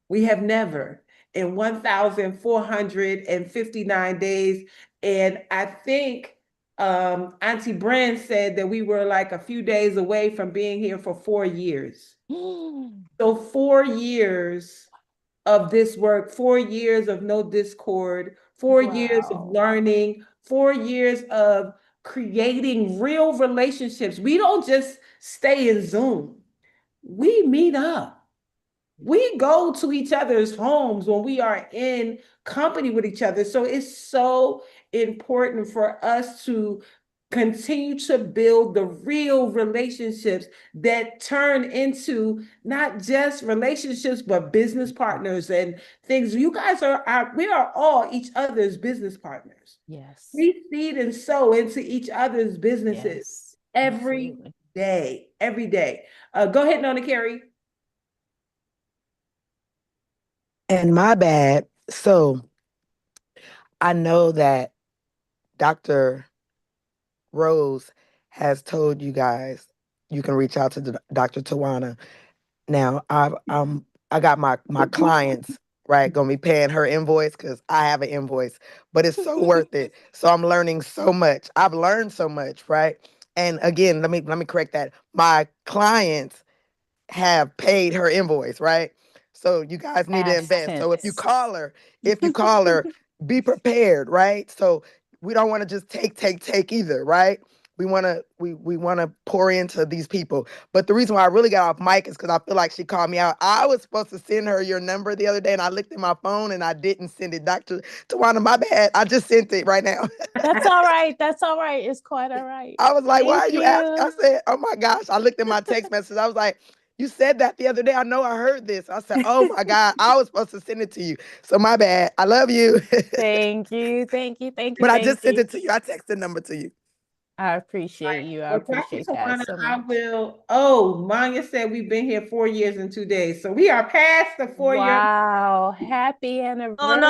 We have never in 1,459 days. And I think Auntie Brand said that we were like a few days away from being here for 4 years. So 4 years of this work, 4 years of no discord, 4 years of Wow. learning, 4 years of creating real relationships. We don't just stay in Zoom. We meet up. We go to each other's homes when we are in company with each other. So it's so important for us to continue to build the real relationships that turn into not just relationships, but business partners and things. You guys we are all each other's business partners. Yes. We feed and sow into each other's businesses Yes. every Absolutely. day, every day. Go ahead, Nona Carey. And my bad. So I know that Dr. Rose has told you guys you can reach out to Dr. Tawana. Now I got my clients right gonna be paying her invoice because I have an invoice, but it's so worth it. So I'm learning so much. I've learned so much, right? And again, let me correct that. My clients have paid her invoice, right? So you guys need to Past invest. So tense. if you call her, be prepared, right? So we don't want to just take either, right? We want to pour into these people. But the reason why I really got off mic is because I feel like she called me out. I was supposed to send her your number the other day, and I looked at my phone and I didn't send it. Dr. Tawana, my bad. I just sent it right now. That's all right. That's all right. It's quite all right. I was like, why Thank are you asking? I you. said, oh my gosh. I looked at my text message. I was like, you said that the other day. I know I heard this. I said, oh my God, I was supposed to send it to you. So my bad. I love you. Thank you. Thank you. Thank you. But I Thank just sent you. it to you. I texted the number to you. I appreciate you. I Well, Dr. appreciate that Tawana, so I much. will. Oh, Manya said we've been here 4 years and 2 days. So we are past the 4 year. Wow. Happy Oh, no.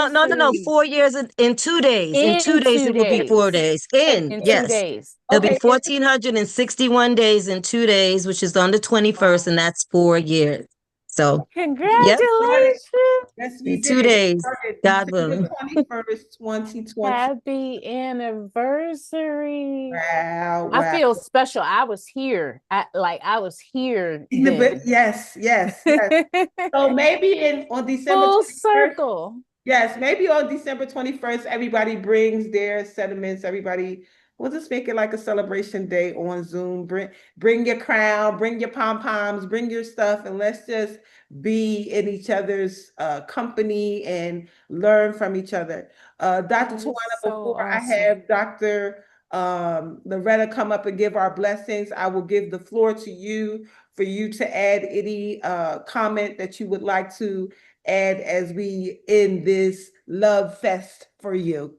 anniversary. 4 years in 2 days. In In 2 days, two it will be days. 4 days. In Yes. 2 days. It'll be Okay. 1,461 days in 2 days, which is on the 21st, and that's 4 years. So, yep, Congratulations. Yes, we in did. two It days, started God December willing. 21st, 2020. Happy anniversary. Wow, I wow. feel special. I was here. I was here then. Yes, yes, yes. So maybe on December Full 21st. circle. Yes, maybe on December 21st, everybody brings their sentiments. Everybody, we'll just make it like a celebration day on Zoom. Bring your crown, bring your pom-poms, bring your stuff, and let's just be in each other's company and learn from each other. Dr. That is Tawana, so before I awesome. have Dr. Loretta come up and give our blessings, I will give the floor to you for you to add any comment that you would like to add as we end this love fest for you.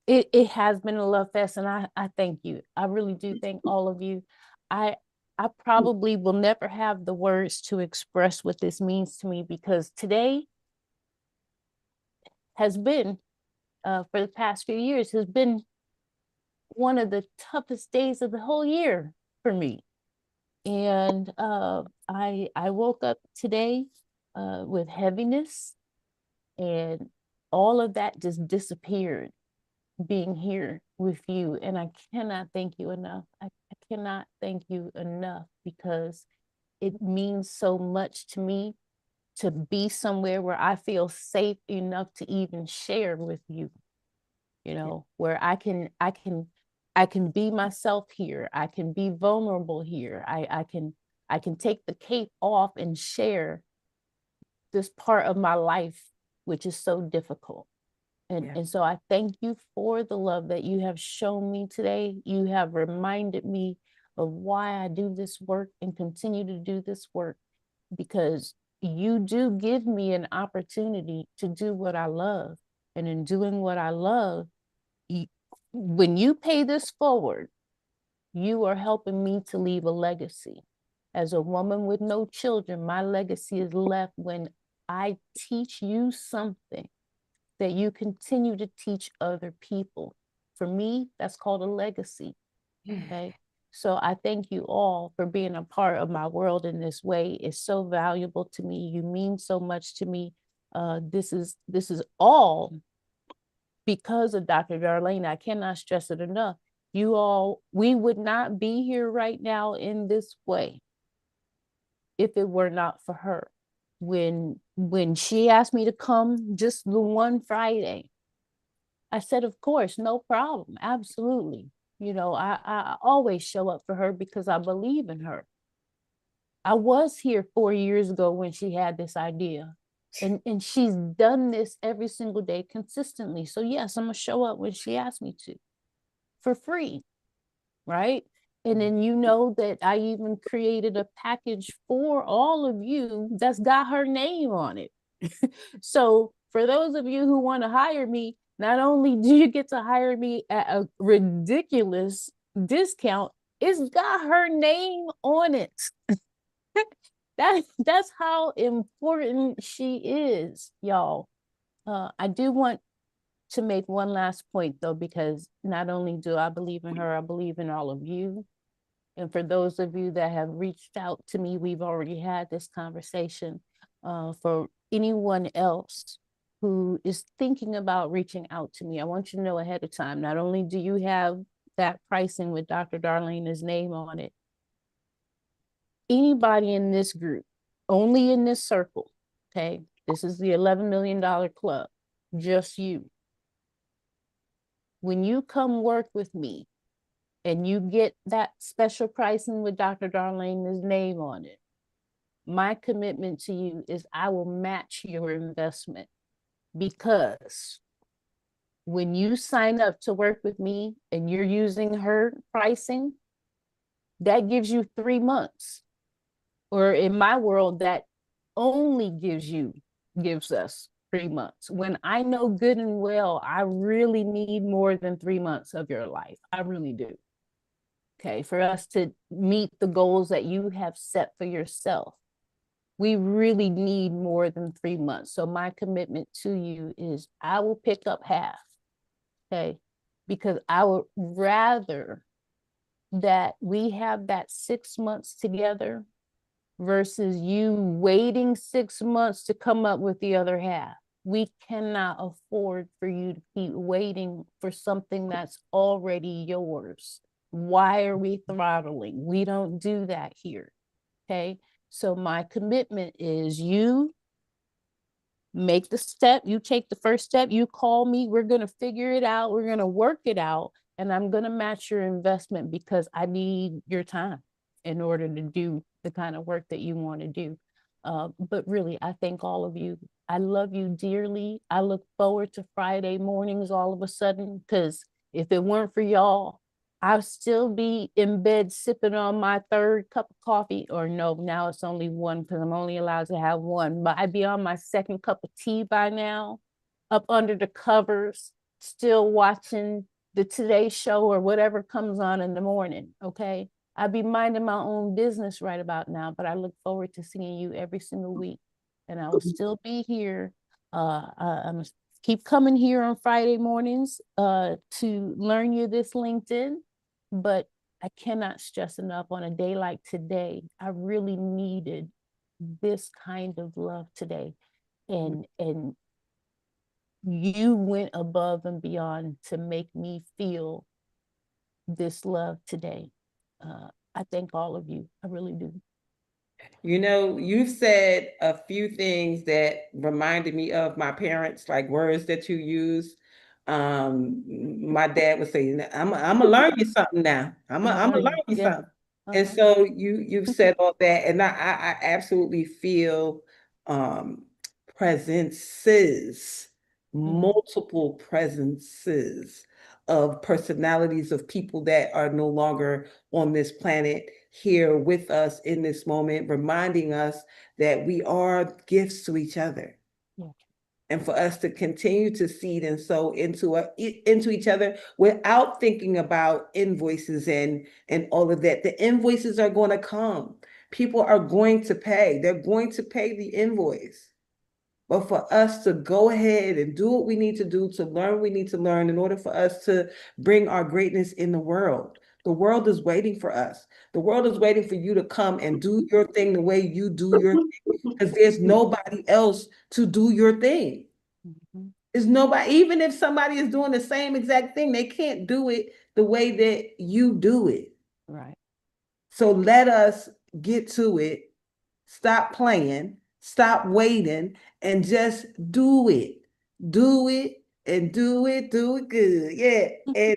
It has been a love fest, and I thank you. I really do thank all of you. I I probably will never have the words to express what this means to me, because today has been for the past few years has been one of the toughest days of the whole year for me. And I woke up today with heaviness, and all of that just disappeared being here with you. And I cannot thank you enough. I cannot thank you enough, because it means so much to me to be somewhere where I feel safe enough to even share with you, where I can be myself here. I can be vulnerable here. I can take the cape off and share this part of my life, which is so difficult. And so I thank you for the love that you have shown me today. You have reminded me of why I do this work and continue to do this work, because you do give me an opportunity to do what I love. And in doing what I love, when you pay this forward, you are helping me to leave a legacy. As a woman with no children, my legacy is left when I teach you something that you continue to teach other people. For me, that's called a legacy. Okay. So I thank you all for being a part of my world in this way. It's so valuable to me. You mean so much to me. This is all because of Dr. Darlaina. I cannot stress it enough. You all, we would not be here right now in this way if it were not for her. When she asked me to come just the one Friday, I said, of course, no problem, absolutely. You know, I always show up for her because I believe in her. I was here 4 years ago when she had this idea. And she's done this every single day consistently. So yes, I'm gonna show up when she asks me to, for free, right? And then you know that I even created a package for all of you that's got her name on it. So for those of you who want to hire me, not only do you get to hire me at a ridiculous discount, it's got her name on it. That's how important she is, y'all. I do want to make one last point though, because not only do I believe in her, I believe in all of you. And for those of you that have reached out to me, we've already had this conversation. For anyone else who is thinking about reaching out to me, I want you to know ahead of time, not only do you have that pricing with Dr. Darlaina's name on it, anybody in this group, only in this circle, okay? This is the $11 million club, just you. When you come work with me and you get that special pricing with Dr. Darlaina's name on it, my commitment to you is I will match your investment, because when you sign up to work with me and you're using her pricing, that gives you 3 months. Or in my world, that only gives us 3 months. When I know good and well, I really need more than 3 months of your life. I really do. Okay, for us to meet the goals that you have set for yourself, we really need more than 3 months. So my commitment to you is I will pick up half, okay? Because I would rather that we have that 6 months together versus you waiting 6 months to come up with the other half. We cannot afford for you to keep waiting for something that's already yours. Why are we throttling? We don't do that here, okay? So my commitment is you make the step, you take the first step, you call me, we're going to figure it out, we're going to work it out, and I'm going to match your investment because I need your time in order to do the kind of work that you want to do. But really, I thank all of you. I love you dearly. I look forward to Friday mornings all of a sudden, because if it weren't for y'all, I'll still be in bed sipping on my 3rd cup of coffee, or no, now it's only 1 because I'm only allowed to have 1, but I'd be on my 2nd cup of tea by now, up under the covers, still watching the Today Show or whatever comes on in the morning, okay? I'd be minding my own business right about now, but I look forward to seeing you every single week, and I will still be here. I'm keep coming here on Friday mornings to learn you this LinkedIn. But I cannot stress enough, on a day like today, I really needed this kind of love today. And you went above and beyond to make me feel this love today. I thank all of you. I really do. You know, you've said a few things that reminded me of my parents, like words that you use. My dad would say, I'm gonna learn you something now. I'm gonna learn you Yeah. something. And so you've said all that, and I absolutely feel presences, multiple presences of personalities of people that are no longer on this planet, here with us in this moment, reminding us that we are gifts to each other. Yeah. And for us to continue to seed and sow into each other without thinking about invoices and all of that. The invoices are going to come. People are going to pay. They're going to pay the invoice. But for us to go ahead and do what we need to do, to learn what we need to learn in order for us to bring our greatness in the world. The world is waiting for us. The world is waiting for you to come and do your thing the way you do your thing, because there's nobody else to do your thing. There's nobody, even if somebody is doing the same exact thing, they can't do it the way that you do it. Right. So let us get to it. Stop playing, stop waiting, and just do it. Do it and do it good. Yeah. And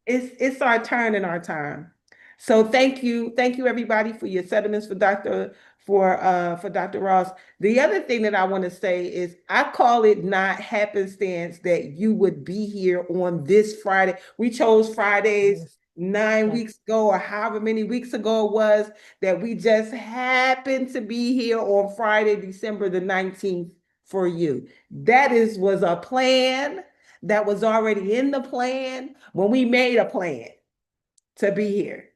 it's our turn and our time. So thank you everybody for your sentiments for Dr. Ross. The other thing that I want to say is I call it not happenstance that you would be here on this Friday. We chose Fridays 9 weeks ago, or however many weeks ago it was, that we just happened to be here on Friday, December the 19th for you. Was a plan that was already in the plan when we made a plan to be here.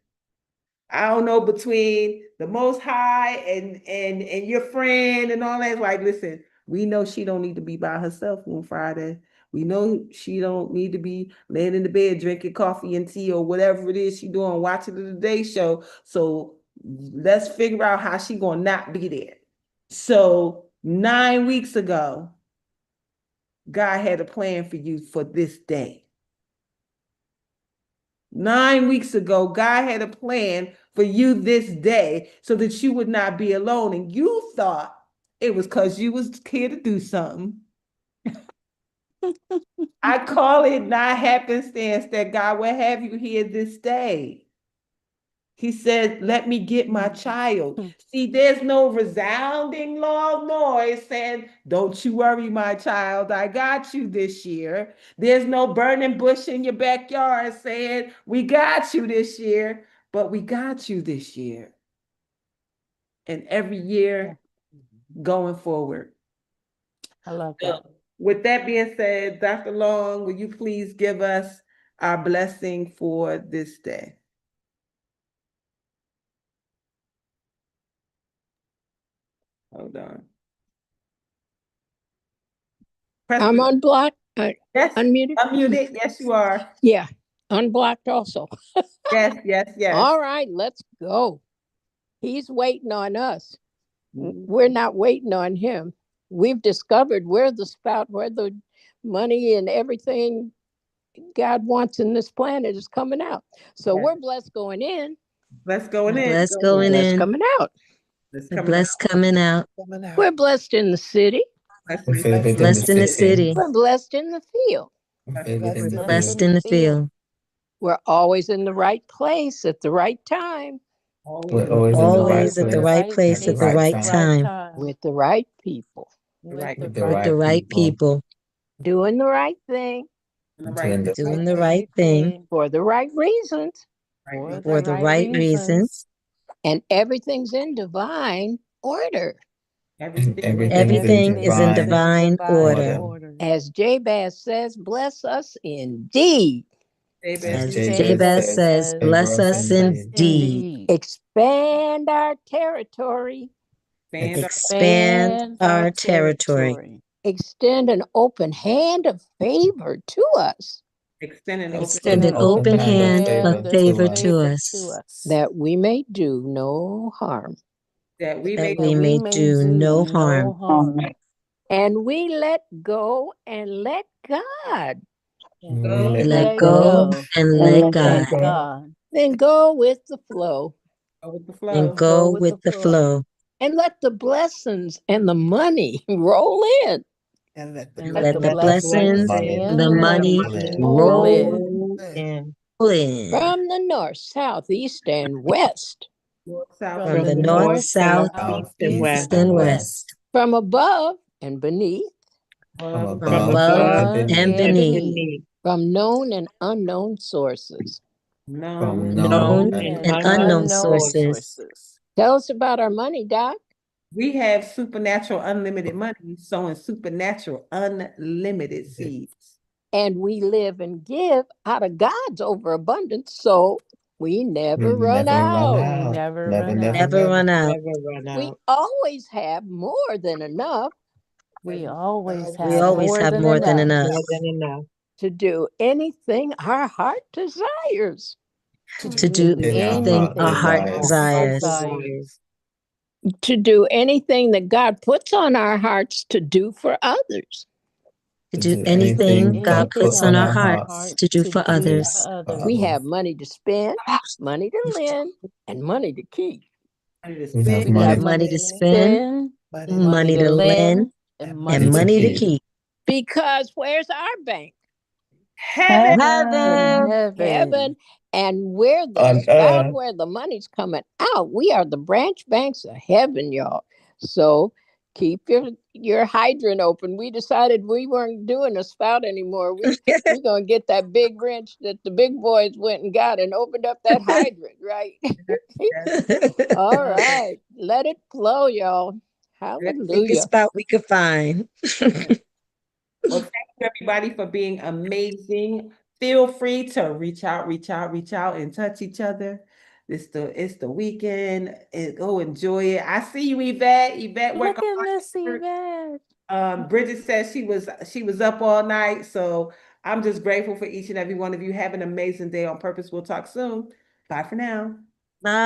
I don't know, between the Most High and your friend and all that. Like, listen, we know she don't need to be by herself on Friday. We know she don't need to be laying in the bed drinking coffee and tea or whatever it is she doing, watching the Today Show. So let's figure out how she gonna not be there. So 9 weeks ago, God had a plan for you for this day. 9 weeks ago, God had a plan for you this day so that you would not be alone. And you thought it was because you was here to do something. I call it not happenstance that God will have you here this day. He said, let me get my child. See, there's no resounding loud noise saying, don't you worry, my child, I got you this year. There's no burning bush in your backyard saying, we got you this year, but we got you this year. And every year going forward. I love that. With that being said, Dr. Long, will you please give us our blessing for this day? Hold on. I'm unblocked. Yes, Unmuted. unmuted. Yes, you are. Yeah, unblocked also. Yes. All right, let's go. He's waiting on us. We're not waiting on him. We've discovered where the spout, where the money and everything God wants in this planet is coming out. So we're blessed going in. Blessed going in. Blessed going Blessed in. coming out. Blessed coming out. We're blessed in the city. Blessed in the city. We're blessed in the field. Blessed in the field. We're always in the right place at the right time. We're always Always at the right place at the right time. With the right people. Right. With the right people. Doing the right thing. Doing the right thing. For the right reasons. For the right reasons. And everything's in divine order. Everything is in divine order. As Jabez says, bless us indeed. As Jabez says, bless us indeed. Expand our territory. Expand our territory. Extend an open hand of favor to us. Extend an open hand of favor to us. That we may do no harm. That we may do no harm. And we let go and let God. Let go and let God. Then go with the flow. And go with the flow. And let the blessings and the money roll in. And let the blessings, the money roll in. From the north, south, east, and west. From the north, south, east, and west. From above and beneath. From above and beneath. From known and unknown sources. Known and unknown sources. Tell us about our money, Doc. We have supernatural unlimited money, sowing supernatural unlimited seeds. And we live and give out of God's overabundance. So We never We run never run out. We out. never Never, run never, out. Never never. run out. Never run We out. always have more than enough We always We have always more have than more than enough. enough More than enough. to do anything our heart desires. To to do do Thing our anything heart our Anything heart our desires. heart desires. desires. To do anything that God puts on our hearts to do for others. To To do do anything anything God God Anything puts puts on on on our our our hearts hearts to hearts do to for to do do for others. for others. We others. have money to spend, money to lend, and money to keep. Money to We have spend, We We have have money. money money to to spend, spend, money to money money to to lend, lend, and and money and And to to money to keep. keep. keep. Because where's our bank? heaven. Heaven. Heaven. Heaven. And where On there's found earth. where the money's coming out, we are the branch banks of heaven, y'all. So keep your hydrant open. We decided we weren't doing a spout anymore. We're gonna get that big wrench that the big boys went and got and opened up that hydrant, right? All right. Let it flow, y'all. Biggest Hallelujah. spout we could find. Well, thank you everybody for being amazing. Feel free to reach out, and touch each other. It's the weekend. Go enjoy it. I see you, Yvette. Yvette, work Look at on Miss your. Yvette. Bridget said she was up all night. So I'm just grateful for each and every one of you. Have an amazing day on purpose. We'll talk soon. Bye for now. Bye.